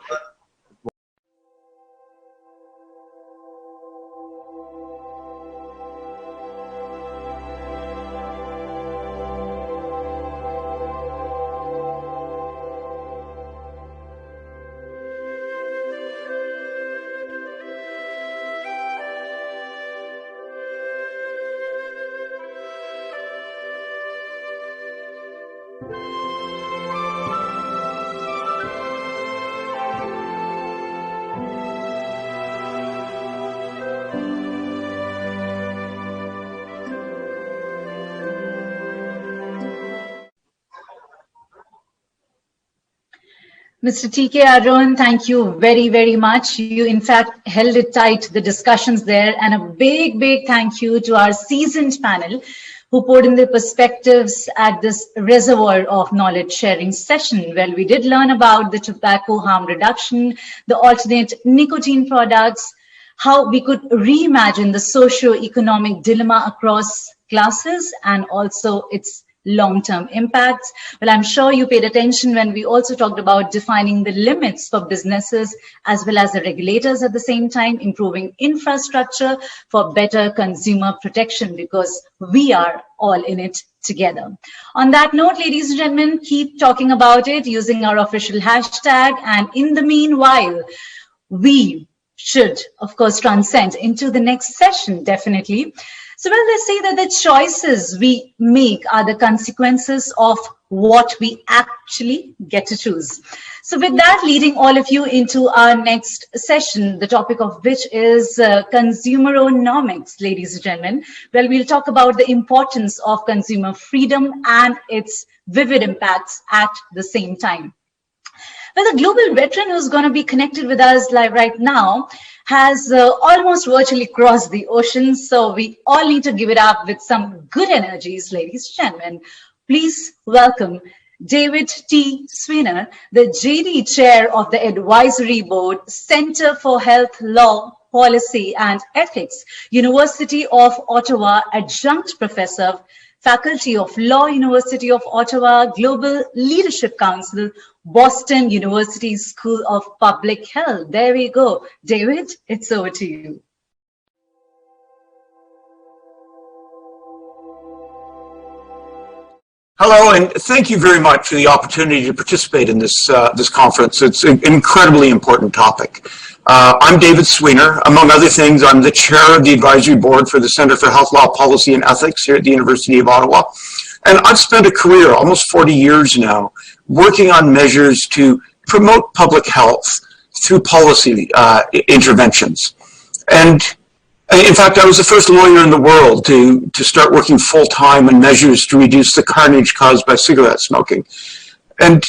Mr. T.K. Arun, thank you very, very much. You, in fact, held it tight, the discussions there. And a big, big thank you to our seasoned panel who poured in their perspectives at this reservoir of knowledge sharing session. Well, we did learn about the tobacco harm reduction, the alternate nicotine products, how we could reimagine the socio-economic dilemma across classes, and also its long-term impacts. Well, I'm sure you paid attention when we also talked about defining the limits for businesses as well as the regulators at the same time, improving infrastructure for better consumer protection, because we are all in it together. On that note, ladies and gentlemen, keep talking about it using our official hashtag. And in the meanwhile, we should, of course, transcend into the next session, definitely. So, well, they say that the choices we make are the consequences of what we actually get to choose. So with that, leading all of you into our next session, the topic of which is consumeronomics, ladies and gentlemen. Well, we'll talk about the importance of consumer freedom and its vivid impacts at the same time. Well, the global veteran who's going to be connected with us live right now has almost virtually crossed the ocean. So we all need to give it up with some good energies, ladies and gentlemen. Please welcome David T. Sweener, the JD Chair of the Advisory Board, Center for Health Law, Policy and Ethics, University of Ottawa, Adjunct Professor, Faculty of Law, University of Ottawa, Global Leadership Council, Boston University School of Public Health. There we go. David, it's over to you. Hello, and thank you very much for the opportunity to participate in this conference. It's an incredibly important topic. I'm David Sweener. Among other things, I'm the chair of the advisory board for the Center for Health Law, Policy and Ethics here at the University of Ottawa. And I've spent a career, almost 40 years now, working on measures to promote public health through policy interventions. And in fact, I was the first lawyer in the world to start working full-time on measures to reduce the carnage caused by cigarette smoking. And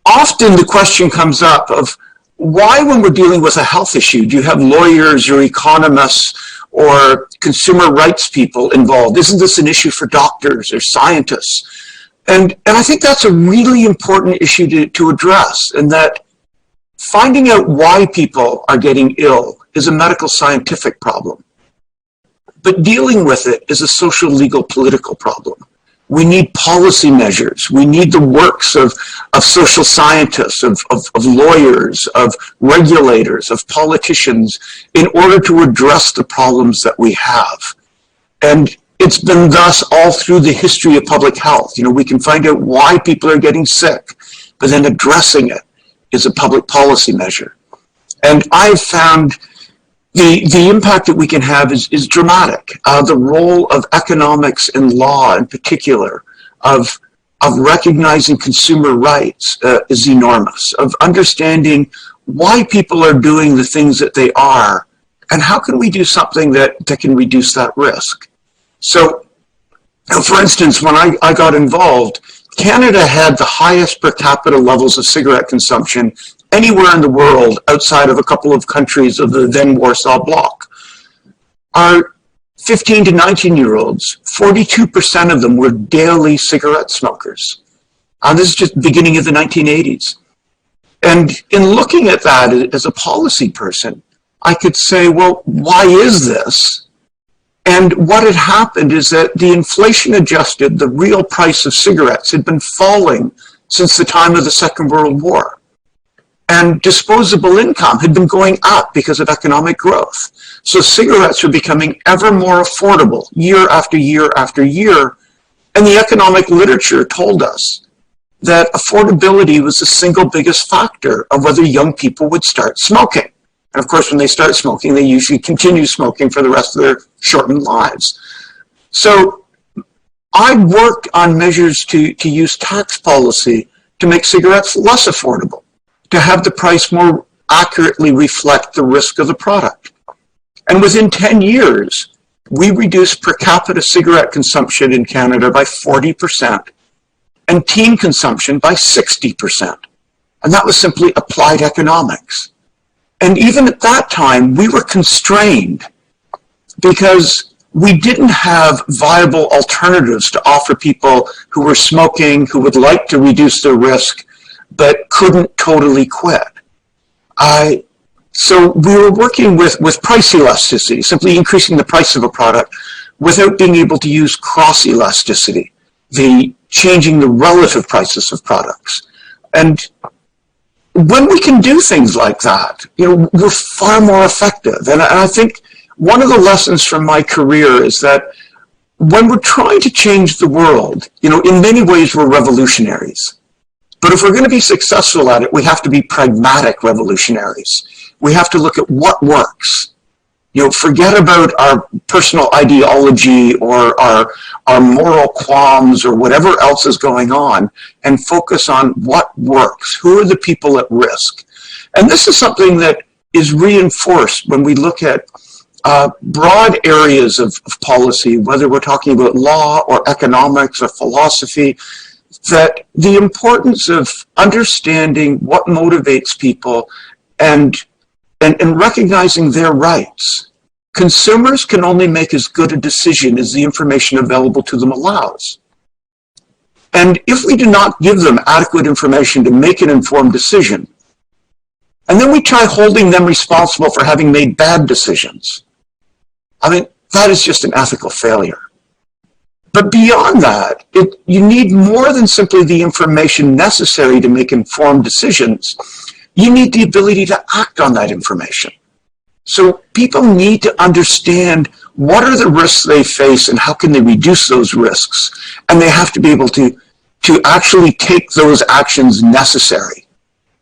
often the question comes up of why, when we're dealing with a health issue, do you have lawyers or economists or consumer rights people involved? Isn't this an issue for doctors or scientists? And I think that's a really important issue to address, and that finding out why people are getting ill is a medical scientific problem. But dealing with it is a social, legal, political problem. We need policy measures. We need the works of social scientists, of lawyers, of regulators, of politicians in order to address the problems that we have. And it's been thus all through the history of public health. We can find out why people are getting sick, but then addressing it is a public policy measure. And I've found the impact that we can have is dramatic. The role of economics and law in particular, of recognizing consumer rights is enormous, of understanding why people are doing the things that they are, and how can we do something that can reduce that risk. So, for instance, when I got involved, Canada had the highest per capita levels of cigarette consumption anywhere in the world outside of a couple of countries of the then Warsaw Bloc. Our 15 to 19-year-olds, 42% of them were daily cigarette smokers. This is just beginning of the 1980s. And in looking at that as a policy person, I could say, well, why is this? And what had happened is that the inflation adjusted, the real price of cigarettes had been falling since the time of the Second World War. And disposable income had been going up because of economic growth. So cigarettes were becoming ever more affordable year after year after year. And the economic literature told us that affordability was the single biggest factor of whether young people would start smoking. And of course, when they start smoking, they usually continue smoking for the rest of their shortened lives. So I worked on measures to use tax policy to make cigarettes less affordable, to have the price more accurately reflect the risk of the product. And within 10 years, we reduced per capita cigarette consumption in Canada by 40% and teen consumption by 60%. And that was simply applied economics. And even at that time, we were constrained because we didn't have viable alternatives to offer people who were smoking, who would like to reduce their risk, but couldn't totally quit. So we were working with price elasticity, simply increasing the price of a product without being able to use cross elasticity, the changing the relative prices of products. And when we can do things like that, we're far more effective. And I think one of the lessons from my career is that when we're trying to change the world, in many ways we're revolutionaries. But if we're going to be successful at it, we have to be pragmatic revolutionaries. We have to look at what works. Forget about our personal ideology or our moral qualms or whatever else is going on, and focus on what works. Who are the people at risk? And this is something that is reinforced when we look at broad areas of policy, whether we're talking about law or economics or philosophy, that the importance of understanding what motivates people and recognizing their rights. Consumers can only make as good a decision as the information available to them allows. And if we do not give them adequate information to make an informed decision, and then we try holding them responsible for having made bad decisions, that is just an ethical failure. But beyond that, you need more than simply the information necessary to make informed decisions. You need the ability to act on that information. So people need to understand what are the risks they face and how can they reduce those risks. And they have to be able to actually take those actions necessary.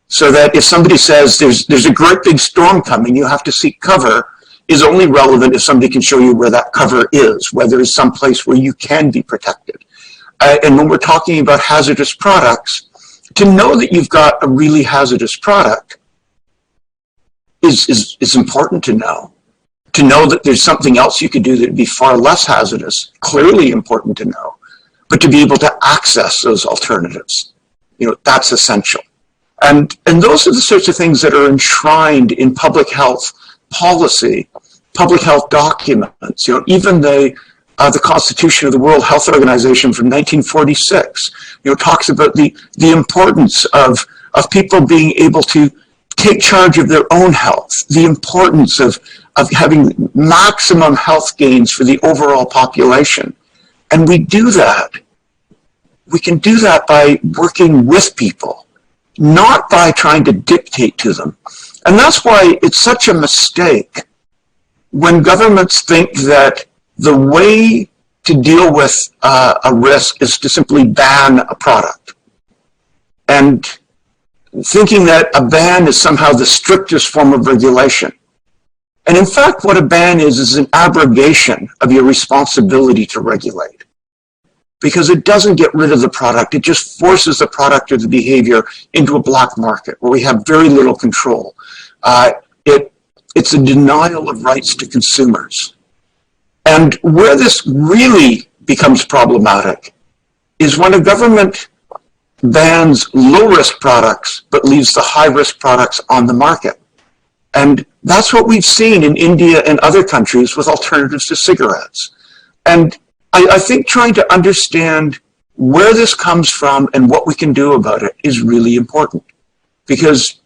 So that if somebody says there's a great big storm coming, you have to seek cover, is only relevant if somebody can show you where that cover is, whether it's someplace where you can be protected. And when we're talking about hazardous products, to know that you've got a really hazardous product is important to know. To know that there's something else you could do that would be far less hazardous, clearly important to know. But to be able to access those alternatives, that's essential. And those are the sorts of things that are enshrined in public health policy, public health documents. Even the Constitution of the World Health Organization from 1946, talks about the importance of people being able to take charge of their own health, the importance of having maximum health gains for the overall population. And we do that. We can do that by working with people, not by trying to dictate to them. And that's why it's such a mistake when governments think that the way to deal with a risk is to simply ban a product. And thinking that a ban is somehow the strictest form of regulation. And in fact, what a ban is an abrogation of your responsibility to regulate. Because it doesn't get rid of the product, it just forces the product or the behavior into a black market where we have very little control. It's a denial of rights to consumers. And where this really becomes problematic is when a government bans low-risk products but leaves the high-risk products on the market. And that's what we've seen in India and other countries with alternatives to cigarettes. And I think trying to understand where this comes from and what we can do about it is really important. Because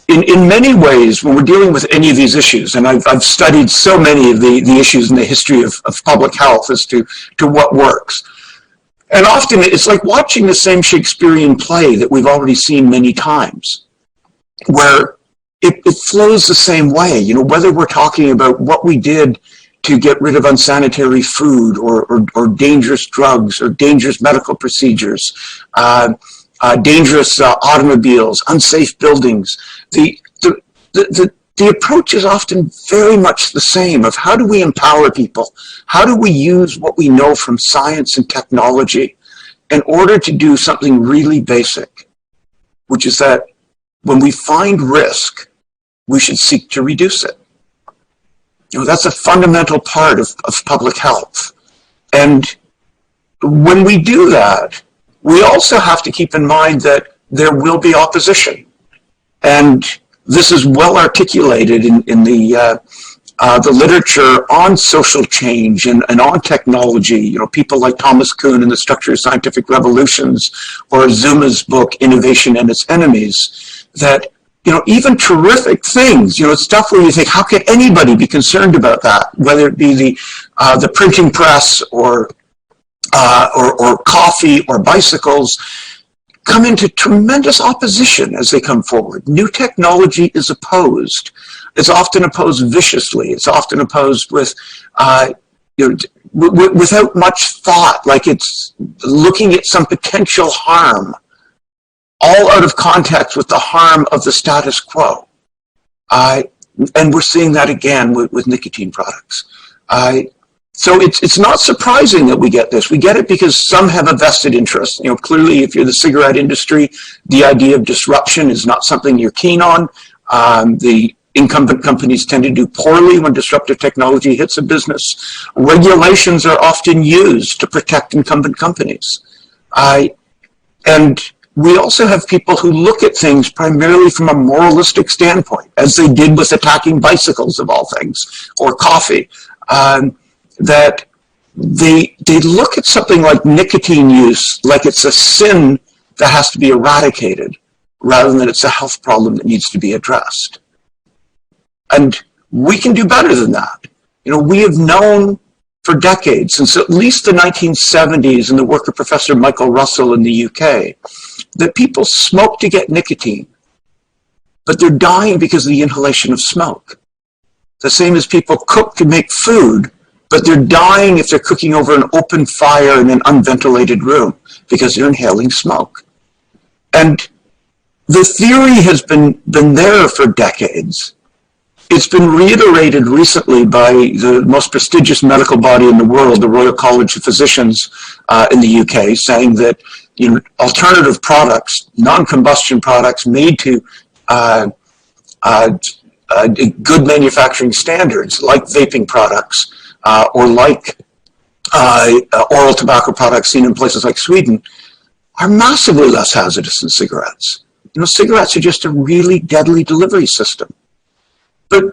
in many ways, when we're dealing with any of these issues, and I've studied so many of the issues in the history of public health as to what works. And often it's like watching the same Shakespearean play that we've already seen many times, where it flows the same way. Whether we're talking about what we did to get rid of unsanitary food or dangerous drugs or dangerous medical procedures, dangerous automobiles, unsafe buildings. The approach is often very much the same of how do we empower people? How do we use what we know from science and technology in order to do something really basic, which is that when we find risk, we should seek to reduce it. That's a fundamental part of public health. And when we do that, we also have to keep in mind that there will be opposition. And this is well articulated in the literature on social change and on technology. People like Thomas Kuhn in The Structure of Scientific Revolutions, or Zuma's book, Innovation and Its Enemies, that even terrific things, stuff where you think, how can anybody be concerned about that? Whether it be the printing press or or coffee or bicycles come into tremendous opposition as they come forward. New technology is opposed. It's often opposed viciously. It's often opposed with, without much thought, like it's looking at some potential harm, all out of context with the harm of the status quo. And we're seeing that again with nicotine products. So it's not surprising that we get this. We get it because some have a vested interest. Clearly, if you're the cigarette industry, the idea of disruption is not something you're keen on. The incumbent companies tend to do poorly when disruptive technology hits a business. Regulations are often used to protect incumbent companies. And we also have people who look at things primarily from a moralistic standpoint, as they did with attacking bicycles of all things, or coffee. That they look at something like nicotine use like it's a sin that has to be eradicated, rather than it's a health problem that needs to be addressed. And we can do better than that. We have known for decades, since at least the 1970s and the work of Professor Michael Russell in the UK, that people smoke to get nicotine, but they're dying because of the inhalation of smoke. The same as people cook to make food, but they're dying if they're cooking over an open fire in an unventilated room because they're inhaling smoke. And the theory has been there for decades. It's been reiterated recently by the most prestigious medical body in the world, the Royal College of Physicians in the UK, saying that alternative products, non-combustion products made to good manufacturing standards, like vaping products, or like oral tobacco products seen in places like Sweden, are massively less hazardous than cigarettes. Cigarettes are just a really deadly delivery system. But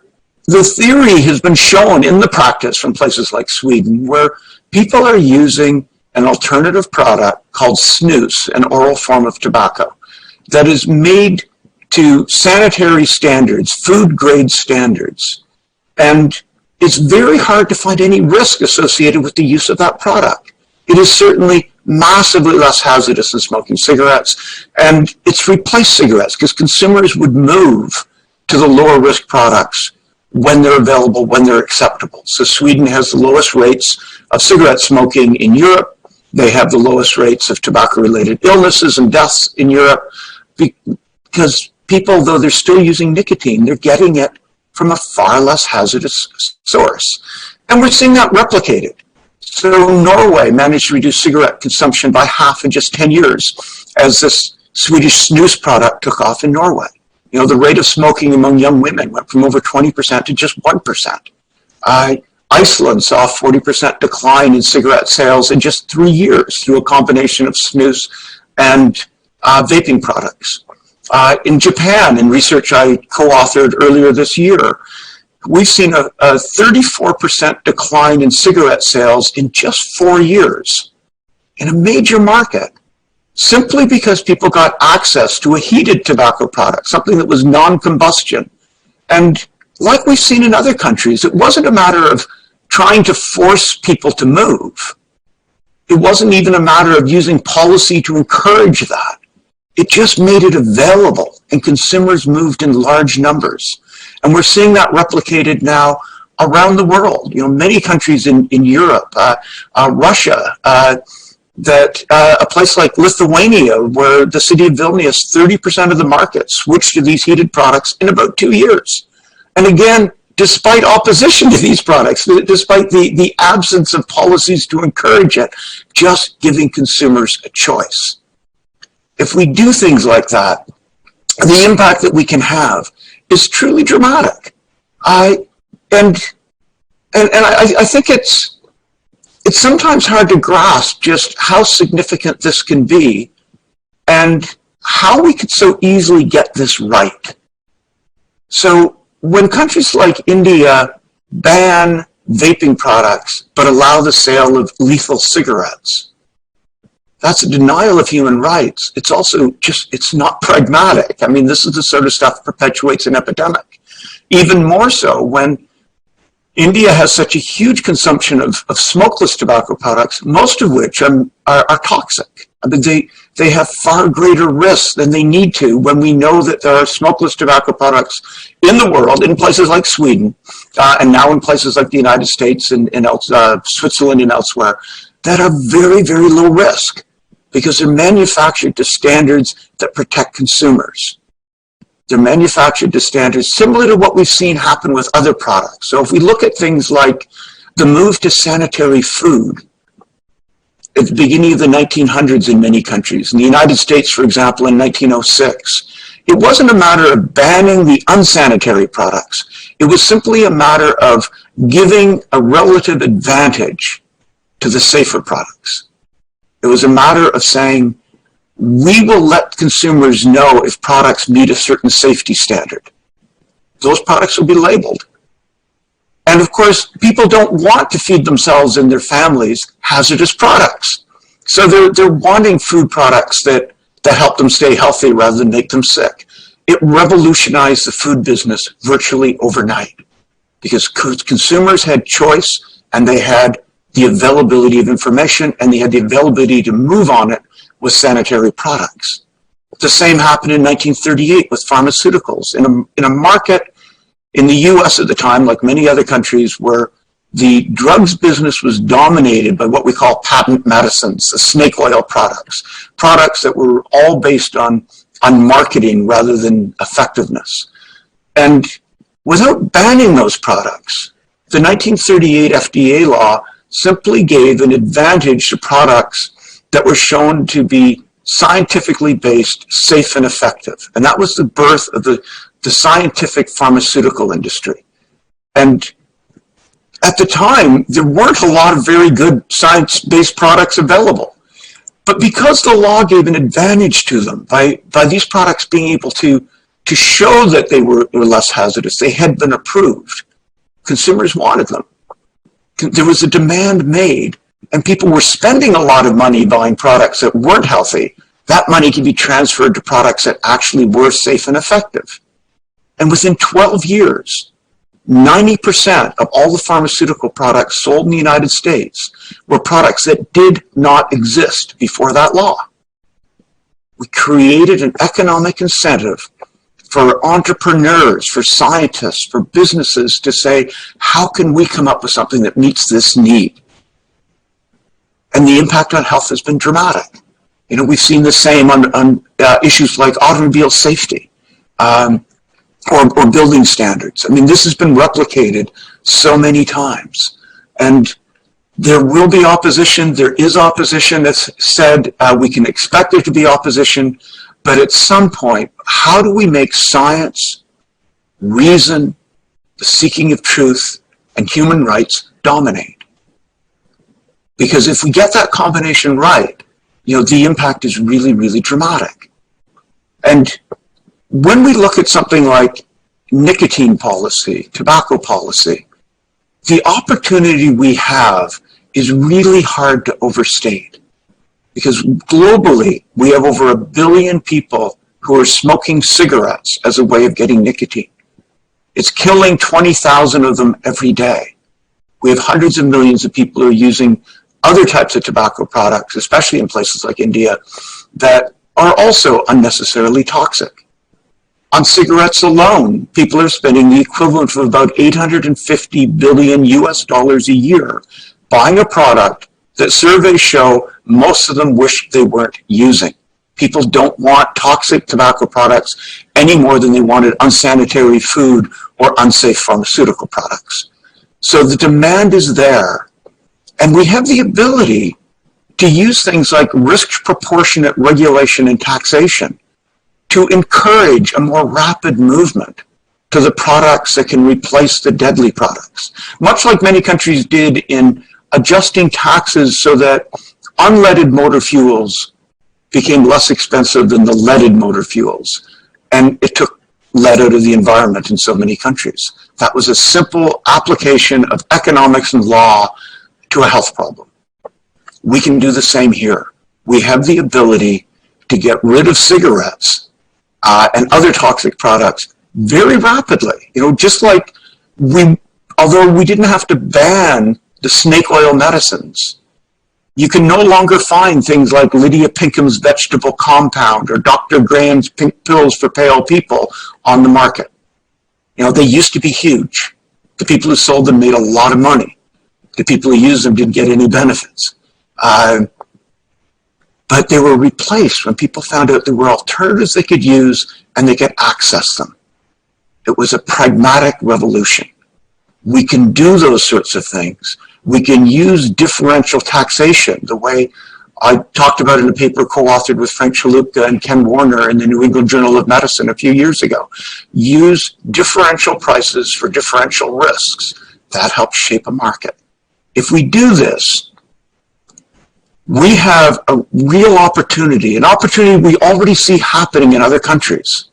the theory has been shown in the practice from places like Sweden, where people are using an alternative product called snus, an oral form of tobacco, that is made to sanitary standards, food grade standards. And it's very hard to find any risk associated with the use of that product. It is certainly massively less hazardous than smoking cigarettes, and it's replaced cigarettes because consumers would move to the lower risk products when they're available, when they're acceptable. So Sweden has the lowest rates of cigarette smoking in Europe. They have the lowest rates of tobacco-related illnesses and deaths in Europe because people, though they're still using nicotine, they're getting it from a far less hazardous source. And we're seeing that replicated. So Norway managed to reduce cigarette consumption by half in just 10 years as this Swedish snus product took off in Norway. The rate of smoking among young women went from over 20% to just 1%. Iceland saw a 40% decline in cigarette sales in just 3 years through a combination of snus and vaping products. In Japan, in research I co-authored earlier this year, we've seen a 34% decline in cigarette sales in just 4 years in a major market, simply because people got access to a heated tobacco product, something that was non-combustion. And like we've seen in other countries, it wasn't a matter of trying to force people to move. It wasn't even a matter of using policy to encourage that. It just made it available, and consumers moved in large numbers. And we're seeing that replicated now around the world. Many countries in Europe, Russia, a place like Lithuania, where the city of Vilnius, 30% of the market switched to these heated products in about 2 years. And again, despite opposition to these products, despite the absence of policies to encourage it, just giving consumers a choice. If we do things like that, the impact that we can have is truly dramatic. And I think it's sometimes hard to grasp just how significant this can be and how we could so easily get this right. So when countries like India ban vaping products but allow the sale of lethal cigarettes, that's a denial of human rights. It's also it's not pragmatic. This is the sort of stuff that perpetuates an epidemic. Even more so when India has such a huge consumption of smokeless tobacco products, most of which are toxic. I mean, they have far greater risks than they need to when we know that there are smokeless tobacco products in the world, in places like Sweden, and now in places like the United States and Switzerland and elsewhere, that are very, very low risk because they're manufactured to standards that protect consumers. They're manufactured to standards similar to what we've seen happen with other products. So if we look at things like the move to sanitary food at the beginning of the 1900s in many countries, in the United States, for example, in 1906, it wasn't a matter of banning the unsanitary products. It was simply a matter of giving a relative advantage to the safer products. It was a matter of saying, we will let consumers know if products meet a certain safety standard. Those products will be labeled. And of course, people don't want to feed themselves and their families hazardous products. So they're wanting food products that help them stay healthy rather than make them sick. It revolutionized the food business virtually overnight because consumers had choice and they had the availability of information and they had the availability to move on it with sanitary products. The same happened in 1938 with pharmaceuticals in a market in the US at the time, like many other countries, where the drugs business was dominated by what we call patent medicines, the snake oil products that were all based on marketing rather than effectiveness. And without banning those products, the 1938 FDA law simply gave an advantage to products that were shown to be scientifically based, safe, and effective. And that was the birth of the scientific pharmaceutical industry. And at the time, there weren't a lot of very good science-based products available. But because the law gave an advantage to them by these products being able to show that they were less hazardous, they had been approved, consumers wanted them. There was a demand made, and people were spending a lot of money buying products that weren't healthy. That money could be transferred to products that actually were safe and effective. And within 12 years, 90% of all the pharmaceutical products sold in the United States were products that did not exist before that law. We created an economic incentive for entrepreneurs, for scientists, for businesses to say, how can we come up with something that meets this need? And the impact on health has been dramatic. You know, we've seen the same on issues like automobile safety or building standards. I mean, this has been replicated so many times. And there will be opposition. There is opposition that's said. We can expect there to be opposition. But at some point, how do we make science, reason, the seeking of truth, and human rights dominate? Because if we get that combination right, you know, the impact is really, really dramatic. And when we look at something like nicotine policy, tobacco policy, the opportunity we have is really hard to overstate. Because globally, we have over 1 billion people who are smoking cigarettes as a way of getting nicotine. It's killing 20,000 of them every day. We have hundreds of millions of people who are using other types of tobacco products, especially in places like India, that are also unnecessarily toxic. On cigarettes alone, people are spending the equivalent of about $850 billion a year buying a product that surveys show most of them wish they weren't using. People don't want toxic tobacco products any more than they wanted unsanitary food or unsafe pharmaceutical products. So the demand is there. And we have the ability to use things like risk proportionate regulation and taxation to encourage a more rapid movement to the products that can replace the deadly products. Much like many countries did in adjusting taxes so that unleaded motor fuels became less expensive than the leaded motor fuels. And it took lead out of the environment in so many countries. That was a simple application of economics and law to a health problem. We can do the same here. We have the ability to get rid of cigarettes and other toxic products very rapidly. You know, just like we although we didn't have to ban the snake oil medicines, you can no longer find things like Lydia Pinkham's vegetable compound or Dr. Graham's pink pills for pale people on the market. You know, they used to be huge. The people who sold them made a lot of money. The people who used them didn't get any benefits. But they were replaced when people found out there were alternatives they could use and they could access them. It was a pragmatic revolution. We can do those sorts of things. We can use differential taxation, the way I talked about in a paper co-authored with Frank Chalupka and Ken Warner in the New England Journal of Medicine a few years ago. Use differential prices for differential risks. That helps shape a market. If we do this, we have a real opportunity, an opportunity we already see happening in other countries,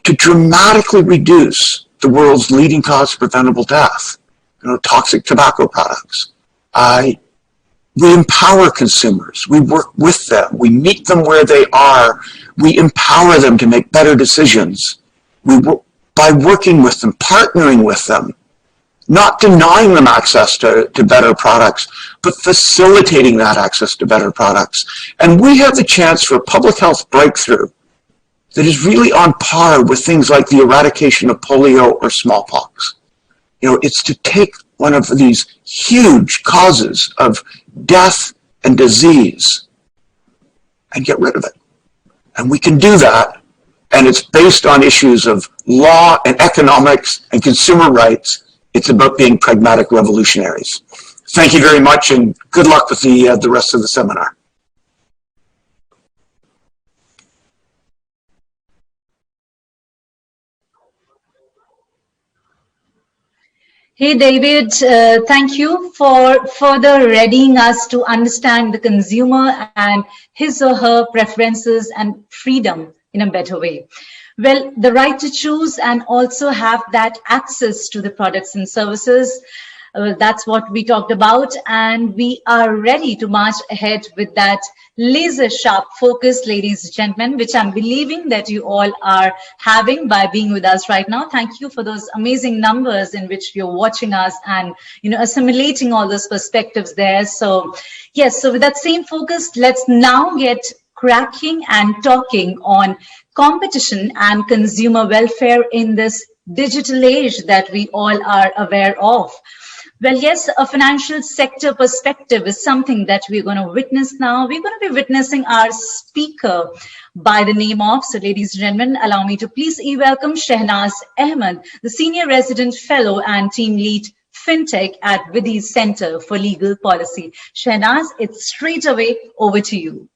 to dramatically reduce the world's leading cause of preventable death, toxic tobacco products. We empower consumers. We work with them. We meet them where they are. We empower them to make better decisions. By working with them, partnering with them, not denying them access to better products, but facilitating that access to better products. And we have the chance for a public health breakthrough that is really on par with things like the eradication of polio or smallpox. It's to take one of these huge causes of death and disease and get rid of it. And we can do that, and it's based on issues of law and economics and consumer rights. It's about being pragmatic revolutionaries. Thank you very much, and good luck with the rest of the seminar. Hey, David, thank you for further readying us to understand the consumer and his or her preferences and freedom in a better way. Well, the right to choose and also have that access to the products and services, that's what we talked about, and we are ready to march ahead with that laser sharp focus, ladies and gentlemen, which I'm believing that you all are having by being with us right now. Thank you for those amazing numbers in which you're watching us and assimilating all those perspectives there. So yes, so with that same focus, let's now get cracking and talking on competition and consumer welfare in this digital age that we all are aware of. Well, yes, a financial sector perspective is something that we're going to witness now. We're going to be witnessing our speaker by the name of, so ladies and gentlemen, allow me to please welcome Shehnaz Ahmed, the Senior Resident Fellow and Team Lead Fintech at Vidhi's Center for Legal Policy. Shehnaz, it's straight away over to you.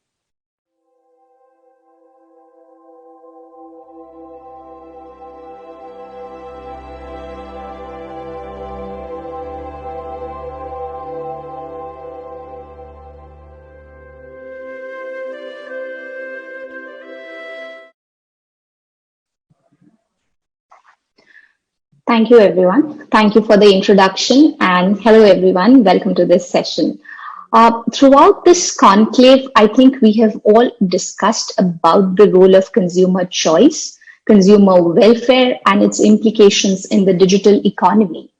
Thank you, everyone. Thank you for the introduction, and hello, everyone. Welcome to this session. Throughout this conclave, I think we have all discussed about the role of consumer choice, consumer welfare, and its implications in the digital economy.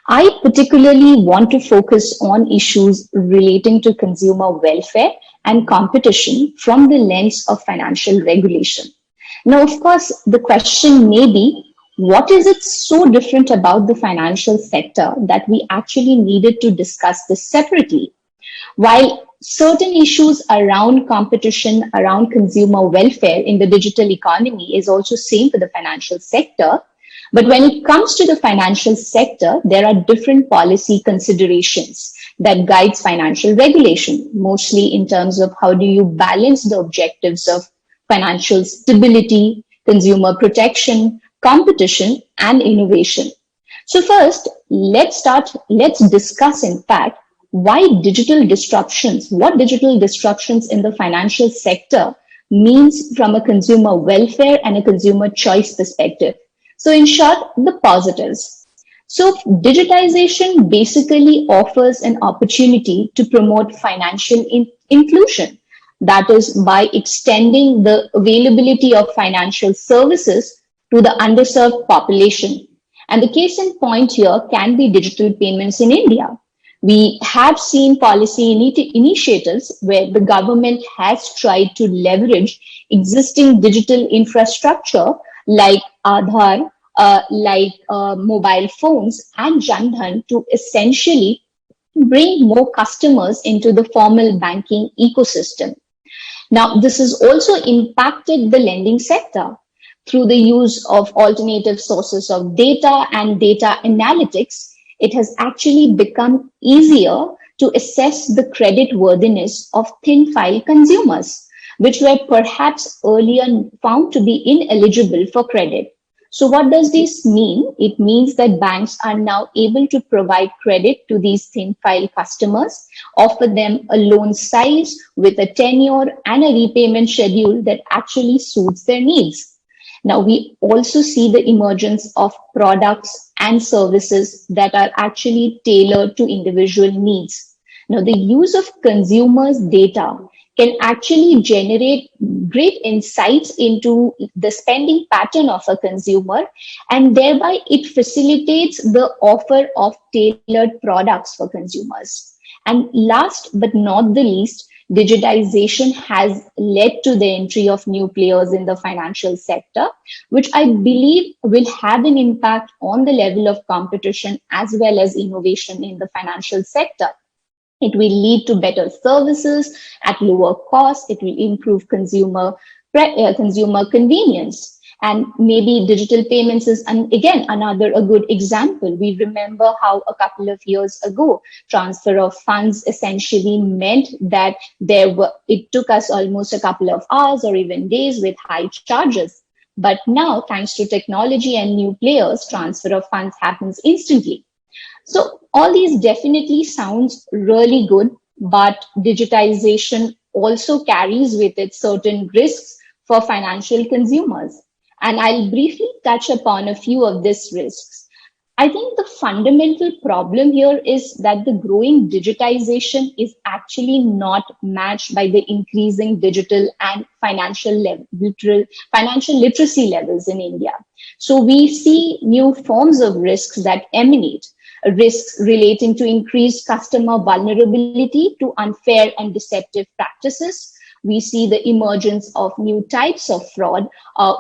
I particularly want to focus on issues relating to consumer welfare and competition from the lens of financial regulation. Now, of course, the question may be, what is it so different about the financial sector that we actually needed to discuss this separately? While certain issues around competition, around consumer welfare in the digital economy is also same for the financial sector, but when it comes to the financial sector, there are different policy considerations that guides financial regulation, mostly in terms of how do you balance the objectives of financial stability, consumer protection, competition, and innovation. So first, let's discuss, in fact, what digital disruptions in the financial sector means from a consumer welfare and a consumer choice perspective. So in short, the positives. So digitization basically offers an opportunity to promote financial inclusion. That is by extending the availability of financial services to the underserved population. And the case in point here can be digital payments in India. We have seen policy initiatives where the government has tried to leverage existing digital infrastructure like Aadhaar, mobile phones and Jan Dhan to essentially bring more customers into the formal banking ecosystem. Now, this has also impacted the lending sector. Through the use of alternative sources of data and data analytics, it has actually become easier to assess the credit worthiness of thin file consumers, which were perhaps earlier found to be ineligible for credit. So what does this mean? It means that banks are now able to provide credit to these thin file customers, offer them a loan size with a tenure and a repayment schedule that actually suits their needs. Now, we also see the emergence of products and services that are actually tailored to individual needs. Now, the use of consumers' data can actually generate great insights into the spending pattern of a consumer, and thereby it facilitates the offer of tailored products for consumers. And last but not the least, digitization has led to the entry of new players in the financial sector, which I believe will have an impact on the level of competition as well as innovation in the financial sector. It will lead to better services at lower cost. It will improve consumer convenience. And maybe digital payments is, again, a good example. We remember how a couple of years ago, transfer of funds essentially meant that it took us almost a couple of hours or even days with high charges. But now, thanks to technology and new players, transfer of funds happens instantly. So all these definitely sounds really good, but digitization also carries with it certain risks for financial consumers. And I'll briefly touch upon a few of these risks. I think the fundamental problem here is that the growing digitization is actually not matched by the increasing digital and financial literacy levels in India. So we see new forms of risks that emanate. Risks relating to increased customer vulnerability to unfair and deceptive practices. We see the emergence of new types of fraud,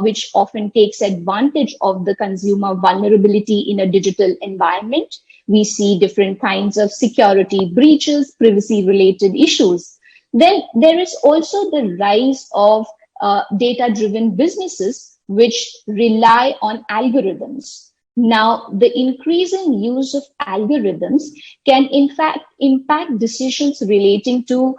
which often takes advantage of the consumer vulnerability in a digital environment. We see different kinds of security breaches, privacy-related issues. Then there is also the rise of data-driven businesses, which rely on algorithms. Now, the increasing use of algorithms can in fact impact decisions relating to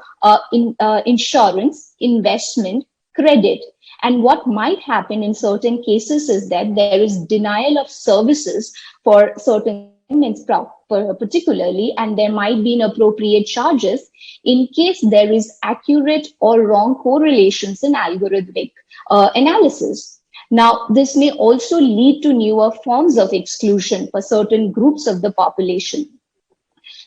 insurance, investment, credit. And what might happen in certain cases is that there is denial of services for certain segments particularly, and there might be inappropriate charges in case there is accurate or wrong correlations in algorithmic analysis. Now, this may also lead to newer forms of exclusion for certain groups of the population.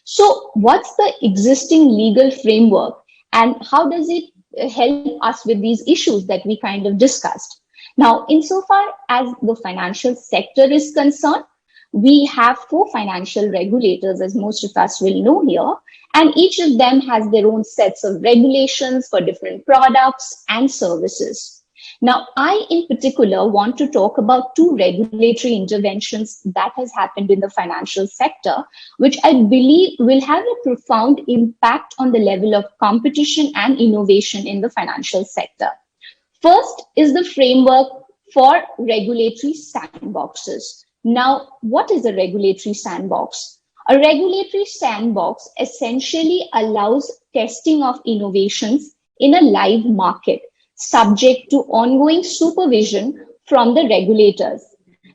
So what's the existing legal framework and how does it help us with these issues that we kind of discussed? Now, insofar as the financial sector is concerned, we have 4 financial regulators, as most of us will know here, and each of them has their own sets of regulations for different products and services. Now, I in particular want to talk about 2 regulatory interventions that has happened in the financial sector, which I believe will have a profound impact on the level of competition and innovation in the financial sector. First is the framework for regulatory sandboxes. Now, what is a regulatory sandbox? A regulatory sandbox essentially allows testing of innovations in a live market, subject to ongoing supervision from the regulators.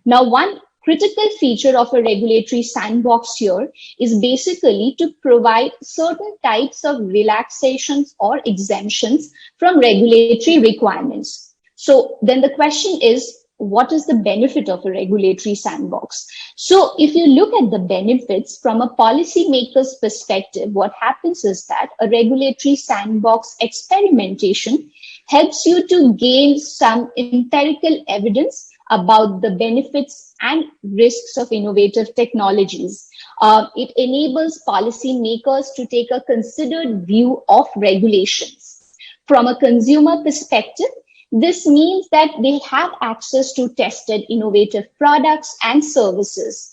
Now, one critical feature of a regulatory sandbox here is basically to provide certain types of relaxations or exemptions from regulatory requirements. So then the question is, what is the benefit of a regulatory sandbox? So if you look at the benefits from a policymaker's perspective, what happens is that a regulatory sandbox experimentation helps you to gain some empirical evidence about the benefits and risks of innovative technologies. It enables policymakers to take a considered view of regulations. From a consumer perspective, this means that they have access to tested innovative products and services.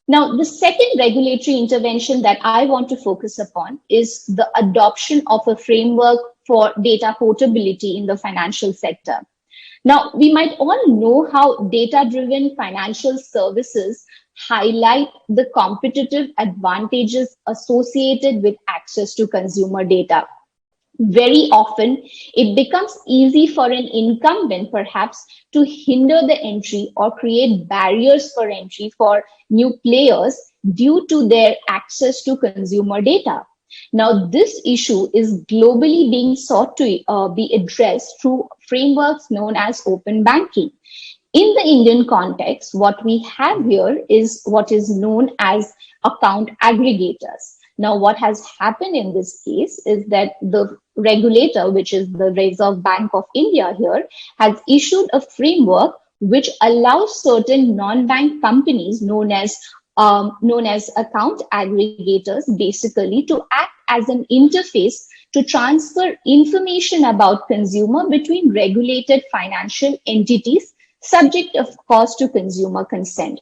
Now, the second regulatory intervention that I want to focus upon is the adoption of a framework for data portability in the financial sector. Now, we might all know how data-driven financial services highlight the competitive advantages associated with access to consumer data. Very often, it becomes easy for an incumbent, perhaps, to hinder the entry or create barriers for entry for new players due to their access to consumer data. Now, this issue is globally being sought to be addressed through frameworks known as open banking. In the Indian context, what we have here is what is known as account aggregators. Now, what has happened in this case is that the regulator, which is the Reserve Bank of India here, has issued a framework which allows certain non-bank companies known as account aggregators basically to act as an interface to transfer information about consumer between regulated financial entities, subject of course to consumer consent.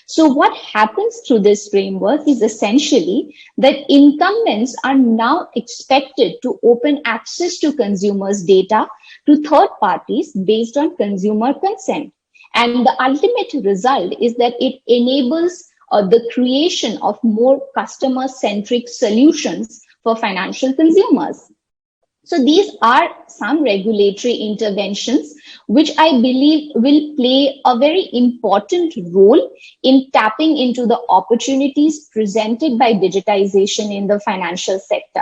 So what happens through this framework is essentially that incumbents are now expected to open access to consumers' data to third parties based on consumer consent. And the ultimate result is that it enables the creation of more customer-centric solutions for financial consumers. So these are some regulatory interventions which I believe will play a very important role in tapping into the opportunities presented by digitization in the financial sector.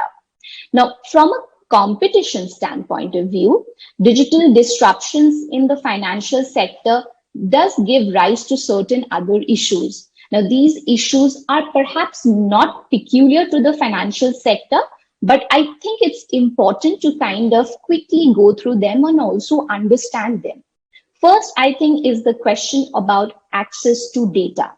Now, from a competition standpoint of view, digital disruptions in the financial sector does give rise to certain other issues. Now, these issues are perhaps not peculiar to the financial sector, but I think it's important to kind of quickly go through them and also understand them. First, I think, is the question about access to data.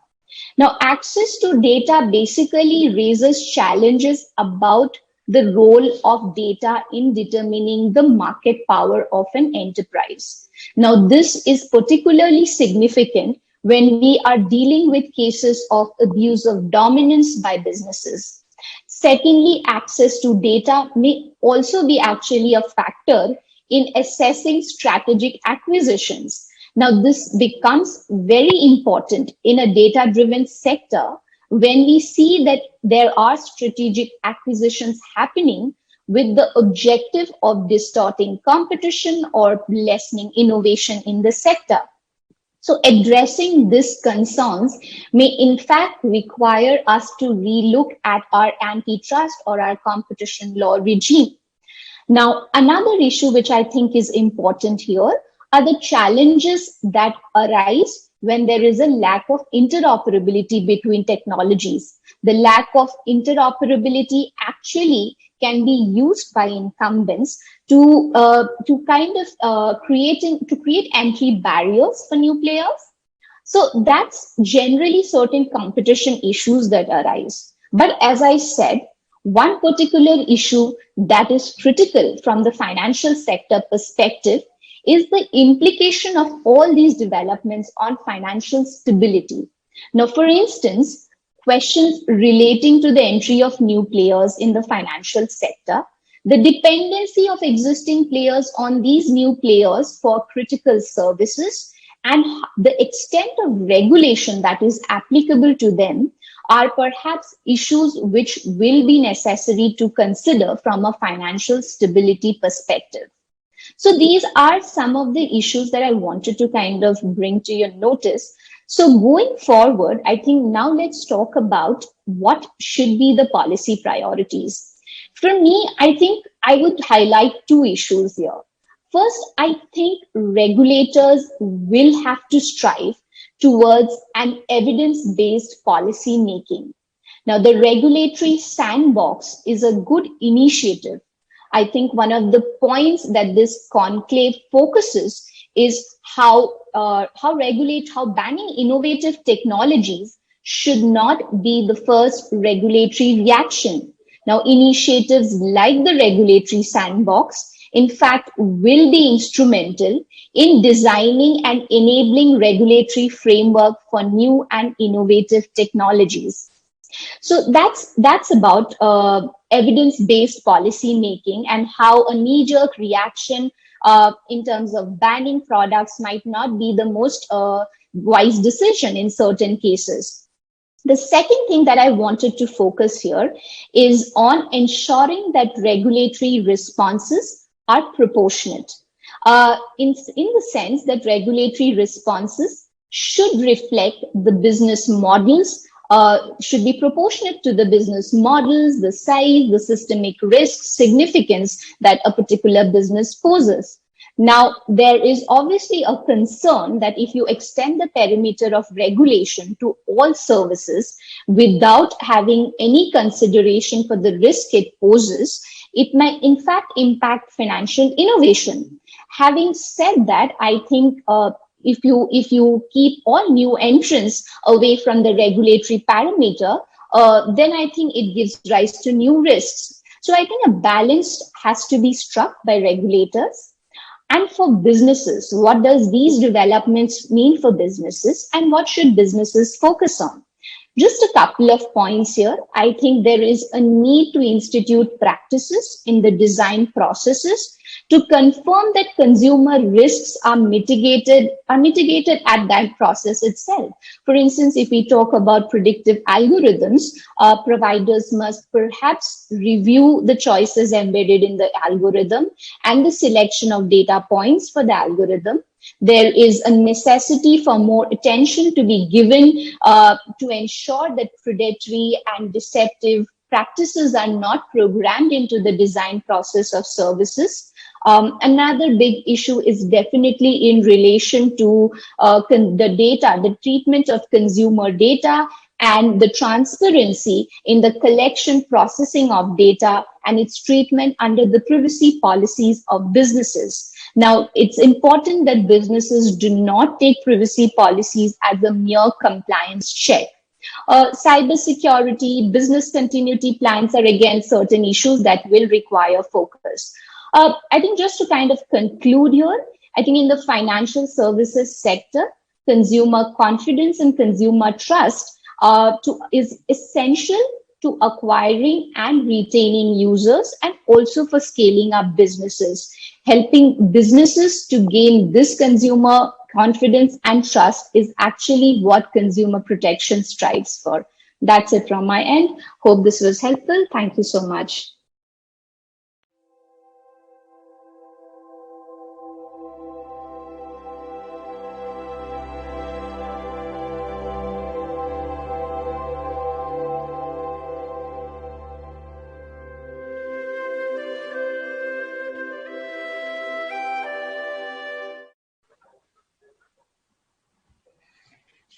Now, access to data basically raises challenges about the role of data in determining the market power of an enterprise. Now, this is particularly significant when we are dealing with cases of abuse of dominance by businesses. Secondly, access to data may also be actually a factor in assessing strategic acquisitions. Now, this becomes very important in a data-driven sector when we see that there are strategic acquisitions happening with the objective of distorting competition or lessening innovation in the sector. So addressing these concerns may in fact require us to relook at our antitrust or our competition law regime. Now, another issue which I think is important here are the challenges that arise when there is a lack of interoperability between technologies. The lack of interoperability actually can be used by incumbents to create entry barriers for new players. So that's generally certain competition issues that arise. But as I said, one particular issue that is critical from the financial sector perspective is the implication of all these developments on financial stability. Now, for instance, questions relating to the entry of new players in the financial sector, the dependency of existing players on these new players for critical services, and the extent of regulation that is applicable to them are perhaps issues which will be necessary to consider from a financial stability perspective. So these are some of the issues that I wanted to kind of bring to your notice. So going forward, I think now let's talk about what should be the policy priorities. For me, I think I would highlight two issues here. First, I think regulators will have to strive towards an evidence-based policy making. Now, the regulatory sandbox is a good initiative. I think one of the points that this conclave focuses is how banning innovative technologies should not be the first regulatory reaction. Now, initiatives like the regulatory sandbox, in fact, will be instrumental in designing and enabling regulatory framework for new and innovative technologies. So that's about evidence-based policy making and how a knee-jerk reaction in terms of banning products might not be the most wise decision in certain cases. The second thing that I wanted to focus here is on ensuring that regulatory responses are proportionate. In the sense that regulatory responses should reflect the business models, should be proportionate to the business models, the size, the systemic risk, significance that a particular business poses. Now, there is obviously a concern that if you extend the perimeter of regulation to all services without having any consideration for the risk it poses, it may in fact impact financial innovation. Having said that, I think if you keep all new entrants away from the regulatory parameter, then I think it gives rise to new risks. So I think a balance has to be struck by regulators. And for businesses, what does these developments mean for businesses and what should businesses focus on? Just a couple of points here. I think there is a need to institute practices in the design processes to confirm that consumer risks are mitigated at that process itself. For instance, if we talk about predictive algorithms, providers must perhaps review the choices embedded in the algorithm and the selection of data points for the algorithm. There is a necessity for more attention to be given to ensure that predatory and deceptive practices are not programmed into the design process of services. Another big issue is definitely in relation to the data, the treatment of consumer data and the transparency in the collection processing of data and its treatment under the privacy policies of businesses. Now, it's important that businesses do not take privacy policies as a mere compliance check. Cybersecurity, business continuity plans are again certain issues that will require focus. I think just to kind of conclude here, I think in the financial services sector, consumer confidence and consumer trust is essential to acquiring and retaining users and also for scaling up businesses. Helping businesses to gain this consumer confidence and trust is actually what consumer protection strives for. That's it from my end. Hope this was helpful. Thank you so much.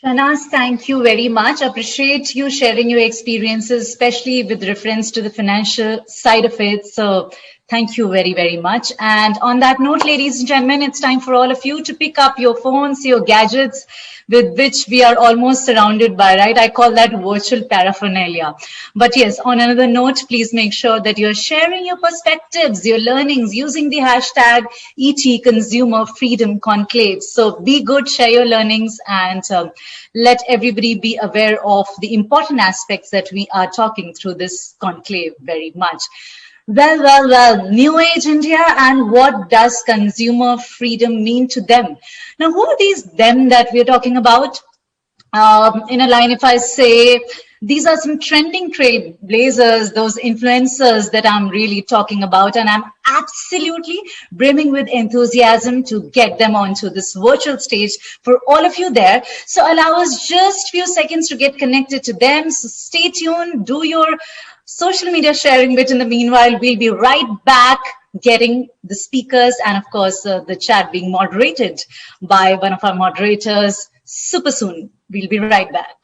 Shahnaz, thank you very much. Appreciate you sharing your experiences, especially with reference to the financial side of it. So thank you very, very much. And on that note, ladies and gentlemen, it's time for all of you to pick up your phones, your gadgets, with which we are almost surrounded by, right? I call that virtual paraphernalia. But yes, on another note, please make sure that you're sharing your perspectives, your learnings, using the hashtag ET Consumer Freedom Conclave. So be good, share your learnings, and let everybody be aware of the important aspects that we are talking through this conclave very much. Well, New Age India, and what does consumer freedom mean to them? Now, who are these them that we're talking about? In a line, if I say, these are some trending trailblazers, those influencers that I'm really talking about, and I'm absolutely brimming with enthusiasm to get them onto this virtual stage for all of you there. So allow us just a few seconds to get connected to them. So stay tuned, do your social media sharing bit. In the meanwhile, we'll be right back getting the speakers and of course the chat being moderated by one of our moderators super soon. We'll be right back.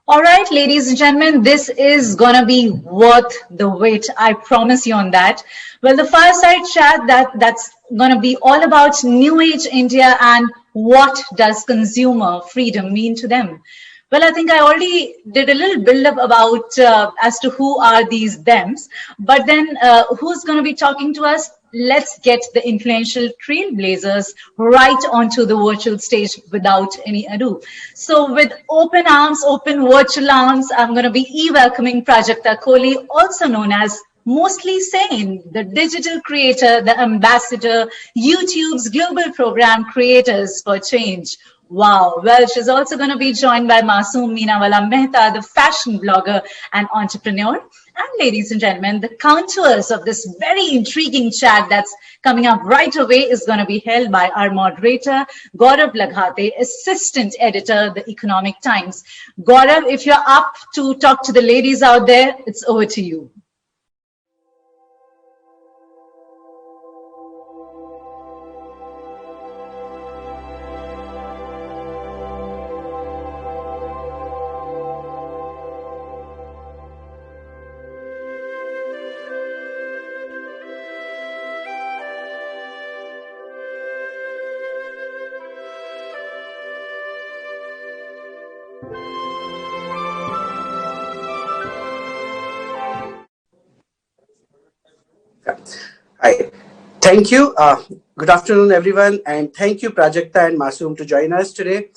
All right, ladies and gentlemen, this is gonna be worth the wait. I promise you on that. Well, the fireside chat that's gonna be all about New Age India and what does consumer freedom mean to them. Well, I think I already did a little build-up about as to who are these thems, but then who's going to be talking to us? Let's get the influential trailblazers right onto the virtual stage without any ado. So with open arms, open virtual arms, I'm going to be welcoming Prajakta Kohli, also known as Mostly Sane, the digital creator, the ambassador, YouTube's global program Creators for Change. Wow. Well, she's also going to be joined by Masoom Meenawala Mehta, the fashion blogger and entrepreneur. And ladies and gentlemen, the contours of this very intriguing chat that's coming up right away is going to be held by our moderator, Gaurav Laghate, assistant editor, The Economic Times. Gaurav, if you're up to talk to the ladies out there, it's over to you. Hi. Thank you. Good afternoon, everyone. And thank you, Prajakta and Masoom, to join us today.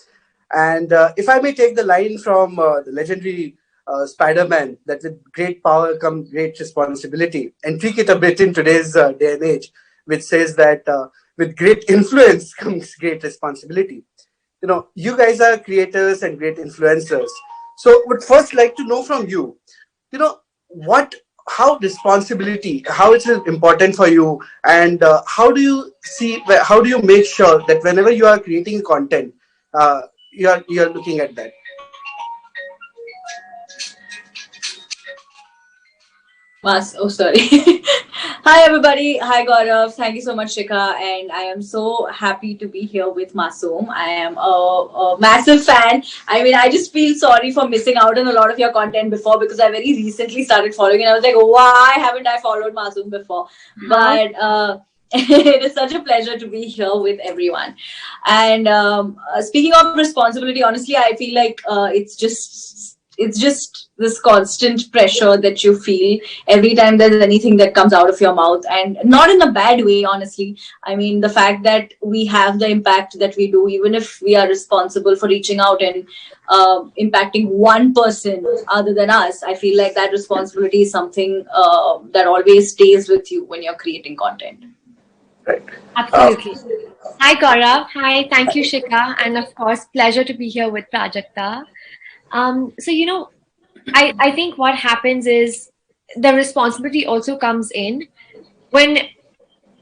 And if I may take the line from the legendary Spider-Man, that with great power comes great responsibility, and tweak it a bit in today's day and age, which says that with great influence comes great responsibility. You know, you guys are creators and great influencers. So would first like to know from you, you know, how responsibility, how it's important for you, and how do you make sure that whenever you are creating content, you're looking at that? Oh, sorry. Hi, everybody. Hi, Gaurav. Thank you so much, Shikha. And I am so happy to be here with Masoom. I am a massive fan. I mean, I just feel sorry for missing out on a lot of your content before because I very recently started following and I was like, why haven't I followed Masoom before? But it is such a pleasure to be here with everyone. And speaking of responsibility, honestly, I feel like it's just this constant pressure that you feel every time there's anything that comes out of your mouth, and not in a bad way, honestly. I mean, the fact that we have the impact that we do, even if we are responsible for reaching out and impacting one person other than us, I feel like that responsibility is something that always stays with you when you're creating content. Right. Absolutely. Hi, Gaurav. Hi, thank you, Shikha. And of course, pleasure to be here with Prajakta. I think what happens is the responsibility also comes in when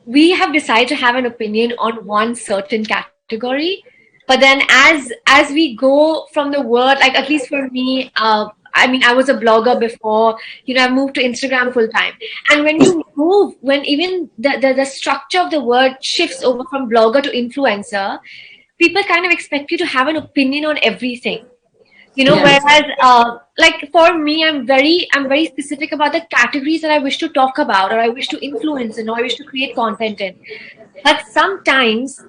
we have decided to have an opinion on one certain category, but then as we go from the word, like at least for me, I mean, I was a blogger before, I moved to Instagram full time. And when you move, when even the structure of the word shifts over from blogger to influencer, people kind of expect you to have an opinion on everything. Whereas like for me, I'm very specific about the categories that I wish to talk about, or I wish to influence in, or I wish to create content in. But sometimes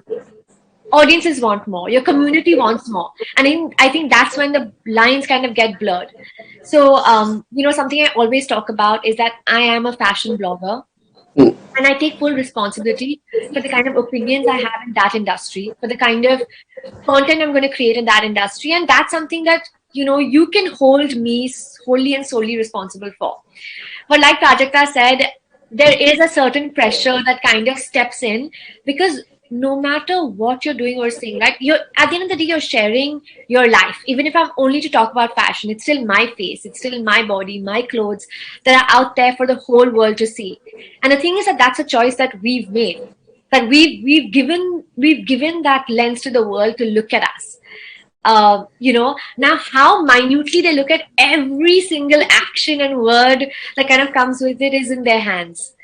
audiences want more, your community wants more, and I think that's when the lines kind of get blurred. So something I always talk about is that I am a fashion blogger, and I take full responsibility for the kind of opinions I have in that industry, for the kind of content I'm going to create in that industry. And that's something that, you can hold me wholly and solely responsible for. But like Prajakta said, there is a certain pressure that kind of steps in, because no matter what you're doing or saying, like you're at the end of the day, you're sharing your life. Even if I'm only to talk about fashion, it's still my face, it's still my body, my clothes that are out there for the whole world to see. And the thing is that that's a choice that we've made, that we've given that lens to the world to look at us. Now how minutely they look at every single action and word that kind of comes with it is in their hands.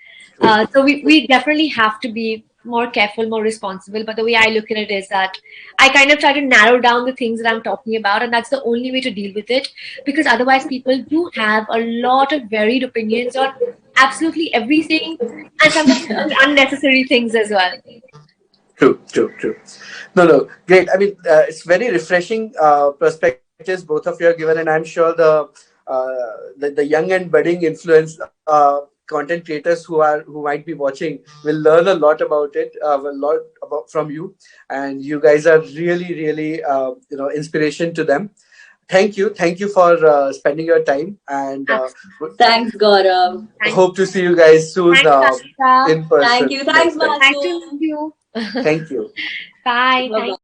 So we definitely have to be more careful, more responsible. But the way I look at it is that I kind of try to narrow down the things that I'm talking about, and that's the only way to deal with it, because otherwise people do have a lot of varied opinions on absolutely everything, and sometimes unnecessary things as well. True. No, great. I mean, it's very refreshing perspectives both of you are given, and I'm sure the young and budding influence content creators who might be watching will learn a lot about it, from you, and you guys are really inspiration to them. Thank you for spending your time, and Thanks, Gaurav. hope to see you guys soon in person. Thank you. Thanks, Nice to Masoom. meet you. Thank you. Bye. Bye-bye. Thank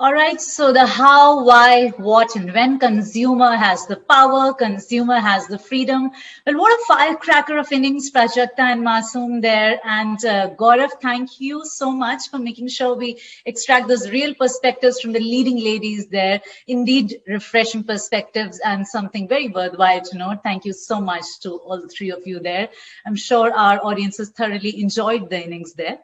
All right, so the how, why, what, and when. Consumer has the power, consumer has the freedom. Well, what a firecracker of innings, Prajakta and Masoom there. And Gaurav, thank you so much for making sure we extract those real perspectives from the leading ladies there. Indeed, refreshing perspectives and something very worthwhile to note. Thank you so much to all the three of you there. I'm sure our audiences thoroughly enjoyed the innings there.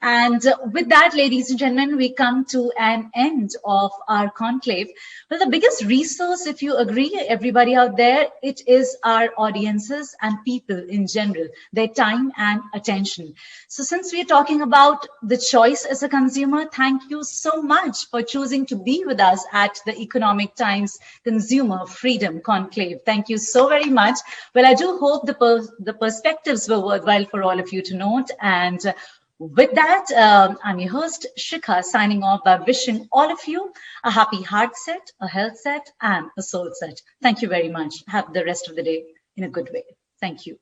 And with that, ladies and gentlemen, we come to an end of our conclave. Well, the biggest resource, if you agree, everybody out there, it is our audiences and people in general, their time and attention. So since we're talking about the choice as a consumer, thank you so much for choosing to be with us at the Economic Times Consumer Freedom Conclave. Thank you so very much. Well, I do hope the perspectives were worthwhile for all of you to note. And with that, I'm your host, Shikha, signing off by wishing all of you a happy heart set, a health set, and a soul set. Thank you very much. Have the rest of the day in a good way. Thank you.